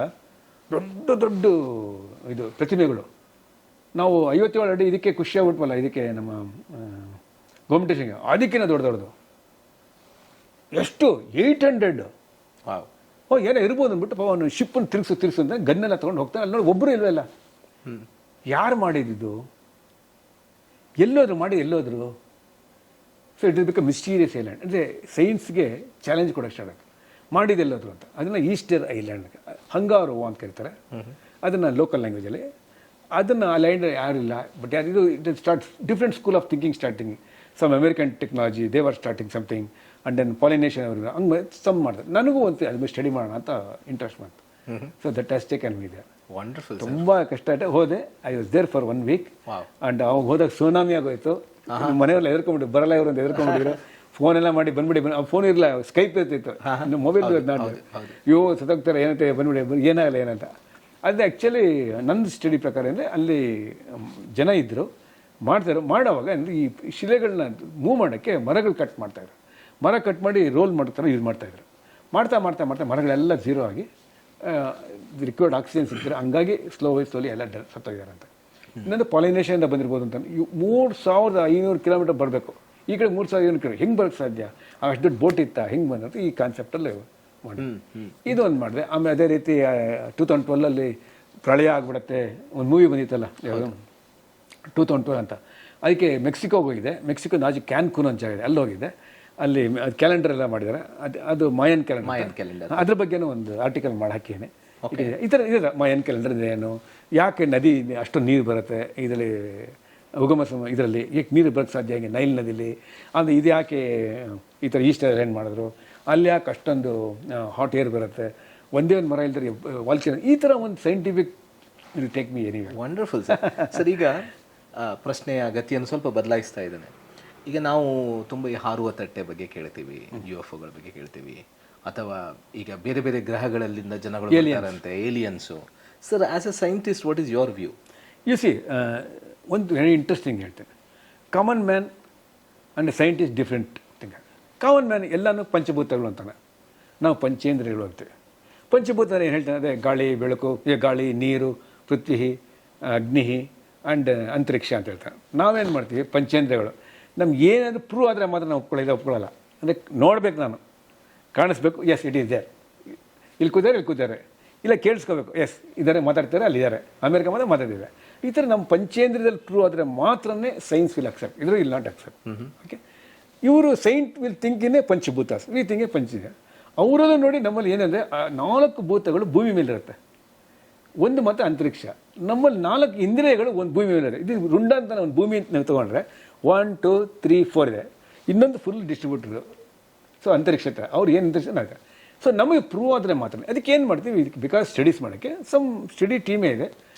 ದೊಡ್ಡ ಇದು ಪ್ರತಿಮೆಗಳು. ನಾವು 57 ಅಡಿ ಇದಕ್ಕೆ ಖುಷಿಯಾಗ್ಬಿಟ್ವಲ್ಲ, ಇದಕ್ಕೆ ನಮ್ಮ ಗೋಮಟೇಶನ್ಗೆ, ಅದಕ್ಕಿಂತ ದೊಡ್ಡದು ಎಷ್ಟು 800. ಏನೋ ಇರ್ಬೋದು ಅಂದ್ಬಿಟ್ಟು ಅವನು ಶಿಪ್ಪನ್ನು ತಿರ್ಸು ಅಂತ ಗನ್ನೆಲ್ಲ ತೊಗೊಂಡು ಹೋಗ್ತಾನೆ. ಅಲ್ಲಿ ನೋಡಿ ಒಬ್ಬರು ಇಲ್ವಲ್ಲ, ಯಾರು ಮಾಡಿದ್ದು, ಎಲ್ಲೋದ್ರು. So it is become mysterious island. ಅಂದರೆ ಸೈನ್ಸ್ಗೆ ಚಾಲೆಂಜ್ ಕೊಡೋಕ್ಕೆ ಸ್ಟಾರ್ಟ್ ಆಗುತ್ತೆ. ಮಾಡಿದೆಲ್ಲೋದ್ರು ಅಂತ. ಅದನ್ನು ಈಸ್ಟರ್ ಐಲ್ಯಾಂಡ್, ಹಂಗಾರು ಅಂತ ಕರೀತಾರೆ ಅದನ್ನು ಲೋಕಲ್ ಲ್ಯಾಂಗ್ವೇಜಲ್ಲಿ. ಅದನ್ನು ಆ ಲ್ಯಾಂಡ್ ಯಾರಿಲ್ಲ, ಬಟ್ ಇದು it start different school of thinking starting. Some American technology, they are starting something, and then Polynesian ಅವರು ಹಂಗೆ ಸಮ್ ಮಾಡ್ತಾರೆ. ನನಗೂ ಒಂದು ಅದ್ರ ಮೇಲೆ ಸ್ಟಡಿ ಮಾಡೋಣ ಅಂತ ಇಂಟ್ರೆಸ್ಟ್ ಬಂತು. So that has taken me there. Wonderful. ತುಂಬ ಕಷ್ಟ ಆಯ್ತು, ಹೋದೆ. I was there for 1 week. And ಅವಾಗ ಹೋದಾಗ ಸುನಾಮಿ ಆಗೋಯ್ತು. ಮನೆಯವ್ರೆಲ್ಲ ಎದುರ್ಕೊಂಡ್ಬಿಟ್ಟು, ಬರಲ್ಲ ಇವರು ಅಂತ ಎದುರ್ಕೊಂಡ್ಬಿಟ್ಟಿದ್ರು. ಫೋನೆಲ್ಲ ಮಾಡಿ ಬಂದ್ಬಿಡಿ, ಫೋನ್ ಇರಲ್ಲ, ಸ್ಕೈಪ್ ಇರ್ತಿತ್ತು, ಮೊಬೈಲ್ ಸತ್ತೋಗ್ತಾರೆ ಏನಂತ, ಬಂದ್ಬಿಡಿ ಏನಾಗಲ್ಲ ಏನಂತ. ಅದು ಆ್ಯಕ್ಚುಲಿ ನನ್ನ ಸ್ಟಡಿ ಪ್ರಕಾರ ಅಂದರೆ ಅಲ್ಲಿ ಜನ ಇದ್ದರು, ಮಾಡೋವಾಗ ಅಂದರೆ ಈ ಶಿಲೆಗಳನ್ನ ಮೂವ್ ಮಾಡೋಕ್ಕೆ ಮರಗಳು ಕಟ್ ಮಾಡ್ತಾಯಿದ್ರು. ಮರ ಕಟ್ ಮಾಡಿ ರೋಲ್ ಮಾಡ್ತಾರೆ, ಯೂಸ್ ಮಾಡ್ತಾಯಿದ್ರು. ಮಾಡ್ತಾ ಮರಗಳೆಲ್ಲ ಝೀರೋ ಆಗಿ ರಿಕ್ವೈರ್ಡ್ ಆಕ್ಸಿಜನ್ ಸಿಗ್ತಾರೆ. ಹಂಗಾಗಿ ಸ್ಲೋಲಿ ಎಲ್ಲ ಸತ್ತೋಗಿದ್ದಾರೆ ಅಂತ. ಇನ್ನೊಂದು ಪಾಲಿನೇಷನಿಂದ ಬಂದಿರ್ಬೋದು ಅಂತ. 3,500 ಕಿಲೋಮೀಟರ್ ಬರಬೇಕು, ಈ ಕಡೆ 3,500 ಕಿಲೋಮೀಟರ್ ಹೆಂಗೆ ಬರೋಕ್ಕೆ ಸಾಧ್ಯ? ಅಷ್ಟು ದೊಡ್ಡ ಬೋಟ್ ಇತ್ತಾ, ಹೆಂಗೆ ಬಂದಂತ ಈ ಕಾನ್ಸೆಪ್ಟಲ್ಲಿ ಮಾಡಿ ಇದು ಒಂದು ಮಾಡಿದೆ. ಆಮೇಲೆ ಅದೇ ರೀತಿ 2012 ಪ್ರಳಯ ಆಗ್ಬಿಡುತ್ತೆ, ಒಂದು ಮೂವಿ ಬಂದಿತ್ತಲ್ಲ 2012 ಅಂತ. ಅದಕ್ಕೆ ಮೆಕ್ಸಿಕೋಗೆ ಹೋಗಿದೆ. ಮೆಕ್ಸಿಕೋ ನಾಜಿ ಕ್ಯಾನ್ಕೂನ್ ಅಂತ ಜಾಗ ಇದೆ, ಅಲ್ಲಿ ಹೋಗಿದೆ. ಅಲ್ಲಿ ಕ್ಯಾಲೆಂಡರ್ ಎಲ್ಲ ಮಾಡಿದ್ದಾರೆ. ಅದು ಮಾಯನ್ ಕ್ಯಾಲೆಂಡರ್, ಅದ್ರ ಬಗ್ಗೆನೂ ಒಂದು ಆರ್ಟಿಕಲ್ ಮಾಡಿ ಹಾಕಿದ್ದೇನೆ. ಈ ಥರ ಇದೆ ಮಾಯನ್ ಕ್ಯಾಲೆಂಡರ್ ಏನು, ಯಾಕೆ ನದಿ ಅಷ್ಟೊಂದು ನೀರು ಬರುತ್ತೆ ಇದರಲ್ಲಿ, ಉಗಮ ಇದರಲ್ಲಿ ಏಕೆ ನೀರು ಬರೋಕ್ಕೆ ಸಾಧ್ಯ, ಹೇಗೆ ನೈಲ್ ನದಿಲಿ, ಅಂದರೆ ಇದು ಯಾಕೆ ಈ ಥರ ಈಸ್ಟರ್ ಐಲ್ಯಾಂಡ್ ಮಾಡಿದ್ರು, ಅಲ್ಲಿ ಯಾಕೆ ಅಷ್ಟೊಂದು ಹಾಟ್ ಏರ್ ಬರುತ್ತೆ, ಒಂದೇ ಒಂದು ಮರ ಇಲ್ದರೆ ವಾಲ್ಕಿನ, ಈ ಥರ ಒಂದು scientific will take me anyway. Wonderful sir. Sir ಈಗ ಪ್ರಶ್ನೆಯ ಗತಿಯನ್ನು ಸ್ವಲ್ಪ ಬದಲಾಯಿಸ್ತಾ ಇದ್ದಾನೆ. ಈಗ ನಾವು ತುಂಬ ಈ ಹಾರುವ ತಟ್ಟೆ ಬಗ್ಗೆ ಕೇಳ್ತೀವಿ, UFOಗಳ ಬಗ್ಗೆ ಕೇಳ್ತೀವಿ, ಅಥವಾ ಈಗ ಬೇರೆ ಬೇರೆ ಗ್ರಹಗಳಲ್ಲಿಂದ ಜನಗಳು ಬರ್ತಾರಂತೆ, aliens. Sir as a scientist what is your view? You see, ಒಂದು ವೆರಿ ಇಂಟ್ರೆಸ್ಟಿಂಗ್ ಹೇಳ್ತೇನೆ. Common man and scientist different thing. Common man ಎಲ್ಲನೂ ಪಂಚಭೂತಗಳು ಅಂತಾನೆ, ನಾವು ಪಂಚೇಂದ್ರಿಯಗಳು ಅಂತೀವಿ. ಪಂಚಭೂತ ಏನು ಹೇಳ್ತಾನೆ, ಅದೇ ಗಾಳಿ, ಬೆಳಕು, ಗಾಳಿ, ನೀರು, ಪೃಥ್ವಿ, ಅಗ್ನಿ ಆ್ಯಂಡ್ ಅಂತರಿಕ್ಷ ಅಂತ ಹೇಳ್ತಾರೆ. ನಾವೇನು ಮಾಡ್ತೀವಿ, ಪಂಚೇಂದ್ರಿಯಗಳು. ನಮ್ಗೆ ಏನಾದರೂ ಪ್ರೂವ್ ಆದರೆ ಮಾತ್ರ ನಾವು ಒಪ್ಕೊಳ್ಳಲ್ಲ. ಅಂದರೆ ನೋಡ್ಬೇಕು, ನಾನು ಕಾಣಿಸ್ಬೇಕು, ಎಸ್ ಇಟ್ ಈಸ್ ದೇರ್, ಇಲ್ಲಿ ಕೂತಾರೆ, ಇಲ್ಲ ಕೇಳಿಸ್ಕೋಬೇಕು, ಎಸ್ ಇದ್ದಾರೆ, ಮಾತಾಡ್ತಾರೆ, ಅಲ್ಲಿದ್ದಾರೆ, ಅಮೇರಿಕ ಮಾತಾಡಿದ್ದಾರೆ. ಈ ಥರ ನಮ್ಮ ಪಂಚೇಂದ್ರಿಯದಲ್ಲಿ ಪ್ರೂವ್ ಆದರೆ ಮಾತ್ರನೇ ಸೈನ್ಸ್ ವಿಲ್ ಅಕ್ಸೆಪ್ಟ್, ಇದ್ರು ವಿಲ್ ನಾಟ್ ಅಕ್ಸೆಪ್ಟ್. ಓಕೆ, ಇವರು Saint will think in a panchabhutas, we think A ಪಂಚ. ಅವರಲ್ಲೂ ನೋಡಿ ನಮ್ಮಲ್ಲಿ ಏನಂದರೆ 4 ಭೂತಗಳು ಭೂಮಿ ಮೇಲಿರುತ್ತೆ, ಒಂದು ಮತ್ತು ಅಂತರಿಕ್ಷ. ನಮ್ಮಲ್ಲಿ 4 ಇಂದ್ರಿಯಗಳು ಒಂದು ಭೂಮಿ ಮೇಲೆ ಇದೆ. ಇದು ರುಂಡ ಅಂತ ಒಂದು ಭೂಮಿ ನಾವು ತೊಗೊಂಡ್ರೆ 1 2 3 4 ಇದೆ, ಇನ್ನೊಂದು ಫುಲ್ ಡಿಸ್ಟ್ರಿಬ್ಯೂಟರ್. ಸೊ ಅಂತರಿಕ್ಷ ಅವ್ರು ಏನು ಅಂತರಿಕ್ಷ ನಾಗ. ಸೊ ನಮಗೆ ಪ್ರೂವ್ ಆದರೆ ಮಾತ್ರ. ಅದಕ್ಕೆ ಏನು ಮಾಡ್ತೀವಿ, ಇದಕ್ಕೆ ಬಿಕಾಸ್ ಸ್ಟಡೀಸ್ ಮಾಡೋಕ್ಕೆ ಸಮ್ ಸ್ಟಡಿ ಟೀಮೇ ಇದೆ.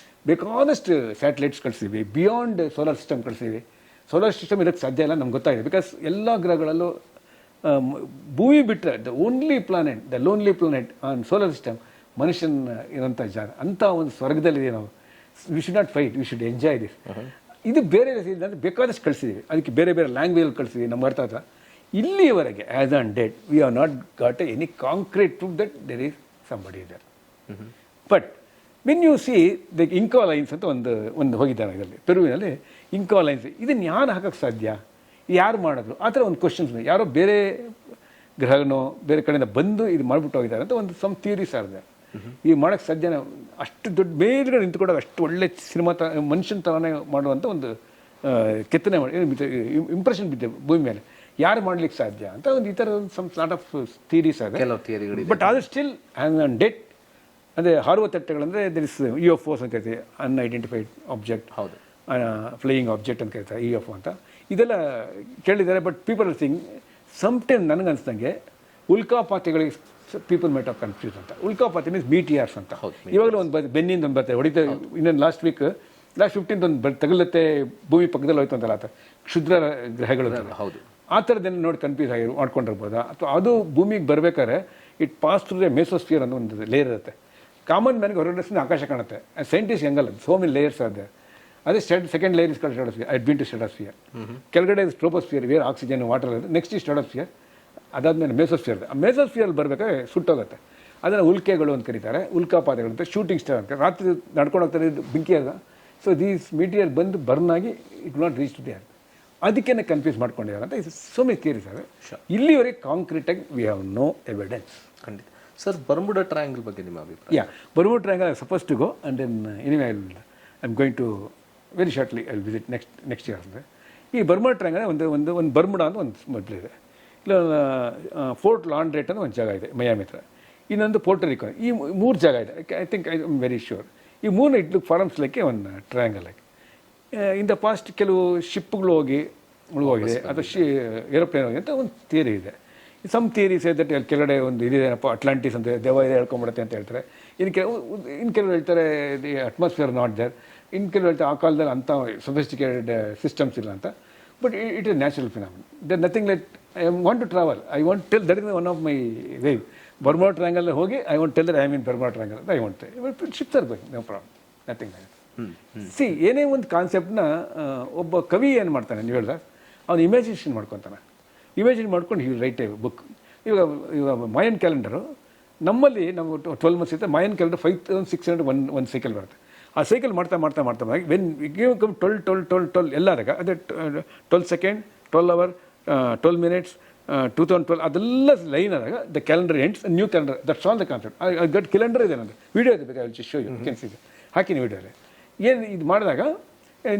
ಬೇಕಾದಷ್ಟು ಸ್ಯಾಟಲೈಟ್ಸ್ ಕಳಿಸ್ತೀವಿ, ಬಿಯಾಂಡ್ ಸೋಲಾರ್ ಸಿಸ್ಟಮ್ ಕಳಿಸ್ತೀವಿ. ಸೋಲಾರ್ ಸಿಸ್ಟಮ್ ಇರೋಕ್ಕೆ ಸಾಧ್ಯ ಇಲ್ಲ, ನಮ್ಗೆ ಗೊತ್ತಾಗಿದೆ. ಬಿಕಾಸ್ ಎಲ್ಲ ಗ್ರಹಗಳಲ್ಲೂ ಭೂಮಿ ಬಿಟ್ಟರೆ the only planet, the lonely planet on solar system ಮನುಷ್ಯನ ಇರೋಂಥ ಜಾಗ. ಅಂಥ ಒಂದು ಸ್ವರ್ಗದಲ್ಲಿದೆ ನಾವು. We should not fight, V should enjoy this. ಇದು ಬೇರೆ ಅಂದರೆ ಬೇಕಾದಷ್ಟು ಕಳಿಸಿದ್ದೀವಿ, ಅದಕ್ಕೆ ಬೇರೆ ಬೇರೆ ಲ್ಯಾಂಗ್ವೇಜಲ್ಲಿ ಕಳಿಸಿದ್ದೀವಿ. ನಮ್ಮ ಅರ್ಥ ಆತ ಇಲ್ಲಿಯವರೆಗೆ as on date we have not got any concrete proof that there is somebody there. But when you see the Inca lines ಅಂತ ಒಂದು ಹೋಗಿದ್ದಾನೆ ಇದರಲ್ಲಿ, ಪೆರುವಿನಲ್ಲಿ ಇಂಕಾ ಲೈನ್ಸ್. ಇದನ್ನು ಯಾರು ಹಾಕೋಕ್ಕೆ ಸಾಧ್ಯ, ಯಾರು ಮಾಡಿದ್ರು, ಆ ಥರ ಒಂದು ಕ್ವಶನ್ಸ್. ಯಾರೋ ಬೇರೆ ಗ್ರಹನೋ ಬೇರೆ ಕಡೆಯಿಂದ ಬಂದು ಇದು ಮಾಡಿಬಿಟ್ಟು ಹೋಗಿದ್ದಾರೆ ಅಂತ ಒಂದು ಸಮ್ ಥಿಯರೀಸ್ ಆಗಿದೆ. ಈ ಮಾಡೋಕ್ಕೆ ಸಾಧ್ಯನ, ಅಷ್ಟು ದೊಡ್ಡ ಮೇಲ್ಗಡೆ ನಿಂತ್ಕೊಂಡಾಗ ಅಷ್ಟು ಒಳ್ಳೆ ಸಿನಿಮಾ ಮನುಷ್ಯನ ಥರನೇ ಮಾಡುವಂಥ ಒಂದು ಕೆತ್ತನೆ ಮಾಡಿ ಇಂಪ್ರೆಷನ್ ಬಿದ್ದೆ ಭೂಮಿ ಮೇಲೆ. ಯಾರು ಮಾಡ್ಲಿಕ್ಕೆ ಸಾಧ್ಯ ಅಂತ ಒಂದು ಈ ಥರ ಒಂದು ಸಮ್ ಸಾರ್ಟ್ ಆಫ್ ಥಿಯರೀಸ್ ಆಗಿದೆ, ಕೆಲವು ಥಿಯರಿಗಳು. ಬಟ್ ಅದು ಸ್ಟಿಲ್ ಆನ್ ಡೇಟ್. ಅದೇ ಹಾರುವ ತಟ್ಟೆಗಳಂದರೆ ದರ್ ಇಸ್ UFOs ಅಂತ ಕರಿತೀವಿ, ಅನ್ಐಡೆಂಟಿಫೈಡ್ ಆಬ್ಜೆಕ್ಟ್, ಹೌದು, ಫ್ಲೈಯಿಂಗ್ ಆಬ್ಜೆಕ್ಟ್ ಅಂತ ಕರಿತಾರೆ, UFO ಅಂತ. ಇದೆಲ್ಲ ಕೇಳಿದ್ದಾರೆ. But people are think sometime ನನಗೆ ಅನಿಸ್ದಂಗೆ ಉಲ್ಕಾಪಾತಿಗಳಿಗೆ ಪೀಪಲ್ ಮೇಟ್ ಆಫ್ ಕನ್ಫ್ಯೂಸ್ ಅಂತ. ಉಲ್ಕಾಪಾತಿ ಮೀನ್ಸ್ ಮೀಟಿಯಾರ್ಸ್ ಅಂತ. ಇವಾಗಲೂ ಒಂದು ಬೆನ್ನಿಂದ ಒಂದು ಬರ್ತದೆ ಹೊಡಿತಾ. ಇನ್ನೊಂದು ಲಾಸ್ಟ್ 15th ಒಂದು ತಗಲತ್ತೆ ಭೂಮಿ ಪಕ್ಕದಲ್ಲಿ ಹೋಯ್ತು ಅಂತಲ್ಲ, ಆ ಕ್ಷುದ್ರ ಗ್ರಹಗಳು. ಹೌದು, ಆ ಥರದನ್ನು ನೋಡಿ ಕನ್ಫ್ಯೂಸ್ ಆಗಿ ಮಾಡ್ಕೊಂಡಿರ್ಬೋದಾ, ಅಥವಾ ಅದು ಭೂಮಿಗೆ ಬರಬೇಕಾದ್ರೆ it pass through the mesosphere ಅನ್ನೋ ಒಂದು ಲೇಯರ್ ಇರುತ್ತೆ. ಕಾಮನ್ ಮ್ಯಾನ್ಗೆ ಹೊರಗಡೆ ಆಕಾಶ ಕಾಣುತ್ತೆ. ಸೈಂಟಿಸ್ಟ್ ಹೆಂಗಲ್ಲ, ಸೋ ಮೆನಿ ಲೇಯರ್ಸ್ ಆಗಿದೆ. ಅದೇ second layer is called stratosphere. I been to stratosphere. ಕೆಳಗಡೆ ಟ್ರೋಪೋಸ್ಫಿಯರ್, ವೇರ್ ಆಕ್ಸಿಜನ್ ವಾಟರ್ ಇರುತ್ತೆ. ನೆಕ್ಸ್ಟ್ ಈ ಸ್ಟ್ರಾಟೋಸ್ಫಿಯರ್, ಅದಾದಮೇಲೆ ಮೆಸೋಸ್ಫಿಯರ್. ಆ ಮೆಸೋಸ್ಫಿಯರ್ ಬರಬೇಕಾದ್ರೆ ಸುಟ್ಟೋಗುತ್ತೆ. ಅದನ್ನು ಉಲ್ಕೆಗಳು ಅಂತ ಕರೀತಾರೆ, ಉಲ್ಕಾಪಾತಗಳು ಅಂತ, ಶೂಟಿಂಗ್ ಸ್ಟಾರ್ ಅಂತ. ರಾತ್ರಿ ನಡ್ಕೊಂಡು ಹೋಗ್ತಾರೆ, ಬೆಂಕಿ ಆಗ. ಸೊ ದೀಸ್ ಮೀಟಿಯರ್ ಬಂದು ಬರ್ನ್ ಆಗಿ it not reach to the earth. ಅದಕ್ಕೇನೆ ಕನ್ಫ್ಯೂಸ್ ಮಾಡ್ಕೊಂಡಿದ್ದಾರೆ ಅಂತ ಸೋ ಮೆನಿ ಥಿಯರೀಸ್ ಇದೆ. ಇಲ್ಲಿವರೆಗೆ ಕಾಂಕ್ರೀಟಾಗಿ ವಿ ಹ್ಯಾವ್ ನೋ ಎವಿಡೆನ್ಸ್. ಖಂಡಿತ. ಸರ್, ಬರ್ಮುಡಾ ಟ್ರಯಾಂಗಲ್ ಬಗ್ಗೆ ನಿಮ್ಮ ಅಭಿಪ್ರಾಯ? Bermuda Triangle I suppose to go and then anyway I am going to very shortly I visit next year. ಅಂದರೆ ಈ ಬರ್ಮುಡಾ ಟ್ರಯಾಂಗಲ್ ಒಂದು ಬರ್ಮುಡಾ ಅಂತ ಒಂದು ಮೊದಲಿದೆ. ಇಲ್ಲ ಫೋರ್ಟ್ ಲಾಂಡ್ರೇಟ್ ಅಂತ ಒಂದು ಜಾಗ ಇದೆ ಮಯಾಮಿ ಹತ್ರ. ಇನ್ನೊಂದು ಪೋರ್ಟರಿಕೋ. ಈ 3 ಜಾಗ ಇದೆ. I think I am very sure ಈ 3 ಇಟ್ ಲುಕ್ ಫಾರ್ಮ್ಸ್ ಲೈಕ್ ಒಂದು ಟ್ರಯಾಂಗಲ್ ಆಗಿ. ಇನ್ ದ ಪಾಸ್ಟ್ ಕೆಲವು ಶಿಪ್ಗಳು ಹೋಗಿ ಮುಳುಗೋಗಿದೆ, ಅಥವಾ ಏರೋಪ್ಲೇನ್ ಹೋಗಿ ಅಂತ ಒಂದು ಥಿಯರಿ ಇದೆ. ಸಮ್ ಥಿಯರೀಸ್ ದಟ್ ಕೆಳಗಡೆ ಒಂದು ಇದೇನಪ್ಪ ಅಟ್ಲಾಂಟಿಸ್ ಅಂತ ದೆವ್ವ ಇದೆ ಹೇಳ್ಕೊಂಬಿಡುತ್ತೆ ಅಂತ ಹೇಳ್ತಾರೆ. ಕೆಲವರು ಹೇಳ್ತಾರೆ ದಿ ಅಟ್ಮಾಸ್ಫಿಯರ್ ನಾಟ್ ದೇರ್. ಕೆಲವರು ಹೇಳ್ತಾರೆ ಆ ಕಾಲದಲ್ಲಿ ಅಂಥ ಸೊಫಿಸ್ಟಿಕೇಟೆಡ್ ಸಿಸ್ಟಮ್ಸ್ ಇಲ್ಲ ಅಂತ. But it is natural phenomenon. There nothing like I want to travel. I want tell that is one of my way. Bermuda Triangle ಹೋಗಿ I want tell that I mean Bermuda Triangle ಅಂತ I want. Ships are going, no problem, nothing like. See, ಏನೇ ಒಂದು ಕಾನ್ಸೆಪ್ಟನ್ನ ಒಬ್ಬ ಕವಿ ಏನು ಮಾಡ್ತಾನೆ, ನೀವು ಹೇಳಿದಾಗ ಅವನು ಇಮ್ಯಾಜಿನೇಷನ್ ಮಾಡ್ಕೊತಾನೆ. ಇಮ್ಯಾಜಿನ್ ಮಾಡ್ಕೊಂಡು ಹಿ ರೈಟ್ ಎ ಬುಕ್. ಇವಾಗ ಮಾಯನ್ ಕ್ಯಾಲೆಂಡರು ನಮ್ಮಲ್ಲಿ ನಾವು 12 ಮಂತ್ಸ್ ಇರುತ್ತೆ. ಮಾಯನ್ ಕ್ಯಾಲೆಂಡರ್ 5600 ಒಂದು ಸೈಕಲ್ ಬರುತ್ತೆ. ಆ ಸೈಕಲ್ ಮಾಡ್ತಾ ವೆನ್ ಗಿವ್ ಕಮ್ 12 ಎಲ್ಲಾದಾಗ ಅದೇ 12 ಸೆಕೆಂಡ್, 12 hour, 12 minutes, 2012 ಅದೆಲ್ಲ ಲೈನ್ ಆದಾಗ the calendar ends, new calendar. That's all the concept. Got calendar ಇದೆ ನಂದು, ವಿಡಿಯೋ ಇದೆ, ಬೇಕಾದ್ರೆ ಶೋ ಯು ಕ್ಯಾನ್ ಸಿ. ಹಾಕಿನ ವಿಡಿಯೋಲ್ಲಿ ಏನು ಇದು ಮಾಡಿದಾಗ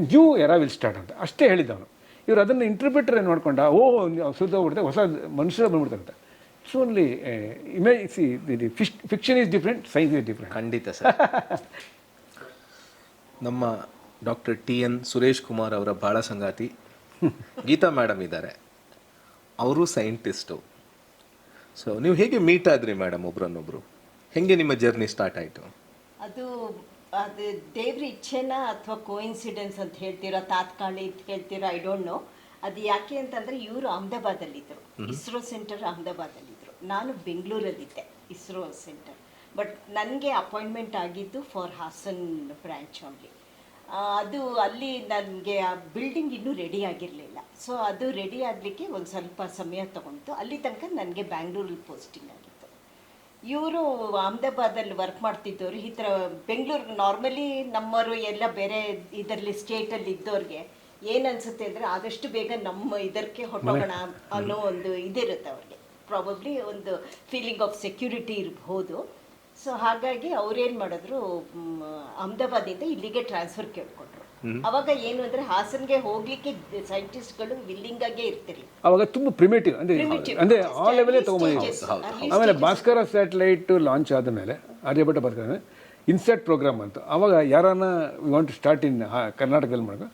ನ್ಯೂ ಎರಾ ವಿಲ್ ಸ್ಟಾರ್ಟ್ ಅಂತ ಅಷ್ಟೇ ಹೇಳಿದ್ದವನು. ಇವರು ಅದನ್ನು ಇಂಟರ್ಪ್ರಿಟರ್ ಏನು ಮಾಡ್ಕೊಂಡ, ಸುರಿದೋಗ್ಬಿಡ್ತಾರೆ, ಹೊಸ ಮನುಷ್ಯರು ಬಂದ್ಬಿಡ್ತಾರೆ. It's only fiction is different, science is different. ಖಂಡಿತ ಸರ್. ನಮ್ಮ ಡಾಕ್ಟರ್ TN ಸುರೇಶ್ ಕುಮಾರ್ ಅವರ ಬಾಳ ಸಂಗಾತಿ ಗೀತಾ ಮೇಡಮ್ ಇದ್ದಾರೆ. ಅವರು ಸೈಂಟಿಸ್ಟು. ಸೊ ನೀವು ಹೇಗೆ ಮೀಟ್ ಆದ್ರಿ ಮೇಡಮ್ ಒಬ್ರನ್ನೊಬ್ರು? ಹೆಂಗೆ ನಿಮ್ಮ ಜರ್ನಿ ಸ್ಟಾರ್ಟ್ ಆಯಿತು? ಅದು ಅದು ದೇವ್ರ ಇಚ್ಛೆನ ಅಥವಾ ಕೋಇನ್ಸಿಡೆನ್ಸ್ ಅಂತ ಹೇಳ್ತೀರಾ, ತಾತ್ಕಾಲಿ ಅಂತ ಹೇಳ್ತೀರಾ, ಐ ಡೋಂಟ್ ನೋ. ಅದು ಯಾಕೆ ಅಂತಂದರೆ ಇವರು ಅಹಮದಾಬಾದಲ್ಲಿದ್ದರು, ಇಸ್ರೋ ಸೆಂಟರ್ ಅಹಮದಾಬಾದಲ್ಲಿದ್ದರು, ನಾನು ಬೆಂಗಳೂರಲ್ಲಿದ್ದೆ ಇಸ್ರೋ ಸೆಂಟರ್. ಬಟ್ ನನಗೆ ಅಪಾಯಿಂಟ್ಮೆಂಟ್ ಆಗಿದ್ದು ಫಾರ್ ಹಾಸನ್ ಬ್ರ್ಯಾಂಚ್ ಓನ್ಲಿ. ಅದು ಅಲ್ಲಿ ನನಗೆ ಆ ಬಿಲ್ಡಿಂಗ್ ಇನ್ನೂ ರೆಡಿ ಆಗಿರಲಿಲ್ಲ. ಸೊ ಅದು ರೆಡಿ ಆಗಲಿಕ್ಕೆ ಒಂದು ಸ್ವಲ್ಪ ಸಮಯ ತೊಗೊಂಡು ಅಲ್ಲಿ ತನಕ ನನಗೆ ಬ್ಯಾಂಗ್ಳೂರಲ್ಲಿ ಪೋಸ್ಟಿಂಗ್ ಆಗಿತ್ತು. ಇವರು ಅಹಮದಾಬಾದಲ್ಲಿ ವರ್ಕ್ ಮಾಡ್ತಿದ್ದವರು. ಈ ಥರ ಬೆಂಗಳೂರು ನಾರ್ಮಲಿ ನಮ್ಮವರು ಎಲ್ಲ ಬೇರೆ ಇದರಲ್ಲಿ ಸ್ಟೇಟಲ್ಲಿ ಇದ್ದವ್ರಿಗೆ ಏನು ಅನಿಸುತ್ತೆ ಅಂದರೆ ಆದಷ್ಟು ಬೇಗ ನಮ್ಮ ಇದಕ್ಕೆ ಹೊಟ್ಟೋಗೋಣ ಅನ್ನೋ ಒಂದು ಇದಿರುತ್ತೆ ಅವ್ರಿಗೆ. ಪ್ರಾಬಬ್ಲಿ ಒಂದು ಫೀಲಿಂಗ್ ಆಫ್ ಸೆಕ್ಯೂರಿಟಿ ಇರಬಹುದು. ಸೊ ಹಾಗಾಗಿ ಅವ್ರೇನು ಮಾಡಿದ್ರು, ಅಹಮದಾಬಾದಿಂದ ಇಲ್ಲಿಗೆ ಟ್ರಾನ್ಸ್ಫರ್ ಕೇಳ್ಕೊಂಡ್ರು. ಅವಾಗ ಏನು ಅಂದರೆ ಹಾಸನ್ಗೆ ಹೋಗ್ಲಿಕ್ಕೆ ಸೈಂಟಿಸ್ಟ್ಗಳು ವಿಲ್ಲಿಂಗ್ ಆಗೇ ಇರ್ತಿರ್ಲಿ. ಅವಾಗ ತುಂಬ ಪ್ರಿಮೇಟಿವ್ ಅಂದರೆ ಆ ಲೆವೆಲೇ ತೊಗೊಂಬಂದಿದ್ದೀವಿ. ಆಮೇಲೆ ಭಾಸ್ಕರ ಸ್ಯಾಟಲೈಟ್ ಲಾಂಚ್ ಆದಮೇಲೆ ಆರ್ಯಭಟ್ಟ ಭಾಸ್ಕರ ಇನ್ಸ್ಯಾಟ್ ಪ್ರೋಗ್ರಾಮ್ ಅಂತ ಅವಾಗ ಯಾರನ್ನ we want to start in ಕರ್ನಾಟಕದಲ್ಲಿ ಮಾಡೋದು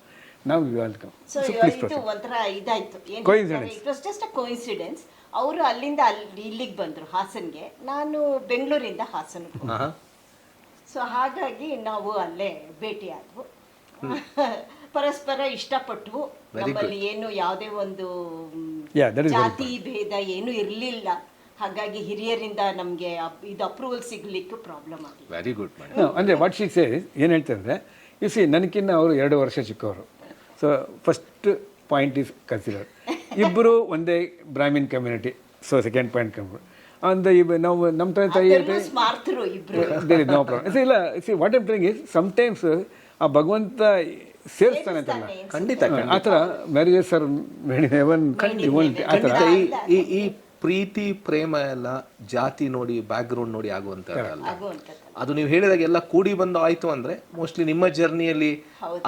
ನಾವು ವೆಲ್ಕಮ್. ಸೊ ಇದು ಒಂಥರ ಇದಾಯಿತು, it was just a coincidence. ಅವರು ಅಲ್ಲಿಂದ ಇಲ್ಲಿಗೆ ಬಂದರು ಹಾಸನ್ಗೆ, ನಾನು ಬೆಂಗಳೂರಿಂದ ಹಾಸನ್ಗೆ. ಸೊ ಹಾಗಾಗಿ ನಾವು ಅಲ್ಲೇ ಭೇಟಿ ಆದ್ವು. ಪರಸ್ಪರ ಇಷ್ಟಪಟ್ವು. ನಮ್ಮಲ್ಲಿ ಏನು ಯಾವುದೇ ಒಂದು ಜಾತಿ ಭೇದ ಏನು ಇರಲಿಲ್ಲ. ಹಾಗಾಗಿ ಹಿರಿಯರಿಂದ ನಮಗೆ ಇದು ಅಪ್ರೂವಲ್ ಸಿಗ್ಲಿಕ್ಕೆ ಪ್ರಾಬ್ಲಮ್ ಆಗಿಲ್ಲ. Very good. ಅಂದರೆ ವಾಟ್ ಶಿ ಸೇಸ್ ಏನು ಹೇಳ್ತಾರೆ ಅಂದರೆ, ಯು ಸಿ ನನಗಿನ್ನ ಅವರು 2 ವರ್ಷ ಚಿಕ್ಕವರು. So first point is consider ಇಬ್ಬರು ಒಂದೇ Brahmin community. So second point computer ಅಂದರೆ ನಾವು ನಮ್ಮ ತಂದೆ ತಾಯಿ ದೇರ್ ಇಸ್ ನೋ ಪ್ರಾಬ್ಲಮ್. ಇಲ್ಲ see what I'm telling is sometimes ಆ ಭಗವಂತ ಸೇರಿಸ್ತಾನೆ ಅಂತಲ್ಲ, ಖಂಡಿತ ಆ ಥರ ಮ್ಯಾರೇಜಸ್ ಸರ್ ಆ ಥರ ಈ ಪ್ರೀತಿ ಪ್ರೇಮ ಎಲ್ಲ ಜಾತಿ ನೋಡಿ ಬ್ಯಾಕ್ಗ್ರೌಂಡ್ ನೋಡಿ ಆಗುವಂಥದ್ದಲ್ಲ. ಅದು ನೀವು ಹೇಳಿದಾಗ ಎಲ್ಲ ಕೂಡಿ ಬಂದು ಆಯ್ತು ಅಂದ್ರೆ ಮೋಸ್ಟ್ಲಿ ನಿಮ್ಮ ಜರ್ನಿಯಲ್ಲಿ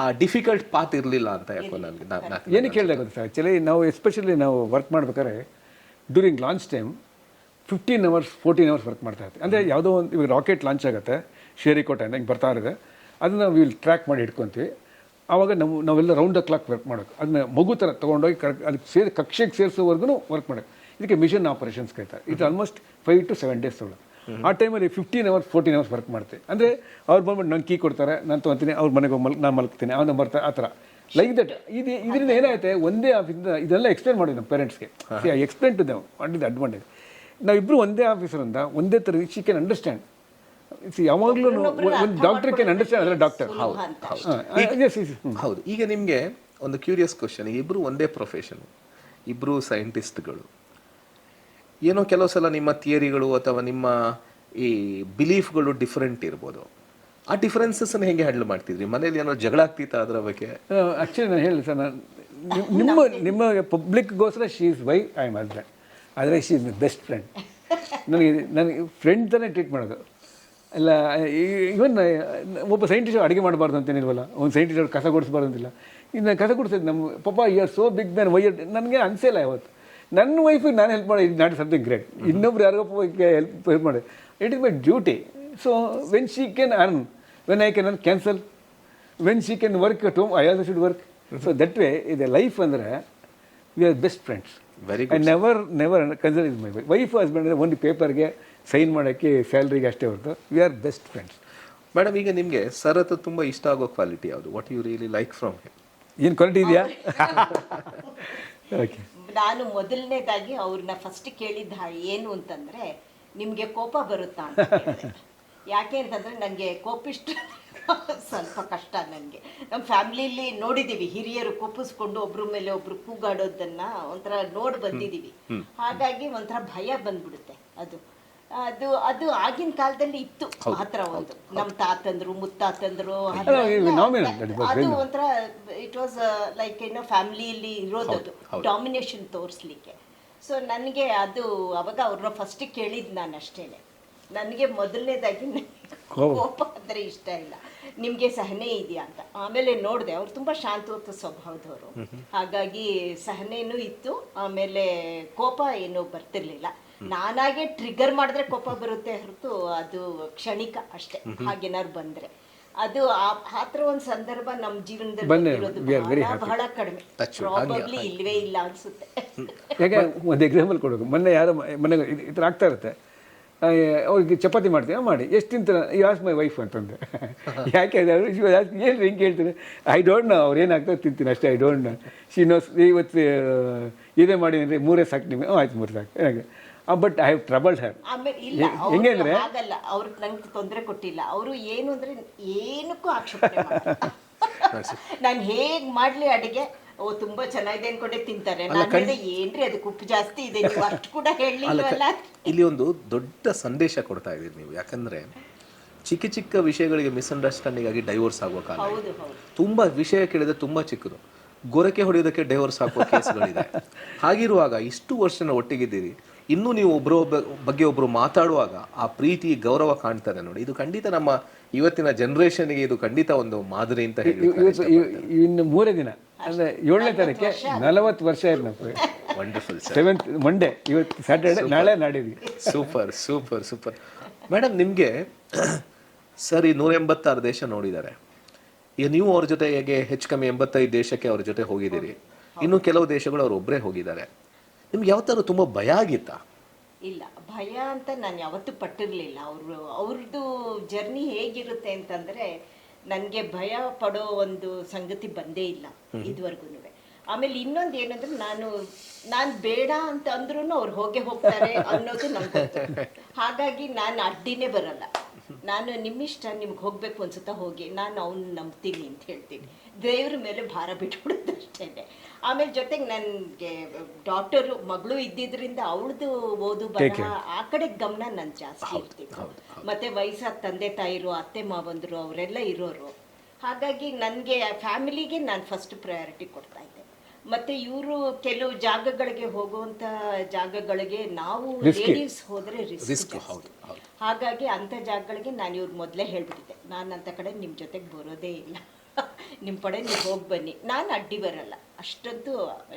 ಆ ಡಿಫಿಕಲ್ಟ್ ಪಾತ್ ಇರಲಿಲ್ಲ ಅಂತ ಯಾಕೋ ನನಗೆ ಏನಕ್ಕೆ ಹೇಳಿದೆ ಗೊತ್ತಾ ಸರ್, ಆ್ಯಕ್ಚುಲಿ ನಾವು ಎಸ್ಪೆಷಲಿ ನಾವು ವರ್ಕ್ ಮಾಡ್ಬೇಕಾದ್ರೆ during launch time 15 hours 14 hours work ಮಾಡ್ತಾ ಇರ್ತೀವಿ. ಅಂದರೆ ಯಾವುದೋ ಒಂದು ಇವಾಗ ರಾಕೆಟ್ ಲಾಂಚ್ ಆಗುತ್ತೆ ಶ್ರೀಹರಿಕೋಟೆಯಿಂದ ಹಿಂಗೆ ಬರ್ತಾ ಇದೆ, ಅದನ್ನು ವಿಲ್ ಟ್ರ್ಯಾಕ್ ಮಾಡಿ ಇಟ್ಕೊತೀವಿ. ಆವಾಗ ನಾವೆಲ್ಲ ರೌಂಡ್ ದ ಕ್ಲಾಕ್ ವರ್ಕ್ ಮಾಡೋದು, ಅದನ್ನ ಮಗು ಥರ ತೊಗೊಂಡೋಗಿ ಅದಕ್ಕೆ ಕಕ್ಷೆಗೆ ಸೇರಿಸೋವರೆಗೂ ವರ್ಕ್ ಮಾಡೋದು. ಇದಕ್ಕೆ ಮಿಷನ್ ಆಪರೇಷನ್ಸ್ ಕರೀತಾರೆ. ಇದು ಆಲ್ಮೋಸ್ಟ್ 5 to 7 days ತೊಗೊಳ್ಳೋದು. ಆ ಟೈಮಲ್ಲಿ 15 hours 14 hours ವರ್ಕ್ ಮಾಡ್ತೀವಿ. ಅಂದರೆ ಅವ್ರು ಬಂದ್ಬಿಟ್ಟು ನಂಗೆ ಕೀ ಕೊಡ್ತಾರೆ, ನಾನು ತೊಗೊತೀನಿ, ಅವ್ರ ಮನೆಗೆ ನಾನು ಮಲ್ಕ್ತೀನಿ, ಅವನ ಬರ್ತಾರೆ, ಆ ಥರ ಲೈಕ್ ದಟ್. ಇದರಿಂದ ಏನಾಗುತ್ತೆ, ಒಂದೇ ಆಫೀಸಿಂದ ಇದೆಲ್ಲ ಎಕ್ಸ್ಪ್ಲೇನ್ ಮಾಡಿದ್ವಿ ನಮ್ಮ ಪೇರೆಂಟ್ಸ್ಗೆ. I explain to them what is advantage. ನಾವಿಬ್ಬರು ಒಂದೇ ಆಫೀಸರಿಂದ ಒಂದೇ ಥರ ಶಿ ಕ್ಯಾನ್ ಅಂಡರ್ಸ್ಟ್ಯಾಂಡ್. ಯಾವಾಗಲೂ ಒಂದು ಡಾಕ್ಟರ್ ಕ್ಯಾನ್ ಅಂಡರ್ಸ್ಟ್ಯಾಂಡ್ ಅದರ ಡಾಕ್ಟರ್. ಹೌದು. ಈಗ ನಿಮಗೆ ಒಂದು ಕ್ಯೂರಿಯಸ್ ಕ್ವಶನ್, ಇಬ್ಬರು ಒಂದೇ ಪ್ರೊಫೆಷನ್, ಇಬ್ಬರು ಸೈಂಟಿಸ್ಟ್ಗಳು, ಏನೋ ಕೆಲವು ಸಲ ನಿಮ್ಮ ಥಿಯರಿಗಳು ಅಥವಾ ನಿಮ್ಮ ಈ ಬಿಲೀಫ್ಗಳು ಡಿಫ್ರೆಂಟ್ ಇರ್ಬೋದು. ಆ ಡಿಫ್ರೆನ್ಸಸ್ನ ಹೇಗೆ ಹ್ಯಾಂಡಲ್ ಮಾಡ್ತಿದ್ರಿ? ಮನೇಲಿ ಏನೋ ಜಗಳ ಆಗ್ತಿತ್ತ ಅದರ ಬಗ್ಗೆ? ಆ್ಯಕ್ಚುಲಿ ನಾನು ಹೇಳಿ ಸರ್, ನಿಮ್ಮ ಪಬ್ಲಿಕ್ಗೋಸ್ಕರ she is why I am husband, ಆದರೆ she is my best friend. ನನಗೆ ಫ್ರೆಂಡ್ ಥರ ಟ್ರೀಟ್ ಮಾಡೋದು. ಇಲ್ಲ ಇವನ್ ಒಬ್ಬ ಸೈಂಟಿಸ್ಟ್ ಅಡುಗೆ ಮಾಡಬಾರ್ದು ಅಂತೇನಿಲ್ವಲ್ಲ, ಒಂದು ಸೈಂಟಿಸ್ಟ್ ಅವ್ರು ಕಸ ಗುಡಿಸ್ಬಾರ್ದು ಅಂತಿಲ್ಲ. ಇನ್ನು ಕಸ ಗುಡಿಸಿದ್ದು ನಮ್ಮ ಪಾಪ you are so big man why, ನನಗೆ ಅನಿಸಿಲ್ಲ ಯಾವತ್ತು. ನನ್ನ ವೈಫಿಗೆ ನಾನು ಹೆಲ್ಪ್ ಮಾಡಿ, ಇಟ್ ನಾಟ್ ಸಮಥಿಂಗ್ ಗ್ರೇಟ್. ಇನ್ನೊಬ್ರು ಯಾರಿಗಪ್ಪ ಹೆಲ್ಪ್ ಮಾಡಿ, it is my duty. So when she can earn, when I can cancel, when she can work at home I also should work. So that way ಇದೆ life. ಅಂದರೆ we are best friends. I never consider is my wife husband ಅಂದರೆ ಒಂದು ಪೇಪರ್ಗೆ sign ಮಾಡೋಕ್ಕೆ ಸ್ಯಾಲ್ರಿಗೆ ಅಷ್ಟೇ ಹೊರತು we are best friends. Madam, ಈಗ ನಿಮಗೆ ಸರ್ ಹತ್ರ ತುಂಬ ಇಷ್ಟ ಆಗೋ ಕ್ವಾಲಿಟಿ ಯಾವುದು? What you really like from him? ಏನು ಕ್ವಾಲಿಟಿ ಇದೆಯಾ? ಓಕೆ, ನಾನು ಮೊದಲನೇದಾಗಿ ಅವ್ರನ್ನ ಫಸ್ಟ್ ಕೇಳಿದ್ದ ಏನು ಅಂತಂದರೆ, ನಿಮಗೆ ಕೋಪ ಬರುತ್ತಾ ಅಂತ ಕೇಳಿದೆ. ಯಾಕೆ ಅಂತಂದರೆ ನನಗೆ ಕೋಪಿಷ್ಟ ಸ್ವಲ್ಪ ಕಷ್ಟ. ನನಗೆ ನಮ್ಮ ಫ್ಯಾಮಿಲಿಯಲ್ಲಿ ನೋಡಿದ್ದೀವಿ, ಹಿರಿಯರು ಕೋಪಿಸ್ಕೊಂಡು ಒಬ್ರ ಮೇಲೆ ಒಬ್ರು ಕೂಗಾಡೋದನ್ನು ಒಂಥರ ನೋಡಿ ಬಂದಿದ್ದೀವಿ. ಹಾಗಾಗಿ ಒಂಥರ ಭಯ ಬಂದ್ಬಿಡುತ್ತೆ. ಅದು ಆಗಿನ ಕಾಲದಲ್ಲಿ ಇತ್ತು ಆ ಥರ ಒಂದು. ನಮ್ಮ ತಾತಂದ್ರು ಮುತ್ತಾತಂದ್ರು ಅದು ಒಂಥರ ಇಟ್ ವಾಸ್ ಲೈಕ್ ಏನೋ ಫ್ಯಾಮಿಲಿಯಲ್ಲಿ ಇರೋದದು ಡಾಮಿನೇಷನ್ ತೋರಿಸ್ಲಿಕ್ಕೆ. ಸೊ ನನಗೆ ಅದು ಅವಾಗ ಅವ್ರನ್ನ ಫಸ್ಟ್ ಕೇಳಿದ್ದು ನಾನು ಅಷ್ಟೇ. ನನಗೆ ಮೊದಲನೇದಾಗಿ ಕೋಪ ಅಂದರೆ ಇಷ್ಟ ಇಲ್ಲ. ನಿಮಗೆ ಸಹನೆ ಇದೆಯಾ ಅಂತ. ಆಮೇಲೆ ನೋಡಿದೆ ಅವ್ರು ತುಂಬ ಶಾಂತವತ ಸ್ವಭಾವದವರು, ಹಾಗಾಗಿ ಸಹನೆನೂ ಇತ್ತು. ಆಮೇಲೆ ಕೋಪ ಏನೂ ಬರ್ತಿರ್ಲಿಲ್ಲ. ನಾನಾಗೆ ಟ್ರಿಗರ್ ಮಾಡಿದ್ರೆ ಕೋಪ ಬರುತ್ತೆ ಹೊರತು ಅದು ಕ್ಷಣಿಕ ಅಷ್ಟೇ. ಹಾಗೇನಾದ್ರು ಬಂದರೆ ಅದು ಆ ಥರ ಒಂದು ಸಂದರ್ಭ ನಮ್ಮ ಜೀವನದಲ್ಲಿ ಬಹಳ ಕಡಿಮೆ, ಪ್ರಾಬಬ್ಲಿ ಇಲ್ವೇ ಇಲ್ಲ ಅನ್ಸುತ್ತೆ. ಯಾಕೆ ಒಂದು ಎಕ್ಸಾಂಪಲ್ ಕೊಡೋದು, ಮೊನ್ನೆ ಯಾರೋ ಮನೆಗೆ ಈ ಥರ ಆಗ್ತಾ ಇರುತ್ತೆ. ಅವ್ರಿಗೆ ಚಪಾತಿ ಮಾಡ್ತೀನಿ ಮಾಡಿ ಎಷ್ಟು ತಿಂತಾರೆ ಯು ಆಸ್ ಮೈ ವೈಫ್ ಅಂತಂದೆ. ಯಾಕೆ ಏನು ಹಿಂಗೆ ಹೇಳ್ತಾರೆ, ಐ ಡೋಂಟ್ ನೋ ಅವ್ರು ಏನಾಗ್ತದೆ ತಿಂತೀನಿ ಅಷ್ಟೇ, I don't know. She nose ಇವತ್ತು ಇದೇ ಮಾಡಿ ಅಂದರೆ 3 ಸಾಕು ನಿಮಗೆ, ಆಯ್ತು 3 ಸಾಕು ಹೇಗೆ. But I have troubled her. ಹೆಂಗೆ ಅಂದರೆ ಆಗಲ್ಲ, ಅವ್ರಿಗೆ ನಂಗೆ ತೊಂದರೆ ಕೊಟ್ಟಿಲ್ಲ. ಅವರು ಏನು ಅಂದರೆ ಏನಕ್ಕೂ ಆಕ್ಷೇಪಣೆ ಮಾಡಲ್ಲ. ನಾನು ಹೇಗೆ ಮಾಡಲಿ ಅಡುಗೆ, ಓ ತುಂಬಾ ಚೆನ್ನಾಗಿದೆ ಅನ್ಕೊಂಡೆ ತಿಂತಾರೆ. ನಾನು ಏನ್ರಿ ಅದಕ್ಕೆ ಉಪ್ಪು ಜಾಸ್ತಿ ಇದೆ, ನೀವು ಅಷ್ಟು ಕೂಡ ಹೇಳಿಲ್ವಲ್ಲ. ಇಲ್ಲಿ ಒಂದು ದೊಡ್ಡ ಸಂದೇಶ ಕೊಡ್ತಾ ಇದ್ದೀರಿ ನೀವು. ಯಾಕಂದ್ರೆ ಚಿಕ್ಕ ಚಿಕ್ಕ ವಿಷಯಗಳಿಗೆ ಮಿಸ್ಅಂಡರ್ಸ್ಟ್ಯಾಂಡಿಂಗ್ ಆಗಿ ಡೈವೋರ್ಸ್ ಆಗುವ ಕಾಲ. ತುಂಬಾ ವಿಷಯ ಕೇಳಿದ್ರೆ ತುಂಬಾ ಚಿಕ್ಕದು, ಗೊರಕೆ ಹೊಡೆಯೋದಕ್ಕೆ ಡೈವೋರ್ಸ್ ಹಾಕುವ ಕೇಸ್ಗಳಿದೆ. ಹಾಗಿರುವಾಗ ಇಷ್ಟು ವರ್ಷನ ಒಟ್ಟಿಗಿದ್ದೀರಿ, ಇನ್ನೂ ನೀವು ಬಗ್ಗೆ ಒಬ್ರು ಮಾತಾಡುವಾಗ ಆ ಪ್ರೀತಿ ಗೌರವ ಕಾಣ್ತಾರೆ ನೋಡಿ. ಇದು ಖಂಡಿತ ನಮ್ಮ ಇವತ್ತಿನ ಜನರೇಷನ್ಗೆ ಇದು ಖಂಡಿತ ಒಂದು ಮಾದರಿ ಅಂತ ಹೇಳಿ. ಇನ್ನು 3 ದಿನ ಅಂದರೆ 7ನೇ ತಾರೀಕೆ 40 ವರ್ಷ ಆಯ್ತು ನಮಗೆ. Wonderful sir. 7th ಮಂಡೇ, ಇವತ್ತು ಸ್ಯಾಟರ್ಡೆ, ನಾಳೆ ನಾಡಿದ್ವಿ. Super super super madam. ನಿಮಗೆ ಸರ್ ಈ 186 ದೇಶ ನೋಡಿದ್ದಾರೆ. ಈಗ ನೀವು ಅವ್ರ ಜೊತೆಗೆ ಹೆಚ್ಚು ಕಮ್ಮಿ 85 ದೇಶಕ್ಕೆ ಅವ್ರ ಜೊತೆ ಹೋಗಿದ್ದೀರಿ. ಇನ್ನು ಕೆಲವು ದೇಶಗಳು ಅವ್ರು ಒಬ್ಬರೇ ಹೋಗಿದ್ದಾರೆ. ನಿಮ್ಗೆ ಯಾವ ಥರ ತುಂಬ ಭಯ ಆಗಿತ್ತಾ? ಇಲ್ಲ, ಭಯ ಅಂತ ನಾನು ಯಾವತ್ತೂ ಪಟ್ಟಿರಲಿಲ್ಲ. ಅವ್ರದ್ದು ಜರ್ನಿ ಹೇಗಿರುತ್ತೆ ಅಂತಂದರೆ ನನಗೆ ಭಯ ಪಡೋ ಒಂದು ಸಂಗತಿ ಬಂದೇ ಇಲ್ಲ ಇದುವರೆಗೂ. ಆಮೇಲೆ ಇನ್ನೊಂದು ಏನಂದ್ರೆ, ನಾನು ಬೇಡ ಅಂತ ಅಂದ್ರೂ ಅವ್ರು ಹೋಗ್ತಾರೆ ಅನ್ನೋದು ನಂಗೆ ಗೊತ್ತು. ಹಾಗಾಗಿ ನಾನು ಅಡ್ಡಿನೇ ಬರಲ್ಲ. ನಾನು ನಿಮ್ಮಿಷ್ಟ, ನಿಮ್ಗೆ ಹೋಗಬೇಕು ಅನ್ಸುತ್ತಾ ಹೋಗಿ, ನಾನು ಅವ್ನು ನಂಬ್ತೀನಿ ಅಂತ ಹೇಳ್ತೀನಿ. ದೇವ್ರ ಮೇಲೆ ಭಾರ ಬಿಟ್ಬಿಡೋದು ಅಷ್ಟೇ. ಆಮೇಲೆ ಜೊತೆಗೆ ನನಗೆ ಡಾಕ್ಟರು ಮಗಳು ಇದ್ದಿದ್ದರಿಂದ ಅವಳದು ಓದು ಬರಹ ಆ ಕಡೆ ಗಮನ ನಾನು ಜಾಸ್ತಿ ಇರ್ತಿತ್ತು. ಮತ್ತು ವಯಸ್ಸಾದ ತಂದೆ ತಾಯಿರು, ಅತ್ತೆ ಮಾವಂದರು ಅವರೆಲ್ಲ ಇರೋರು. ಹಾಗಾಗಿ ನನಗೆ ಫ್ಯಾಮಿಲಿಗೆ ನಾನು ಫಸ್ಟ್ ಪ್ರಯಾರಿಟಿ ಕೊಡ್ತಾ ಇದ್ದೆ. ಮತ್ತು ಇವರು ಕೆಲವು ಜಾಗಗಳಿಗೆ ಹೋಗುವಂಥ ಜಾಗಗಳಿಗೆ ನಾವು ಲೇಡೀಸ್ ಹೋದರೆ ರಿಸ್ಕ್. ಹಾಗಾಗಿ ಅಂಥ ಜಾಗಗಳಿಗೆ ನಾನು ಇವ್ರು ಮೊದಲೇ ಹೇಳ್ಬಿಟ್ಟಿದ್ದೆ, ನಾನು ಅಂಥ ಕಡೆ ನಿಮ್ಮ ಜೊತೆಗೆ ಬರೋದೇ ಇಲ್ಲ, ನಿಮ್ಮ ಕಡೆ ನೀವು ಹೋಗಿ ಬನ್ನಿ, ನಾನು ಅಡ್ಡಿ ಬರಲ್ಲ. ಅಷ್ಟೊಂದು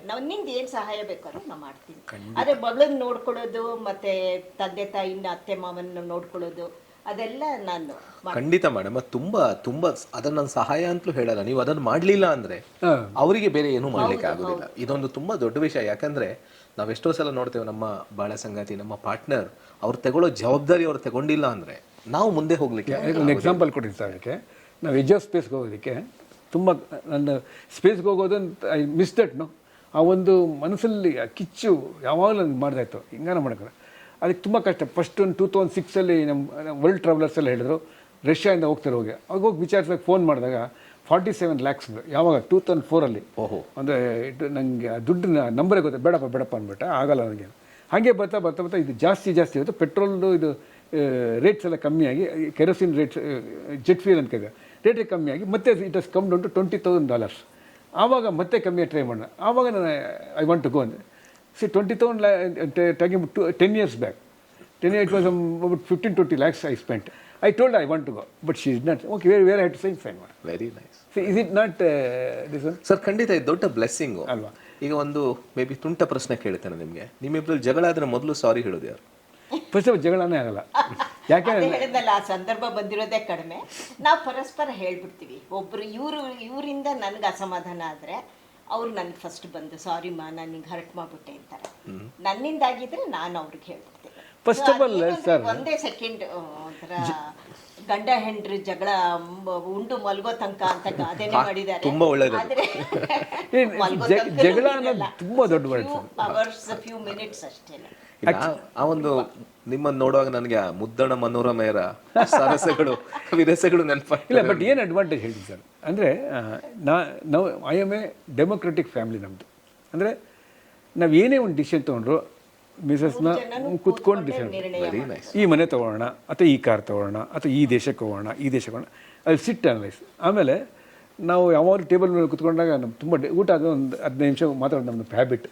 ನನ್ನಿಂದ ಏನು ಸಹಾಯ ಬೇಕಾದ್ರೂ ನಾನು ಮಾಡ್ತೀನಿ. ಆದರೆ ಮಗಳನ್ನ ನೋಡ್ಕೊಳ್ಳೋದು ಮತ್ತು ತಂದೆ ತಾಯಿನ ಅತ್ತೆ ಮಾವನ್ನ ನೋಡ್ಕೊಳ್ಳೋದು ಅದೆಲ್ಲ ನಾನು ಖಂಡಿತ ಮೇಡಮ್. ತುಂಬಾ ತುಂಬಾ ಅದನ್ನ ನಾನು ಸಹಾಯ ಅಂತಲೂ ಹೇಳಲ್ಲ. ನೀವು ಅದನ್ನು ಮಾಡಲಿಲ್ಲ ಅಂದ್ರೆ ಅವರಿಗೆ ಬೇರೆ ಏನೂ ಮಾಡ್ಲಿಕ್ಕೆ ಆಗೋದಿಲ್ಲ. ಇದೊಂದು ತುಂಬಾ ದೊಡ್ಡ ವಿಷಯ. ಯಾಕಂದ್ರೆ ನಾವೆಷ್ಟೋ ಸಲ ನೋಡ್ತೇವೆ, ನಮ್ಮ ಬಾಳ ಸಂಗಾತಿ, ನಮ್ಮ ಪಾರ್ಟ್ನರ್ ಅವ್ರು ತಗೊಳ್ಳೋ ಜವಾಬ್ದಾರಿ ಅವ್ರು ತಗೊಂಡಿಲ್ಲ ಅಂದ್ರೆ ನಾವು ಮುಂದೆ ಹೋಗ್ಲಿಕ್ಕೆ. ಒಂದು ಎಕ್ಸಾಂಪಲ್ ಕೊಟ್ಟಿದ್ದೆ ಸರ್. ಅದಕ್ಕೆ ನಾವು ಎಜ್ ಆಫ್ ಸ್ಪೇಸ್ಗೆ ಹೋಗೋದಕ್ಕೆ ತುಂಬ ನನ್ನ ಸ್ಪೇಸ್ಗೆ ಹೋಗೋದು ಐ ಮಿಸ್ ದಟ್. ಆ ಒಂದು ಮನಸ್ಸಲ್ಲಿ ಕಿಚ್ಚು ಯಾವಾಗಲೂ ನನಗೆ ಮಾಡ್ದಾಯ್ತು, ಹಿಂಗಾನ ಮಾಡೋಕ್ಕಾಗ. ಅದಕ್ಕೆ ತುಂಬ ಕಷ್ಟ. ಫಸ್ಟ್ ಒಂದು 2006 ನಮ್ಮ ವರ್ಲ್ಡ್ ಟ್ರಾವೆಲರ್ಸ್ ಎಲ್ಲ ಹೇಳಿದ್ರು ರಷ್ಯಾದಿಂದ ಹೋಗ್ತಾರೆ. ಅವಾಗ ಹೋಗಿ ವಿಚಾರಿಸೋಕೆ ಫೋನ್ ಮಾಡಿದಾಗ 47 lakhs ಯಾವಾಗ 2004 ಓಹೋ. ಅಂದರೆ ನನಗೆ ದುಡ್ಡಿನ ನಂಬರೇ ಗೊತ್ತೆ, ಬೇಡಪ್ಪ ಅಂದ್ಬಿಟ್ಟೆ, ಆಗಲ್ಲ ನನಗೆ. ಹಾಗೆ ಬರ್ತಾ ಇದು ಜಾಸ್ತಿ ಇರುತ್ತೆ. ಪೆಟ್ರೋಲ್ದು ಇದು ರೇಟ್ಸ್ ಎಲ್ಲ ಕಮ್ಮಿಯಾಗಿ, ಕೆರೋಸಿನ್ ರೇಟ್ಸ್, ಜೆಟ್ ಫ್ಯೂಲ್ ಅಂತ ಕರೀತಾರೆ, ರೇಟೇ ಕಮ್ಮಿಯಾಗಿ ಮತ್ತೆ it has come down to $20,000. ಆವಾಗ ಮತ್ತೆ ಕಮ್ಮಿಯಾಗಿ ಟ್ರೈ ಮಾಡೋಣ. ಆವಾಗ ನಾನು ಐ ವಾಂಟ್ ಟು ಗೋ ಅಂದರೆ $20,000 taking 10 years back. 10 years, it was about 15-20 lakhs I spent. I told her I want to go, but she did not. Okay, where I had to say fine. Very nice. See, is it not this one? Sir, ಖಂಡಿತ ಇದು ದೊಡ್ಡ blessing ಅಲ್ವಾ. ಈಗ ಒಂದು may be ತುಂಟ ಪ್ರಶ್ನೆ ಕೇಳ್ತೇನೆ ನಿಮಗೆ. ನಿಮ್ಮಿಬ್ಬರಲ್ಲಿ ಜಗಳ ಆದ್ರೆ ಮೊದಲು ಸಾರಿ ಹೇಳೋದು ಯಾರು? ಫಸ್ಟ್ ಜಗಳನೇ ಆಗಲ್ಲ. ಯಾಕೆಂದ್ರೆ ಹೇಳಿದ್ನಲ್ಲ, ಆ ಸಂದರ್ಭ ಬಂದಿರೋದೇ ಕಡಿಮೆ. ನಾವು ಪರಸ್ಪರ ಹೇಳ್ಬಿಡ್ತೀವಿ. ಒಬ್ರು ಇವರಿಂದ ನನಗೆ ಅಸಮಾಧಾನ ಆದರೆ ಅವ್ರು ನನಗೆ ಫಸ್ಟ್ ಬಂದು ಸಾರಿ ಮಾ, ನಾನು ನಿಂಗೆ ಹರ್ಟ್ ಮಾಡ್ಬಿಟ್ಟೆ ಅಂತಾರೆ. ನನ್ನಿಂದಾಗಿದ್ರೆ ನಾನು ಅವ್ರಿಗೆ ಹೇಳ್ಬಿಡ್ತೀನಿ. ಫಸ್ಟ್ ಆಫ್ ಆಲ್ ಸರ್, ಒಂದೇ ಸೆಕೆಂಡ್ ಒಂಥರ ಗಂಡ ಹೆಂಡ್ರಿ ಜಗಳ ಉಂಡು ಮಲ್ಗೋ ತನಕ ಅಂತ ಗಾದೆನೇ ಮಾಡಿದ್ದಾರೆ. ತುಂಬಾ ಒಳ್ಳೆಯದು. ಆದರೆ ಜಗಳ ಅನ್ನೋದು ತುಂಬಾ ದೊಡ್ಡ word sir. Hours, few minutes ಅಷ್ಟೇ. ಆ ಒಂದು ನಿಮ್ಮನ್ನು ನೋಡುವಾಗ ನನಗೆ ಮುದ್ದಣ ಮನೋರಮೆಯರ ಸರಸಗಳು, ವಿರಸಗಳು ನೆನಪಾಗ್ತದೆ. ಇಲ್ಲ, ಬಟ್ ಏನು ಅಡ್ವಾಂಟೇಜ್ ಹೇಳಿ ಸರ್ ಅಂದರೆ, ನಾವು I am A democratic family ನಮ್ಮದು. ಅಂದರೆ ನಾವು ಏನೇ ಒಂದು ಡಿಸಿಷನ್ ತೊಗೊಂಡ್ರು ಮಿಸಸ್ನ ಕೂತ್ಕೊಂಡು ಡಿಸಿಷನ್, ಈ ಮನೆ ತೊಗೊಳ್ಳೋಣ ಅಥವಾ ಈ ಕಾರ್ ತೊಗೊಳ್ಳೋಣ ಅಥವಾ ಈ ದೇಶಕ್ಕೆ ಹೋಗೋಣ, ಅಲ್ಲಿ ಸಿಟ್ ಅನಲೈಸ್. ಆಮೇಲೆ ನಾವು ಯಾವಾಗಲೂ ಟೇಬಲ್ ಮೇಲೆ ಕೂತ್ಕೊಂಡಾಗ ನಮ್ಗೆ ತುಂಬ ಊಟ ಆದ ಒಂದು 15 ನಿಮಿಷ ಮಾತಾಡೋದು ನಮ್ಮದು ಹ್ಯಾಬಿಟ್.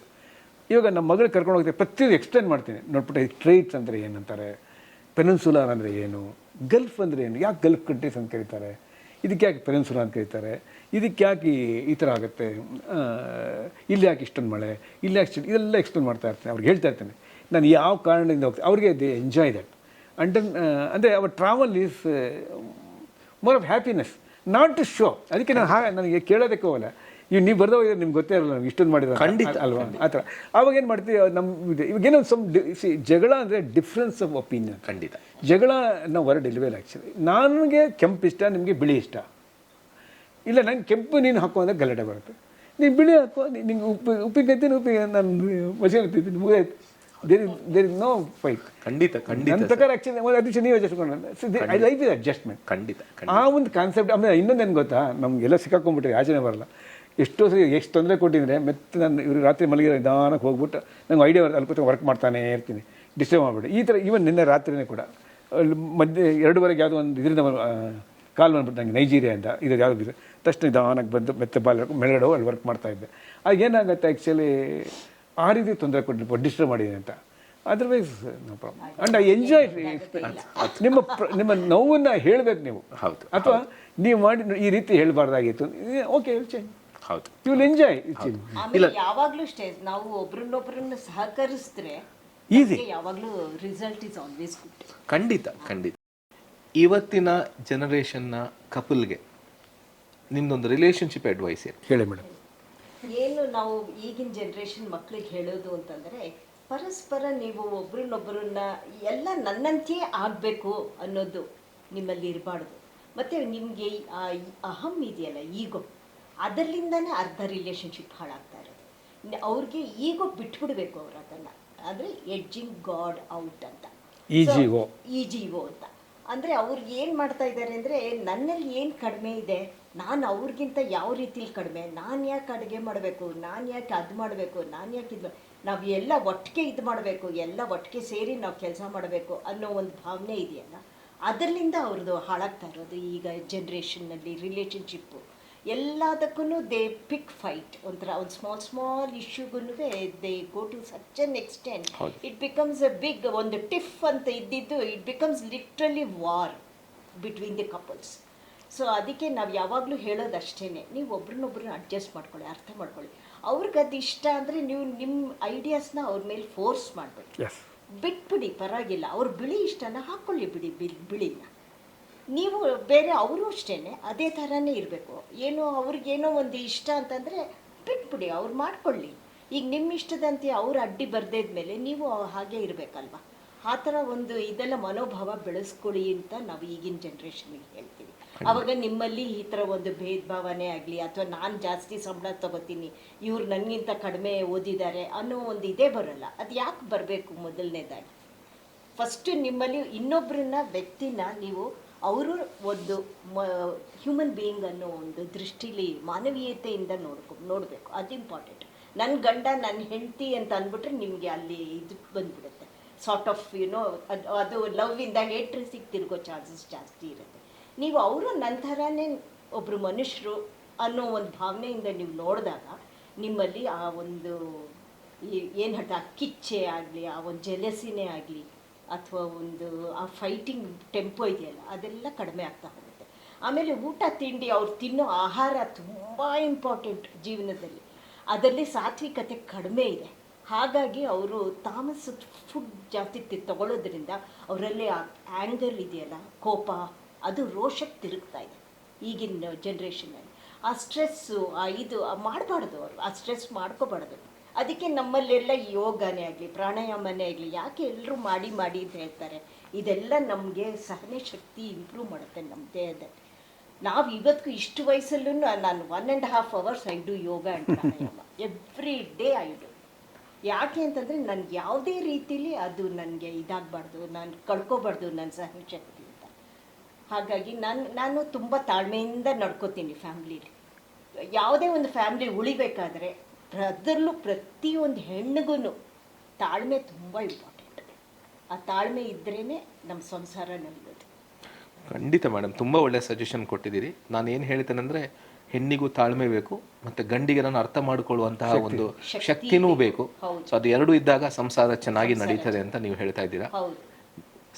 ಇವಾಗ ನಮ್ಮ ಮಗಳು ಕರ್ಕೊಂಡು ಹೋಗ್ತೀವಿ, ಪ್ರತಿಯೊಂದು ಎಕ್ಸ್ಪ್ಲೇನ್ ಮಾಡ್ತೀನಿ. ನೋಡ್ಬಿಟ್ಟು ಸ್ಟ್ರೈಟ್ಸ್ ಅಂದರೆ ಏನಂತಾರೆ, ಪೆನಿನ್ಸುಲಾರ್ ಅಂದರೆ ಏನು, ಗಲ್ಫ್ ಅಂದರೆ ಏನು, ಯಾಕೆ ಗಲ್ಫ್ ಕಂಟ್ರೀಸ್ ಅಂತ ಕರೀತಾರೆ, ಇದಕ್ಕೆ ಯಾಕೆ ಪೆನಿನ್ಸುಲಾ ಅಂತ ಕರೀತಾರೆ, ಇದಕ್ಕೆ ಯಾಕೆ ಈ ಥರ ಆಗುತ್ತೆ, ಇಲ್ಲಿ ಯಾಕೆ ಇಷ್ಟೊಂದು ಮಳೆ, ಇಲ್ಲಿ ಯಾಕೆ ಇದೆಲ್ಲ ಎಕ್ಸ್ಪ್ಲೇನ್ ಮಾಡ್ತಾ ಇರ್ತೀನಿ. ಅವ್ರಿಗೆ ಹೇಳ್ತಾ ಇರ್ತೇನೆ ನಾನು ಯಾವ ಕಾರಣದಿಂದ ಹೋಗ್ತೀನಿ. ಅವ್ರಿಗೆ ದೇ ಎಂಜಾಯ್ ದಟ್. ಅಂದರೆ our travel is more of happiness. Not to show. ಅದಕ್ಕೆ ನಾನು ನನಗೆ ಕೇಳೋದಕ್ಕೆ ಹೋಗಲ್ಲ, ನೀವು ಬರ್ದೋ ನಿಮ್ಗೆ ಗೊತ್ತೇ ಇರಲ್ಲ ನಾವು ಇಷ್ಟೊಂದು ಮಾಡಿದ್ರೆ ಖಂಡಿತ ಅಲ್ವಾ ಆ ಥರ. ಆವಾಗ ಏನು ಮಾಡ್ತೀವಿ ನಮ್ಮ ಇವಾಗೇನೋ ಜಗಳ ಅಂದರೆ ಡಿಫ್ರೆನ್ಸ್ ಆಫ್ ಒಪಿನಿಯನ್. ಖಂಡಿತ ಜಗಳ ನಾವು ವರ್ಡ್ ಇಲ್ವೇಲ್ಲ ಆ್ಯಕ್ಚುಲಿ. ನನಗೆ ಕೆಂಪು ಇಷ್ಟ, ನಿಮಗೆ ಬಿಳಿ ಇಷ್ಟ. ಇಲ್ಲ ನಂಗೆ ಕೆಂಪು ನೀನು ಹಾಕೋ ಅಂದರೆ ಗಲಾಟೆ ಬರುತ್ತೆ. ನೀನು ಬಿಳಿ ಹಾಕೋ, ನಿಂಗೆ ಉಪ್ಪಿಗೆತ್ತೀನಿ ನಾನು ಮಸಿ ಇರ್ತಿದ್ದೀನಿ, ಮುಗಿದಾಯ್ತು. There is no fight. ಖಂಡಿತ ನನ್ನ ಪ್ರಕಾರ ಆ್ಯಕ್ಚುಲಿ ಅದು ನೀವು ಅಡ್ಜಸ್ಟ್ಕೊಂಡು ಐ ಲೈಕ್ ಇಸ್ ಅಡ್ಜಸ್ಟ್ಮೆಂಟ್. ಖಂಡಿತ ಆ ಒಂದು ಕಾನ್ಸೆಪ್ಟ್. ಆಮೇಲೆ ಇನ್ನೊಂದೇನು ಗೊತ್ತಾ, ನಮಗೆಲ್ಲ ಸಿಕ್ಕಾಕೊಂಡ್ಬಿಟ್ರೆ ಆಚರಣೆ ಬರಲ್ಲ. ಎಷ್ಟೋ ಸರಿ ಎಷ್ಟು ತೊಂದರೆ ಕೊಟ್ಟಿದ್ರೆ ಮತ್ತೆ ನಾನು ಇವರು ರಾತ್ರಿ ಮಲಗಿರೋ ನಿಧಾನಕ್ಕೆ ಹೋಗ್ಬಿಟ್ಟು ನಂಗೆ ಐಡಿಯಾ ಅಲ್ಲಿ ಕೂತ್ಕೊಂಡು ವರ್ಕ್ ಮಾಡ್ತಾನೆ ಇರ್ತೀನಿ, ಡಿಸ್ಟರ್ಬ್ ಮಾಡಿಬಿಟ್ಟು. ಈ ಥರ ಈವನ್ ನಿನ್ನೆ ರಾತ್ರಿನೇ ಕೂಡ ಮಧ್ಯೆ 2:30 ಯಾವುದೋ ಒಂದು ಇದರಿಂದ ಕಾಲ್ ಬಂದ್ಬಿಟ್ಟು ನಂಗೆ ನೈಜೀರಿಯಿಂದ ಇದು ಯಾವುದಿದೆ ತಕ್ಷಣ ನಿಧಾನಕ್ಕೆ ಬಂದು ಮೆತ್ತೆ ಬಾಲ್ ಮೇಲ್ಗಡೆ ಅಲ್ಲಿ ವರ್ಕ್ ಮಾಡ್ತಾಯಿದ್ದೆ. ಆಗ ಏನಾಗುತ್ತೆ ಆ್ಯಕ್ಚುಲಿ ಆ ರೀತಿ ತೊಂದರೆ ಕೊಟ್ಟು ಡಿಸ್ಟರ್ಬ್ ಮಾಡಿದೆ ಅಂತ. Otherwise no problem. And I enjoy. ನಿಮ್ಮ ನೋವನ್ನು ಹೇಳಬೇಕು ನೀವು. ಹೌದು. ಅಥವಾ ನೀವು ಮಾಡಿ ಈ ರೀತಿ ಹೇಳಬಾರ್ದಾಗಿತ್ತು, ಓಕೆ ಚೇಂಜ್. ಹೌದು, ಯು ವಿಲ್ ಎಂಜಾಯ್. ಆಮೇಲೆ ಯಾವಾಗಲೂ ಅಷ್ಟೇ, ನಾವು ಒಬ್ರನ್ನೊಬ್ರನ್ನ ಸಹಕರಿಸಿದ್ರೆ ಈಸಿ, ಯಾವಾಗಲೂ ರಿಸಲ್ಟ್ ಇಸ್ ಆಲ್ವೇಸ್ ಗುಡ್. ಖಂಡಿತ ಖಂಡಿತ. ಇವತ್ತಿನ ಜನರೇಷನ್ನ ಕಪಲ್ಗೆ ನಿಮ್ದೊಂದು ರಿಲೇಶನ್ಶಿಪ್ ಅಡ್ವೈಸ್ ಹೇಳಿ ಮೇಡಮ್. ಏನು ನಾವು ಈಗಿನ ಜನ್ರೇಷನ್ ಮಕ್ಳಿಗೆ ಹೇಳೋದು ಅಂತಂದರೆ, ಪರಸ್ಪರ ನೀವು ಒಬ್ರನ್ನೊಬ್ಬರನ್ನ ಎಲ್ಲ ನನ್ನಂತೆಯೇ ಆಗಬೇಕು ಅನ್ನೋದು ನಿಮ್ಮಲ್ಲಿ ಇರಬಾರ್ದು. ಮತ್ತು ನಿಮಗೆ ಅಹಂ ಇದೆಯಲ್ಲ, ಈಗೋ, ಅದರಲ್ಲಿಂದನೇ ಅರ್ಧ ರಿಲೇಷನ್ಶಿಪ್ ಹಾಳಾಗ್ತಾ ಇರೋದು. ಅವ್ರಿಗೆ ಈಗೋ ಬಿಟ್ಬಿಡ್ಬೇಕು ಅವ್ರು ಅದನ್ನು. ಅಂದರೆ ಎಡ್ಜಿಂಗ್ ಗಾಡ್ ಔಟ್ ಅಂತ, ಇ.ಜಿ.ಒ ಅಂತ. ಅಂದರೆ ಅವ್ರಿಗೆ ಏನು ಮಾಡ್ತಾ ಇದ್ದಾರೆ ಅಂದರೆ, ನನ್ನಲ್ಲಿ ಏನು ಕಡಿಮೆ ಇದೆ, ನಾನು ಅವ್ರಿಗಿಂತ ಯಾವ ರೀತಿಲಿ ಕಡಿಮೆ, ನಾನು ಯಾಕೆ ಅಡುಗೆ ಮಾಡಬೇಕು, ನಾನು ಯಾಕೆ ಅದು ಮಾಡಬೇಕು, ನಾನು ಯಾಕೆ ಇದು, ನಾವು ಎಲ್ಲ ಒಟ್ಟಿಗೆ ಇದು ಮಾಡಬೇಕು, ಎಲ್ಲ ಒಟ್ಟಿಗೆ ಸೇರಿ ನಾವು ಕೆಲಸ ಮಾಡಬೇಕು ಅನ್ನೋ ಒಂದು ಭಾವನೆ ಇದೆಯಲ್ಲ, ಅದರಿಂದ ಅವ್ರದ್ದು ಹಾಳಾಗ್ತಾ ಇರೋದು ಈಗ ಜನ್ರೇಷನ್ನಲ್ಲಿ ರಿಲೇಷನ್ಶಿಪ್ಪು. ಎಲ್ಲದಕ್ಕೂ ದೇ ಪಿಕ್ ಫೈಟ್. ಒಂಥರ ಒಂದು ಸ್ಮಾಲ್ ಇಶ್ಯೂಗೂ they go to such an extent, it becomes a big ಒಂದು ಟಿಫ್ ಅಂತ ಇದ್ದಿದ್ದು it becomes literally war between the couples. So ಅದಕ್ಕೆ ನಾವು ಯಾವಾಗಲೂ ಹೇಳೋದಷ್ಟೇ, ನೀವು ಒಬ್ರನ್ನೊಬ್ರನ್ನ ಅಡ್ಜಸ್ಟ್ ಮಾಡ್ಕೊಳ್ಳಿ, ಅರ್ಥ ಮಾಡ್ಕೊಳ್ಳಿ. ಅವ್ರಿಗೆ ಅದು ಇಷ್ಟ ಅಂದರೆ ನೀವು ನಿಮ್ಮ ಐಡಿಯಾಸ್ನ ಅವ್ರ ಮೇಲೆ ಫೋರ್ಸ್ ಮಾಡಬೇಡಿ, ಬಿಟ್ಬಿಡಿ, ಪರವಾಗಿಲ್ಲ. ಅವ್ರು ಬಿಳಿ ಇಷ್ಟನ ಹಾಕ್ಕೊಳ್ಳಿ, ಬಿಳಿನ. ನೀವು ಬೇರೆ ಅವರು ಅಷ್ಟೇ ಅದೇ ಥರನೇ ಇರಬೇಕು. ಏನೋ ಅವ್ರಿಗೇನೋ ಒಂದು ಇಷ್ಟ ಅಂತಂದರೆ ಬಿಟ್ಬಿಡಿ, ಅವ್ರು ಮಾಡ್ಕೊಳ್ಳಿ. ಈಗ ನಿಮ್ಮ ಇಷ್ಟದಂತೆ ಅವ್ರು ಅಡ್ಡಿ ಬರ್ದೇದ್ಮೇಲೆ ನೀವು ಹಾಗೆ ಇರಬೇಕಲ್ವ. ಆ ಥರ ಒಂದು ಇದೆಲ್ಲ ಮನೋಭಾವ ಬೆಳೆಸ್ಕೊಳ್ಳಿ ಅಂತ ನಾವು ಈಗಿನ ಜನ್ರೇಷನ್ಗೆ ಹೇಳ್ತೀವಿ. ಆವಾಗ ನಿಮ್ಮಲ್ಲಿ ಈ ಥರ ಒಂದು ಭೇದ ಭಾವನೆ ಆಗಲಿ, ಅಥವಾ ನಾನು ಜಾಸ್ತಿ ಸಂಬಳ ತಗೋತೀನಿ, ಇವ್ರು ನನಗಿಂತ ಕಡಿಮೆ ಓದಿದ್ದಾರೆ ಅನ್ನೋ ಒಂದು ಇದೇ ಬರೋಲ್ಲ. ಅದು ಯಾಕೆ ಬರಬೇಕು? ಮೊದಲನೇದಾಗಿ ಫಸ್ಟು ನಿಮ್ಮಲ್ಲಿ ಇನ್ನೊಬ್ಬರನ್ನ ವ್ಯಕ್ತಿನ ನೀವು ಅವರು ಒಂದು ಹ್ಯೂಮನ್ ಬೀಯಿಂಗ್ ಅನ್ನೋ ಒಂದು ದೃಷ್ಟಿಲಿ ಮಾನವೀಯತೆಯಿಂದ ನೋಡಬೇಕು. ಅದು ಇಂಪಾರ್ಟೆಂಟ್. ನನ್ನ ಗಂಡ ನನ್ನ ಹೆಂಡತಿ ಅಂತ ಅಂದ್ಬಿಟ್ರೆ ನಿಮಗೆ ಅಲ್ಲಿ ಇದು ಬಂದ್ಬಿಡುತ್ತೆ, ಸಾರ್ಟ್ ಆಫ್ ಅದು ಲವ್ವಿಂದ ಹೇಟ್ರಿಸಿಗೆ ತಿರುಗೋ ಚಾನ್ಸಸ್ ಜಾಸ್ತಿ ಇರುತ್ತೆ. ನೀವು ಅವರು ನನ್ನ ಥರನೇ ಒಬ್ಬರು ಮನುಷ್ಯರು ಅನ್ನೋ ಒಂದು ಭಾವನೆಯಿಂದ ನೀವು ನೋಡಿದಾಗ ನಿಮ್ಮಲ್ಲಿ ಆ ಒಂದು ಏನು ಹೇಳ್ತಾ ಕಿಚ್ಚೆ ಆಗಲಿ, ಆ ಒಂದು ಜೆಲಸಿನೇ ಆಗಲಿ, ಅಥವಾ ಒಂದು ಆ ಫೈಟಿಂಗ್ ಟೆಂಪೋ ಇದೆಯಲ್ಲ, ಅದೆಲ್ಲ ಕಡಿಮೆ ಆಗ್ತಾ ಹೋಗುತ್ತೆ. ಆಮೇಲೆ ಊಟ ತಿಂಡಿ, ಅವ್ರು ತಿನ್ನೋ ಆಹಾರ ತುಂಬ ಇಂಪಾರ್ಟೆಂಟ್ ಜೀವನದಲ್ಲಿ. ಅದರಲ್ಲಿ ಸಾತ್ವಿಕತೆ ಕಡಿಮೆ ಇದೆ. ಹಾಗಾಗಿ ಅವರು ತಾಮಸದ ಫುಡ್ ಜಾಸ್ತಿ ತಗೊಳ್ಳೋದ್ರಿಂದ ಅವರಲ್ಲಿ ಆ ಆ್ಯಂಗರ್ ಇದೆಯಲ್ಲ, ಕೋಪ, ಅದು ರೋಷಕ್ಕೆ ತಿರುಗ್ತಾ ಇದೆ ಈಗಿನ ಜನ್ರೇಷನಲ್ಲಿ. ಆ ಸ್ಟ್ರೆಸ್ಸು ಇದು ಮಾಡಬಾರ್ದು, ಅವರು ಆ ಸ್ಟ್ರೆಸ್ ಮಾಡ್ಕೋಬಾರ್ದು. ಅದಕ್ಕೆ ನಮ್ಮಲ್ಲೆಲ್ಲ ಯೋಗನೇ ಆಗಲಿ, ಪ್ರಾಣಾಯಾಮನೇ ಆಗಲಿ, ಯಾಕೆ ಎಲ್ಲರೂ ಮಾಡಿ ಅಂತ ಹೇಳ್ತಾರೆ, ಇದೆಲ್ಲ ನಮಗೆ ಸಹನೆ ಶಕ್ತಿ ಇಂಪ್ರೂವ್ ಮಾಡುತ್ತೆ ನಮ್ಮ ದೇಹದಲ್ಲಿ. ನಾವು ಇವತ್ತಿಗೂ ಇಷ್ಟು ವಯಸ್ಸಲ್ಲೂ ನಾನು 1.5 hours I do yoga and pranayama every day I do. ಯಾಕೆ ಅಂತಂದರೆ ನನಗೆ ಯಾವುದೇ ರೀತಿಲಿ ಅದು ನನಗೆ ಇದಾಗಬಾರ್ದು, ನಾನು ಕಳ್ಕೊಬಾರ್ದು ನನ್ನ ಸಹನೆ ಶಕ್ತಿ ಅಂತ. ಹಾಗಾಗಿ ನಾನು ತುಂಬ ತಾಳ್ಮೆಯಿಂದ ನಡ್ಕೋತೀನಿ ಫ್ಯಾಮ್ಲೀಲಿ. ಯಾವುದೇ ಒಂದು ಫ್ಯಾಮ್ಲಿ ಉಳಿಬೇಕಾದ್ರೆ ಅದರಲ್ಲೂ ಪ್ರತಿಯೊಂದು ಹೆಣ್ಣಿಗೂ ತಾಳ್ಮೆ ತುಂಬ ಇಂಪಾರ್ಟೆಂಟ್. ಆ ತಾಳ್ಮೆ ಇದ್ರೇ ನಮ್ಮ ಸಂಸಾರ ನಡೆಯೋದು. ಖಂಡಿತ ಮೇಡಮ್, ತುಂಬ ಒಳ್ಳೆಯ ಸಜೆಷನ್ ಕೊಟ್ಟಿದ್ದೀರಿ. ನಾನು ಏನು ಹೇಳ್ತೇನೆಂದರೆ, ಹೆಣ್ಣಿಗೂ ತಾಳ್ಮೆ ಬೇಕು, ಮತ್ತು ಗಂಡಿಗೆ ನಾನು ಅರ್ಥ ಮಾಡಿಕೊಳ್ಳುವಂತಹ ಒಂದು ಶಕ್ತಿನೂ ಬೇಕು. ಸೊ ಅದು ಎರಡೂ ಇದ್ದಾಗ ಸಂಸಾರ ಚೆನ್ನಾಗಿ ನಡೀತದೆ ಅಂತ ನೀವು ಹೇಳ್ತಾ ಇದ್ದೀರಾ.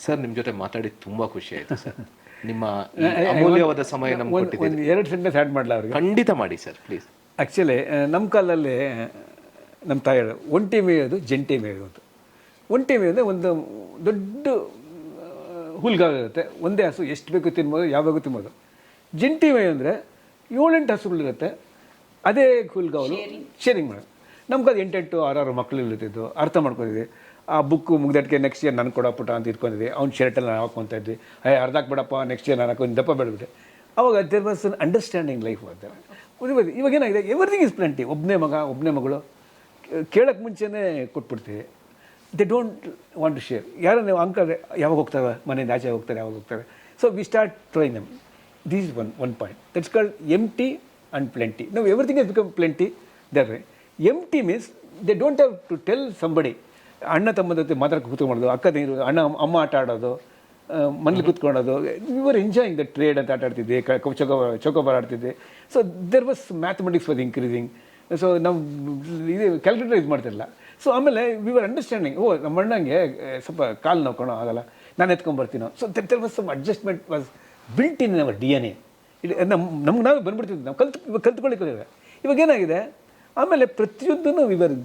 ಸರ್, ನಿಮ್ಮ ಜೊತೆ ಮಾತಾಡಿ ತುಂಬ ಖುಷಿ ಆಯಿತು ಸರ್. ನಿಮ್ಮ ಅಮೂಲ್ಯವಾದ ಸಮಯ ನಮ್ಗೆ ಕೊಟ್ಟಿದ್ದೀರಿ. 2 ಸೆಂಟೆನ್ಸ್ ಆ್ಯಡ್ ಮಾಡಲ ಅವ್ರಿಗೆ? ಖಂಡಿತ ಮಾಡಿ ಸರ್, ಪ್ಲೀಸ್. ಆ್ಯಕ್ಚುಲಿ ನಮ್ಮ ಕಾಲದಲ್ಲಿ ನಮ್ಮ ತಾಯಿ ಹೇಳೋದು, ಒಂಟಿ ಮೇಯೋದು ಜಂಟಿ ಮೇಯೋದು. ಒಂಟಿ ಮೇಯೋದು ಒಂದು ದೊಡ್ಡ ಹುಲ್ಗಾಗಿರುತ್ತೆ, ಒಂದೇ ಹಸು ಎಷ್ಟು ಬೇಕು ತಿನ್ಬೋದು, ಯಾವಾಗೂ ತಿನ್ಬೋದು. ಜಂಟಿ ಮೈ ಅಂದರೆ 7-8 ಹಸುಗಳಿರುತ್ತೆ, ಅದೇ ಹುಲ್ಗಾವಲು ಶೇರಿಂಗ್ ಮಾಡೋದು. ನಮ್ಗೆ ಅದು 8-8 6 ಮಕ್ಕಳು ಇರ್ತಿದ್ದು, ಅರ್ಥ ಮಾಡ್ಕೊಂಡಿದ್ವಿ. ಆ ಬುಕ್ಕು ಮುಗ್ದಟ್ಟಿಗೆ ನೆಕ್ಸ್ಟ್ ಇಯರ್ ನಾನು ಕೊಡಪುಟ ಅಂತ ಇಟ್ಕೊಂಡಿದ್ವಿ. ಅವ್ನು ಶರ್ಟಲ್ಲಿ ನಾನು ಹಾಕ್ಕೊತಾ ಇದ್ವಿ, ಅರ್ಧಕ್ಕೆ ಬೇಡಪ್ಪ ನೆಕ್ಸ್ಟ್ ಇಯರ್ ನಾನು ಹಾಕೊಂಡು ದಪ್ಪ ಬೆಳೆದ್ಬಿಟ್ಟೆ. ಅವಾಗ there was an understanding life ಅಂತ. ಇವಾಗ ಏನಾಗಿದೆ, ಎವ್ರಿಥಿಂಗ್ ಇಸ್ ಪ್ಲೆಂಟಿ. ಒಬ್ಬನೇ ಮಗಳು ಕೇಳೋಕ್ಕೆ ಮುಂಚೆನೇ ಕೊಟ್ಬಿಡ್ತೀವಿ. They don't want to share. ಯಾರು ನೀವು ಅಂಕಲ್ ಯಾವಾಗ ಹೋಗ್ತಾರೆ, ಮನೆಯಿಂದ ಆಚೆ ಹೋಗ್ತಾರೆ, ಯಾವಾಗ ಹೋಗ್ತಾರೆ. So we start train them. This is one point that's called empty and plenty. ನಾವು everything is become plenty. That way empty means they don't have to tell somebody. ಅಣ್ಣ ತಮ್ಮದ ಜೊತೆ ಮಾತಾಡಕ್ಕೆ ಕೂತ್ಕೊಳ್ಳೋದು, ಅಕ್ಕ ತಂಗಿರು, ಅಮ್ಮ ಆಟ ಆಡೋದು, ಮನೇಲಿ ಕೂತ್ಕೊಳ್ಳೋದು. We were enjoying the trade ಅಂತ ಆಟ ಆಡ್ತಿದ್ದೆ, ಚೌಕೋಬಾರ್ ಆಡ್ತಿದ್ದೆ. So there was mathematics was increasing. So ನಾವು ಇದು ಕ್ಯಾಲ್ಕುಲೇಟರ್ ಯೂಸ್ ಮಾಡ್ತಿರಲಿಲ್ಲ. ಸೊ ಆಮೇಲೆ ವಿ ವರ್ ಅಂಡರ್ಸ್ಟ್ಯಾಂಡಿಂಗ್, ನಮ್ಮ ಅಣ್ಣಂಗೆ ಸ್ವಲ್ಪ ಕಾಲು ನೋಡ್ಕೊಳೋ ಆಗಲ್ಲ, ನಾನು ಎತ್ಕೊಂಡ್ಬರ್ತೀನೋ. So there was some adjustment was built in our DNA. ನಮ್ಗೆ ನಾವೇ ಬಂದ್ಬಿಡ್ತಿದ್ವಿ, ನಾವು ಕಲ್ತ್ಕೊಳ್ಳಿಕ್ಕೆ. ಇವಾಗ ಏನಾಗಿದೆ, ಆಮೇಲೆ ಪ್ರತಿಯೊಂದೂ we were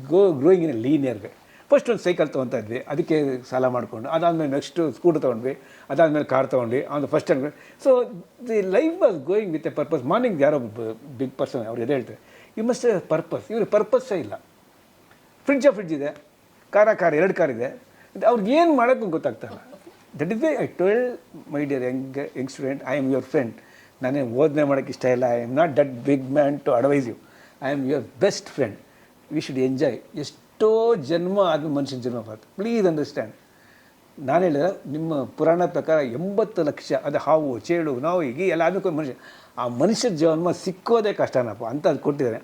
growing in a linear way. First ಒಂದು ಸೈಕಲ್ ತೊಗೊತಾ ಇದ್ವಿ, ಅದಕ್ಕೆ ಸಾಲ ಮಾಡಿಕೊಂಡು, ಅದಾದಮೇಲೆ ನೆಕ್ಸ್ಟು ಸ್ಕೂಟರ್ ತೊಗೊಂಡ್ವಿ, ಅದಾದಮೇಲೆ ಕಾರ್ ತೊಗೊಂಡ್ವಿ, on the first time. So the life was going with A purpose. Morning ಯಾರೋ ಬಿಗ್ ಪರ್ಸನ್ ಅವ್ರು ಎದೆ ಹೇಳ್ತಾರೆ, ಯು ಮಸ್ಟ್ ಎ ಪರ್ಪಸ್. ಇವ್ರಿಗೆ ಪರ್ಪಸ್ಸೇ ಇಲ್ಲ. ಫ್ರಿಡ್ಜ್ ಇದೆ, ಕಾರ್ 2 ಕಾರ್ ಇದೆ, ಅವ್ರಿಗೆ ಏನು ಮಾಡೋಕ್ಕೂ ಗೊತ್ತಾಗ್ತಾಯಿಲ್ಲ. That is way I told my dear young student, I am your friend. ನಾನೇ ಓದನೆ ಮಾಡೋಕ್ಕೆ ಇಷ್ಟ ಇಲ್ಲ. I am not that big man to advise you. I am your best friend. We should enjoy. ಎಷ್ಟೋ ಜನ್ಮ ಆದ್ಮೇಲೆ ಮನುಷ್ಯನ ಜನ್ಮ ಬರುತ್ತೆ. Please understand. ನಾನು ಹೇಳಿದ ನಿಮ್ಮ ಪುರಾಣ ಪ್ರಕಾರ 80 ಲಕ್ಷ, ಅದು ಹಾವು, ಚೇಳು, ನಾವು ಹೀಗೆ ಎಲ್ಲ ಆದ್ಮೇಲೆ ಮನುಷ್ಯ. ಆ ಮನುಷ್ಯರ ಜನ್ಮ ಸಿಕ್ಕೋದೇ ಕಷ್ಟನಪ್ಪ ಅಂತ ಅದು ಕೊಟ್ಟಿದ್ದಾರೆ.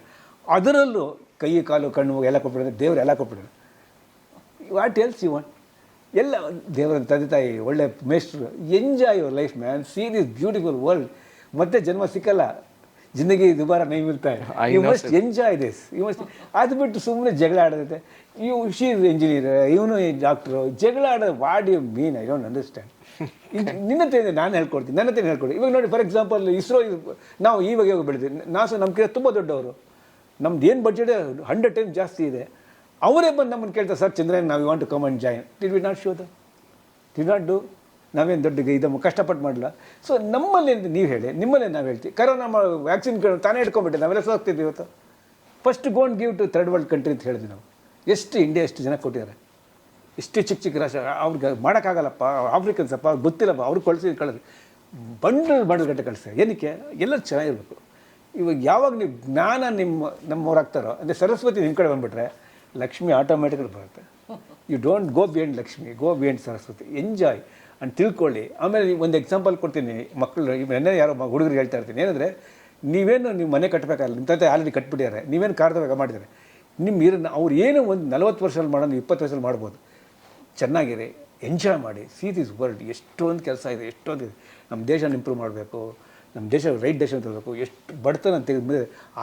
ಅದರಲ್ಲೂ ಕೈ ಕಾಲು ಕಣ್ಣು ಎಲ್ಲ ಕೊಟ್ಬಿಟ್ಟಿದ್ದಾರೆ, ದೇವರು ಎಲ್ಲ ಕೊಟ್ಬಿಟ್ಟಿದ್ದಾರೆ. What else you want? ಎಲ್ಲ ದೇವರ ತಂದೆ ತಾಯಿ, ಒಳ್ಳೆ ಮೇಸ್ಟ್ರು. Enjoy your life man. See this beautiful world. ಮತ್ತೆ ಜನ್ಮ ಸಿಕ್ಕಲ್ಲ. ಜಿಂದಗಿ ದುಬಾರ ನೈ ಮಿಲ್ತಾ ಹೈ. You must enjoy this. You must. ಅದು ಬಿಟ್ಟು ಸುಮ್ಮನೆ ಜಗಳ ಆಡೋದೈತೆ. ಶಿ ಇಸ್ ಇಂಜಿನಿಯರ್, ಇವನು ಡಾಕ್ಟ್ರು. ಜಗಳ ಆಡೋದು what you mean? I don't understand. ನಿನ್ನ ಹತ್ರ ನಾನು ಹೇಳ್ಕೊಡ್ತೀನಿ, ನನ್ನ ಹತ್ರ ಹೇಳ್ಕೊಡ್ತೀನಿ. ಇವಾಗ ನೋಡಿ, ಫಾರ್ ಎಕ್ಸಾಂಪಲ್ ಇಸ್ರೋ, ನಾವು ಇವಾಗ ಬೆಳೆದ್ವಿ. ನಾಸಾ ನಮ್ಗೆ ತುಂಬ ದೊಡ್ಡವರು. ನಮ್ದು ಏನು ಬಡ್ಜೆಟ್ 100 ಟೈಮ್ಸ್ ಜಾಸ್ತಿ ಇದೆ. ಅವರೇ ಬಂದು ನಮ್ಮನ್ನು ಕೇಳ್ತಾರೆ, ಸರ್ ಚಂದ್ರನ್ ನಾವು want to come and join. Did we not show them? Did not do? ನಾವೇನು ದೊಡ್ಡ ಇದನ್ನು ಕಷ್ಟಪಟ್ಟು ಮಾಡಲ್ಲ. ಸೊ ನಮ್ಮಲ್ಲಿ ನೀವು ಹೇಳಿ, ನಿಮ್ಮಲ್ಲೇ ನಾವು ಹೇಳ್ತೀವಿ. ಕರೋನಾ ವ್ಯಾಕ್ಸಿನ್ ತಾನೇ ಇಟ್ಕೊಂಡ್ಬಿಟ್ಟೆ, ನಾವೆಲ್ಲ ಸೋಗ್ತಿದ್ವಿ ಇವತ್ತು. First gone give to third world country ಅಂತ ಹೇಳಿದ್ವಿ ನಾವು. ಇಂಡಿಯಾ ಎಷ್ಟು ಜನ ಕೊಟ್ಟಿದ್ದಾರೆ, ಎಷ್ಟು ಚಿಕ್ಕ ರಾಷ್ಟ್ರ. ಅವ್ರಿಗೆ ಮಾಡೋಕ್ಕಾಗಲ್ಲಪ್ಪ, ಆಫ್ರಿಕನ್ಸ್ ಅಪ್ಪ, ಅವ್ರಿಗೆ ಗೊತ್ತಿಲ್ಲಪ್ಪ, ಅವ್ರಿಗೆ ಕಳಿಸಿ ಬಂಡಲ್ ಗಂಟೆ ಕಳಿಸ್ತಾರೆ. ಏನಕ್ಕೆ? ಎಲ್ಲರೂ ಚೆನ್ನಾಗಿರ್ಬೇಕು. ಇವಾಗ ಯಾವಾಗ ನೀವು ಜ್ಞಾನ ನಮ್ಮವ್ರಾಗ್ತಾರೋ, ಅಂದರೆ ಸರಸ್ವತಿ ನಿಮ್ಮ ಕಡೆ ಬಂದುಬಿಟ್ರೆ ಲಕ್ಷ್ಮಿ ಆಟೋಮೆಟಿಕಲಿ ಬರುತ್ತೆ. You don't go beyond Lakshmi, go beyond Saraswati. Enjoy ಅಂತ ತಿಳ್ಕೊಳ್ಳಿ. ಆಮೇಲೆ ಒಂದು ಎಕ್ಸಾಂಪಲ್ ಕೊಡ್ತೀನಿ. ಮಕ್ಕಳು ನೆನ್ನೆ ಯಾರೋ ಹುಡುಗರಿಗೆ ಹೇಳ್ತಾ ಇರ್ತೀನಿ, ಏನಂದರೆ ನೀವೇನು ನೀವು ಮನೆ ಕಟ್ಟಬೇಕಾಗಲ್ಲ, ನಿಮ್ಮ ತಂದೆ ಆಲ್ರೆಡಿ ಕಟ್ಬಿಟ್ಟಿದ್ದಾರೆ, ನೀವೇನು ಕಾರ್ಯದಾಗ ಮಾಡಿದ್ದಾರೆ. ನಿಮ್ಮ ಅವ್ರು ಏನು ಒಂದು 40 ವರ್ಷದಲ್ಲಿ ಮಾಡೋದು 20 ವರ್ಷದಲ್ಲಿ ಮಾಡ್ಬೋದು. ಚೆನ್ನಾಗಿರಿ, ಎಂಜಾಯ್ ಮಾಡಿ. See this world. ಎಷ್ಟೊಂದು ಕೆಲಸ ಇದೆ, ಎಷ್ಟೊಂದು ಇದೆ. ನಮ್ಮ ದೇಶನ ಇಂಪ್ರೂವ್ ಮಾಡಬೇಕು, ನಮ್ಮ ದೇಶ ರೈಟ್ ದೇಶ ತರಬೇಕು. ಎಷ್ಟು ಬಡತನ ಅಂತ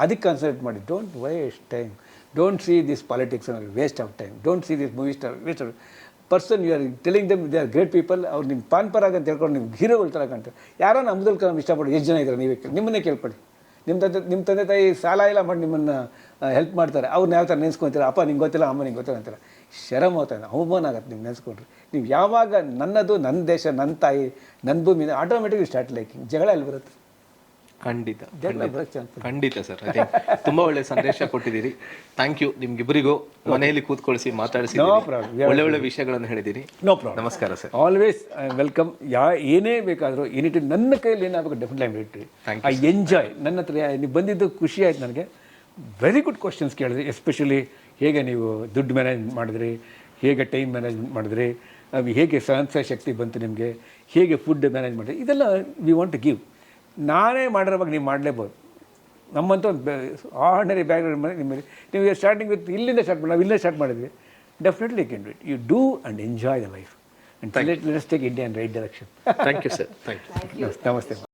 ಅದಕ್ಕೆ ಕಾನ್ಸಂಟ್ರೇಟ್ ಮಾಡಿ. Don't waste time. Don't see this politics waste of time. Don't see this movie star waste of person. You are telling them they are great people. ಅವ್ರು ನಿಮ್ಮ ಪಾನ್ಪರಾಗ ಅಂತ ಹೇಳ್ಕೊಂಡು ನೀವು ಹೀರೋಗಳು ಥರ ಕಾಣ್ತಾರೆ. ಯಾರೋ ಅಬ್ದುಲ್ ಕಲಾಂ ಇಷ್ಟಪಟ್ಟು ಎಷ್ಟು ಜನ ಇದ್ದಾರೆ, ನೀವೇ ನಿಮ್ಮನ್ನೇ ಕೇಳ್ಕೊಳ್ಳಿ. ನಿಮ್ಮ ತಂದೆ ತಾಯಿ ಸಾಲ ಎಲ್ಲ ಮಾಡಿ ನಿಮ್ಮನ್ನು ಹೆಲ್ಪ್ ಮಾಡ್ತಾರೆ. ಅವ್ರನ್ನ ಯಾವ ಥರ ನೆನೆಸ್ಕೊತೀರ? ಅಪ್ಪ ನಿಂಗೆ ಗೊತ್ತಿಲ್ಲ, ಅಮ್ಮ ನಿಂಗೆ ಗೊತ್ತಿಲ್ಲ ಅಂತಾರೆ. ಶರಮ್ ಹೋಗ್ತಾನೆ, ಅವಮಾನ ಆಗುತ್ತೆ ನೀವು ನೆನೆಸ್ಕೊಂಡ್ರಿ. ನೀವು ಯಾವಾಗ ನನ್ನದು, ನನ್ನ ದೇಶ, ನನ್ನ ತಾಯಿ, ನನ್ನ ಭೂಮಿ, ಆಟೋಮೆಟಿಕ್ ಸ್ಟಾರ್ಟ್ ಲೈಕಿಂಗ್. ಜಗಳ ಎಲ್ಲಿ ಬರುತ್ತೆ? ಖಂಡಿತ ಸರ್. ತುಂಬಾ ಒಳ್ಳೆ ಸಂದೇಶ ಕೊಟ್ಟಿದ್ದೀರಿ. Thank you. ನಿಮ್ಗಿಬ್ಬರಿಗೂ ಮನೆಯಲ್ಲಿ ಕೂತ್ಕೊಳಿಸಿ ಮಾತಾಡಿಸಿ ಒಳ್ಳೆ ವಿಷಯಗಳನ್ನು ಹೇಳಿದ್ದೀರಿ. No problem. ನಮಸ್ಕಾರ ಸರ್. Always welcome. ಏನೇ ಬೇಕಾದರೂ ಏನಿಟ್ಟು ನನ್ನ ಕೈಯಲ್ಲಿ ಏನಾಗಬೇಕು definitely I will. I enjoy. ನನ್ನ ಹತ್ರ ನೀವು ಬಂದಿದ್ದು ಖುಷಿ ಆಯ್ತು ನನಗೆ. ವೆರಿ ಗುಡ್ ಕ್ವಶನ್ಸ್ ಕೇಳಿದ್ರಿ. ಎಸ್ಪೆಷಲಿ ಹೇಗೆ ನೀವು ದುಡ್ಡು ಮ್ಯಾನೇಜ್ ಮಾಡಿದ್ರಿ, ಹೇಗೆ ಟೈಮ್ ಮ್ಯಾನೇಜ್ಮೆಂಟ್ ಮಾಡಿದ್ರಿ, ಹೇಗೆ ಸಹನ ಶಕ್ತಿ ಬಂತು ನಿಮಗೆ, ಹೇಗೆ ಫುಡ್ ಮ್ಯಾನೇಜ್ ಮಾಡಿದ್ರಿ, ಇದೆಲ್ಲ ವಿ ವಾಂಟ್ ಟು ಗಿವ್. ನಾನೇ ಮಾಡಿರೋವಾಗ ನೀವು ಮಾಡಲೇಬೋದು. ನಮ್ಮಂತ ಒಂದು ಆರ್ಡಿನರಿ ಬ್ಯಾಕ್ಗ್ರೌಂಡ್ ನಿಮ್ಮಲ್ಲಿ ನೀವು ಸ್ಟಾರ್ಟಿಂಗ್ ವಿತ್ ಇಲ್ಲಿಂದ ಸ್ಟಾರ್ಟ್ ಮಾಡಿ, ನಾವು ಇಲ್ಲೇ ಸ್ಟಾರ್ಟ್ ಮಾಡಿದ್ವಿ. Definitely can do it. You do and enjoy the life and let's take India in right direction. Thank you sir. Thank you. ನಮಸ್ತೆ.